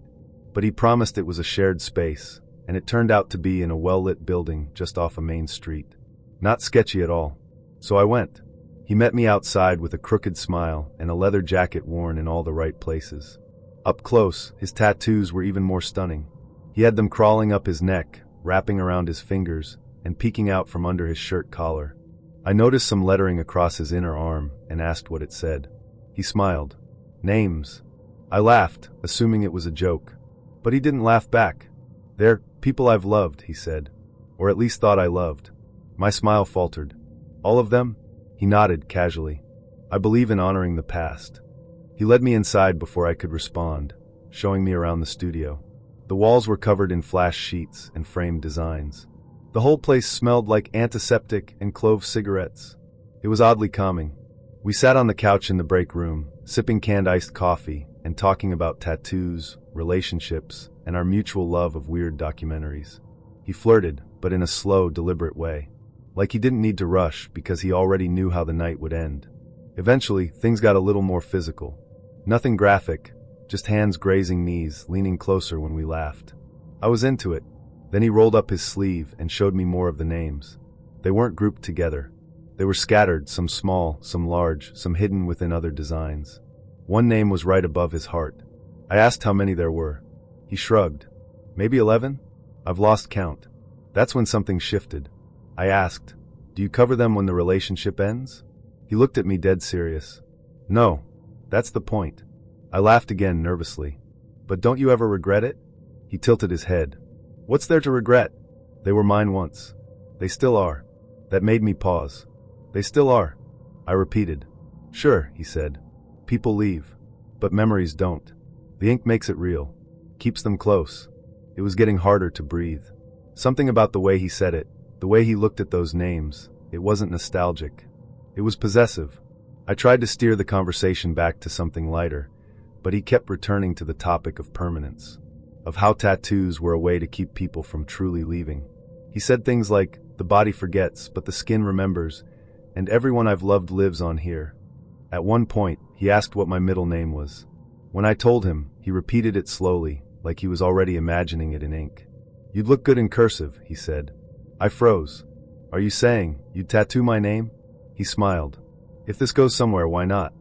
Speaker 1: But he promised it was a shared space, and it turned out to be in a well-lit building just off a main street. Not sketchy at all. So I went. He met me outside with a crooked smile and a leather jacket worn in all the right places. Up close, his tattoos were even more stunning. He had them crawling up his neck, wrapping around his fingers, and peeking out from under his shirt collar. I noticed some lettering across his inner arm and asked what it said. He smiled. Names. I laughed, assuming it was a joke. But he didn't laugh back. They're people I've loved, he said. Or at least thought I loved. My smile faltered. All of them? He nodded casually. I believe in honoring the past. He led me inside before I could respond, showing me around the studio. The walls were covered in flash sheets and framed designs. The whole place smelled like antiseptic and clove cigarettes. It was oddly calming. We sat on the couch in the break room, sipping canned iced coffee and talking about tattoos, relationships, and our mutual love of weird documentaries. He flirted, but in a slow, deliberate way. Like he didn't need to rush because he already knew how the night would end. Eventually, things got a little more physical. Nothing graphic, just hands grazing knees, leaning closer when we laughed. I was into it. Then he rolled up his sleeve and showed me more of the names. They weren't grouped together. They were scattered, some small, some large, some hidden within other designs. One name was right above his heart. I asked how many there were. He shrugged. Maybe 11? I've lost count. That's when something shifted. I asked, "Do you cover them when the relationship ends?" He looked at me dead serious. "No, that's the point." I laughed again nervously. "But don't you ever regret it?" He tilted his head. "What's there to regret? They were mine once. They still are." That made me pause. "They still are," I repeated. "Sure," he said. "People leave. But memories don't. The ink makes it real. Keeps them close." It was getting harder to breathe. Something about the way he said it, the way he looked at those names, it wasn't nostalgic. It was possessive. I tried to steer the conversation back to something lighter, but he kept returning to the topic of permanence, of how tattoos were a way to keep people from truly leaving. He said things like, "The body forgets, but the skin remembers, and everyone I've loved lives on here." At one point, he asked what my middle name was. When I told him, he repeated it slowly, like he was already imagining it in ink. "You'd look good in cursive," he said. I froze. "Are you saying you'd tattoo my name?" He smiled. "If this goes somewhere, why not?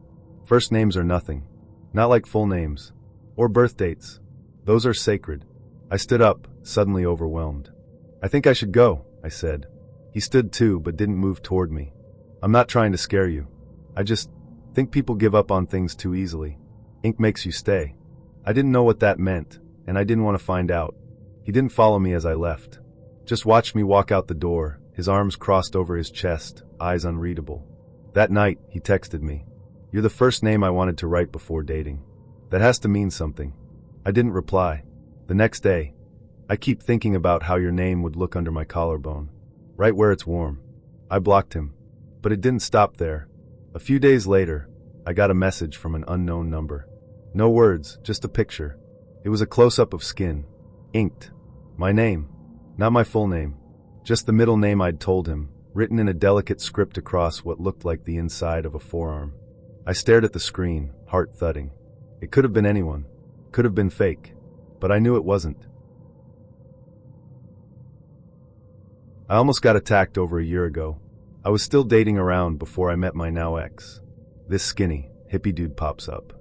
Speaker 1: First names are nothing. Not like full names. Or birth dates. Those are sacred." I stood up, suddenly overwhelmed. "I think I should go," I said. He stood too, but didn't move toward me. "I'm not trying to scare you. I just think people give up on things too easily. Ink makes you stay." I didn't know what that meant, and I didn't want to find out. He didn't follow me as I left. Just watched me walk out the door, his arms crossed over his chest, eyes unreadable. That night, he texted me, "You're the first name I wanted to write before dating. That has to mean something." I didn't reply. The next day, "I keep thinking about how your name would look under my collarbone. Right where it's warm." I blocked him. But it didn't stop there. A few days later, I got a message from an unknown number. No words, just a picture. It was a close-up of skin. Inked. My name. Not my full name. Just the middle name I'd told him, written in a delicate script across what looked like the inside of a forearm. I stared at the screen, heart thudding. It could have been anyone. Could have been fake. But I knew it wasn't. I almost got attacked over a year ago. I was still dating around before I met my now ex. This skinny, hippie dude pops up.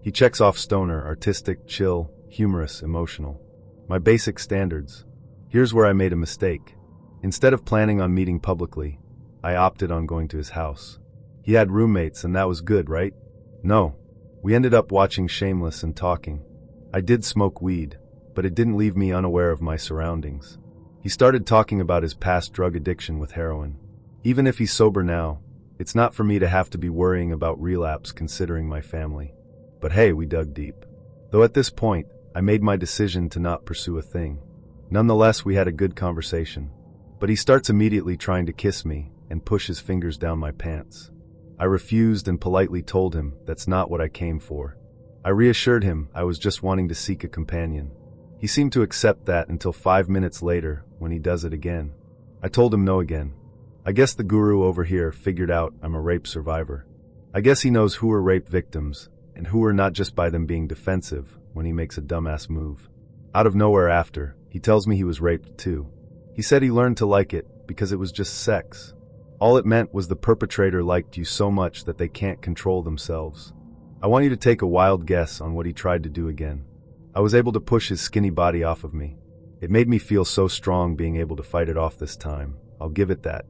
Speaker 1: He checks off stoner, artistic, chill, humorous, emotional. My basic standards. Here's where I made a mistake. Instead of planning on meeting publicly, I opted on going to his house. He had roommates and that was good, right? No. We ended up watching Shameless and talking. I did smoke weed, but it didn't leave me unaware of my surroundings. He started talking about his past drug addiction with heroin. Even if he's sober now, it's not for me to have to be worrying about relapse considering my family. But hey, we dug deep. Though at this point, I made my decision to not pursue a thing. Nonetheless, we had a good conversation. But he starts immediately trying to kiss me and push his fingers down my pants. I refused and politely told him that's not what I came for. I reassured him I was just wanting to seek a companion. He seemed to accept that until 5 minutes later when he does it again. I told him no again. I guess the guru over here figured out I'm a rape survivor. I guess he knows who are rape victims and who are not just by them being defensive when he makes a dumbass move. Out of nowhere after, he tells me he was raped too. He said he learned to like it because it was just sex. All it meant was the perpetrator liked you so much that they can't control themselves. I want you to take a wild guess on what he tried to do again. I was able to push his skinny body off of me. It made me feel so strong being able to fight it off this time. I'll give it that.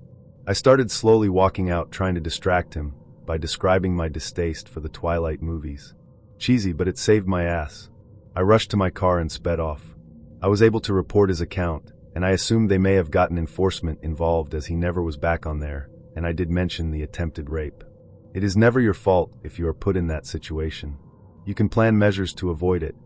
Speaker 1: I started slowly walking out trying to distract him by describing my distaste for the Twilight movies. Cheesy, but it saved my ass. I rushed to my car and sped off. I was able to report his account, and I assumed they may have gotten enforcement involved as he never was back on there, and I did mention the attempted rape. It is never your fault if you are put in that situation. You can plan measures to avoid it,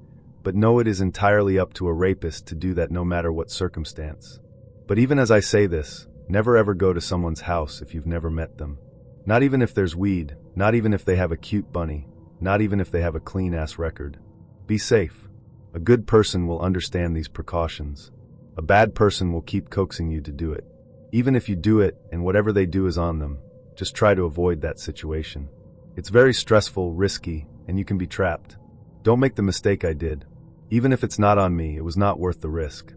Speaker 1: but know it is entirely up to a rapist to do that no matter what circumstance. But even as I say this, never ever go to someone's house if you've never met them. Not even if there's weed, not even if they have a cute bunny, not even if they have a clean-ass record. Be safe. A good person will understand these precautions. A bad person will keep coaxing you to do it. Even if you do it and whatever they do is on them, just try to avoid that situation. It's very stressful, risky, and you can be trapped. Don't make the mistake I did. Even if it's not on me, it was not worth the risk.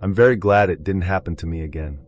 Speaker 1: I'm very glad it didn't happen to me again.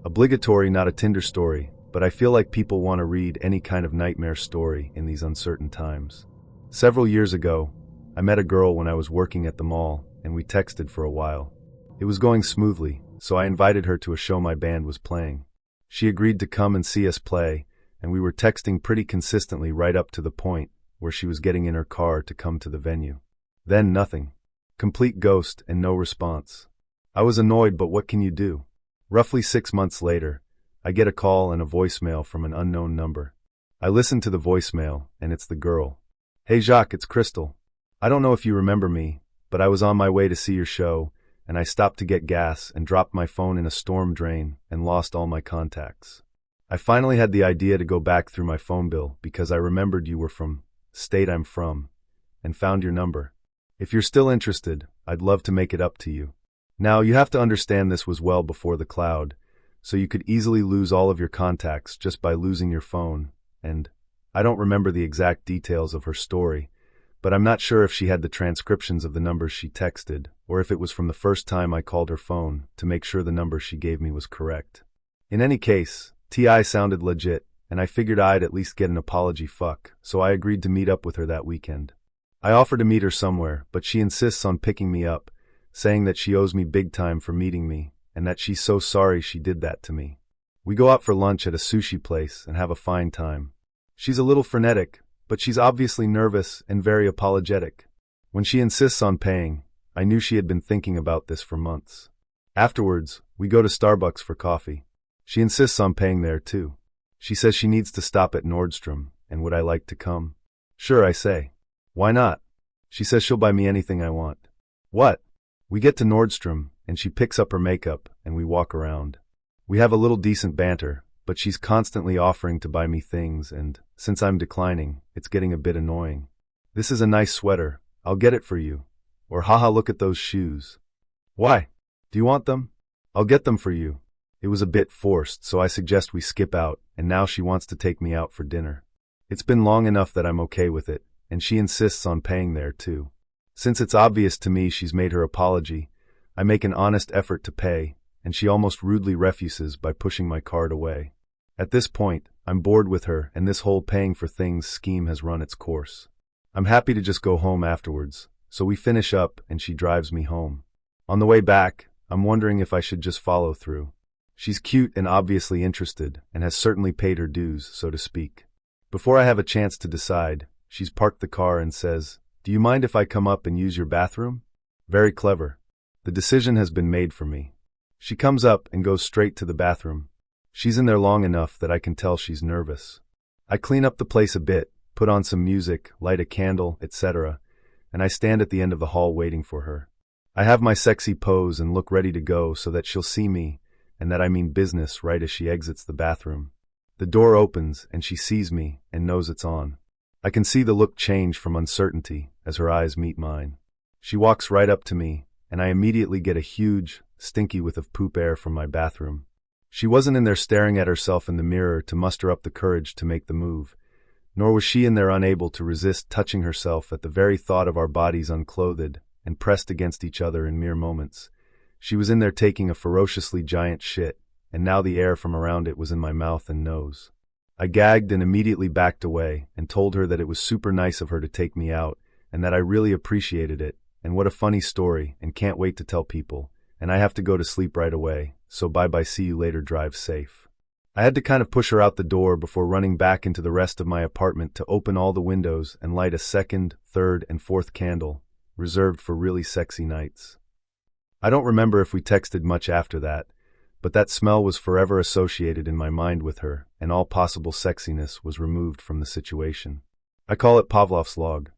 Speaker 1: Obligatory, not a Tinder story, but I feel like people want to read any kind of nightmare story in these uncertain times. Several years ago, I met a girl when I was working at the mall, and we texted for a while. It was going smoothly, so I invited her to a show my band was playing. She agreed to come and see us play, and we were texting pretty consistently right up to the point where she was getting in her car to come to the venue. Then nothing. Complete ghost and no response. I was annoyed, but what can you do? Roughly 6 months later, I get a call and a voicemail from an unknown number. I listen to the voicemail, and it's the girl. Hey Jacques, it's Crystal. I don't know if you remember me, but I was on my way to see your show, and I stopped to get gas and dropped my phone in a storm drain and lost all my contacts. I finally had the idea to go back through my phone bill because I remembered you were from state I'm from, and found your number. If you're still interested, I'd love to make it up to you. Now, you have to understand this was well before the cloud, so you could easily lose all of your contacts just by losing your phone, and I don't remember the exact details of her story, but I'm not sure if she had the transcriptions of the numbers she texted, or if it was from the first time I called her phone to make sure the number she gave me was correct. In any case, TI sounded legit, and I figured I'd at least get an apology so I agreed to meet up with her that weekend. I offer to meet her somewhere, but she insists on picking me up, saying that she owes me big time for meeting me, and that she's so sorry she did that to me. We go out for lunch at a sushi place and have a fine time. She's a little frenetic, but she's obviously nervous and very apologetic. When she insists on paying, I knew she had been thinking about this for months. Afterwards, we go to Starbucks for coffee. She insists on paying there too. She says she needs to stop at Nordstrom, and would I like to come? Sure, I say. Why not? She says she'll buy me anything I want. What? We get to Nordstrom, and she picks up her makeup, and we walk around. We have a little decent banter, but she's constantly offering to buy me things, and since I'm declining, it's getting a bit annoying. This is a nice sweater. I'll get it for you. Or haha, look at those shoes. Why? Do you want them? I'll get them for you. It was a bit forced, so I suggest we skip out, and now she wants to take me out for dinner. It's been long enough that I'm okay with it, and she insists on paying there too. Since it's obvious to me she's made her apology, I make an honest effort to pay, and she almost rudely refuses by pushing my card away. At this point, I'm bored with her, and this whole paying for things scheme has run its course. I'm happy to just go home afterwards, so we finish up and she drives me home. On the way back, I'm wondering if I should just follow through. She's cute and obviously interested, and has certainly paid her dues, so to speak. Before I have a chance to decide, she's parked the car and says, "Do you mind if I come up and use your bathroom?" Very clever. The decision has been made for me. She comes up and goes straight to the bathroom. She's in there long enough that I can tell she's nervous. I clean up the place a bit, put on some music, light a candle, etc., and I stand at the end of the hall waiting for her. I have my sexy pose and look ready to go so that she'll see me, and that I mean business, right as she exits the bathroom. The door opens and she sees me and knows it's on. I can see the look change from uncertainty as her eyes meet mine. She walks right up to me, and I immediately get a huge, stinky whiff of poop air from my bathroom. She wasn't in there staring at herself in the mirror to muster up the courage to make the move, nor was she in there unable to resist touching herself at the very thought of our bodies unclothed and pressed against each other in mere moments. She was in there taking a ferociously giant shit, and now the air from around it was in my mouth and nose. I gagged and immediately backed away and told her that it was super nice of her to take me out and that I really appreciated it, and what a funny story, and can't wait to tell people, and I have to go to sleep right away, so bye-bye, see you later, drive safe. I had to kind of push her out the door before running back into the rest of my apartment to open all the windows and light a second, third, and fourth candle, reserved for really sexy nights. I don't remember if we texted much after that, but that smell was forever associated in my mind with her, and all possible sexiness was removed from the situation. I call it Pavlov's log.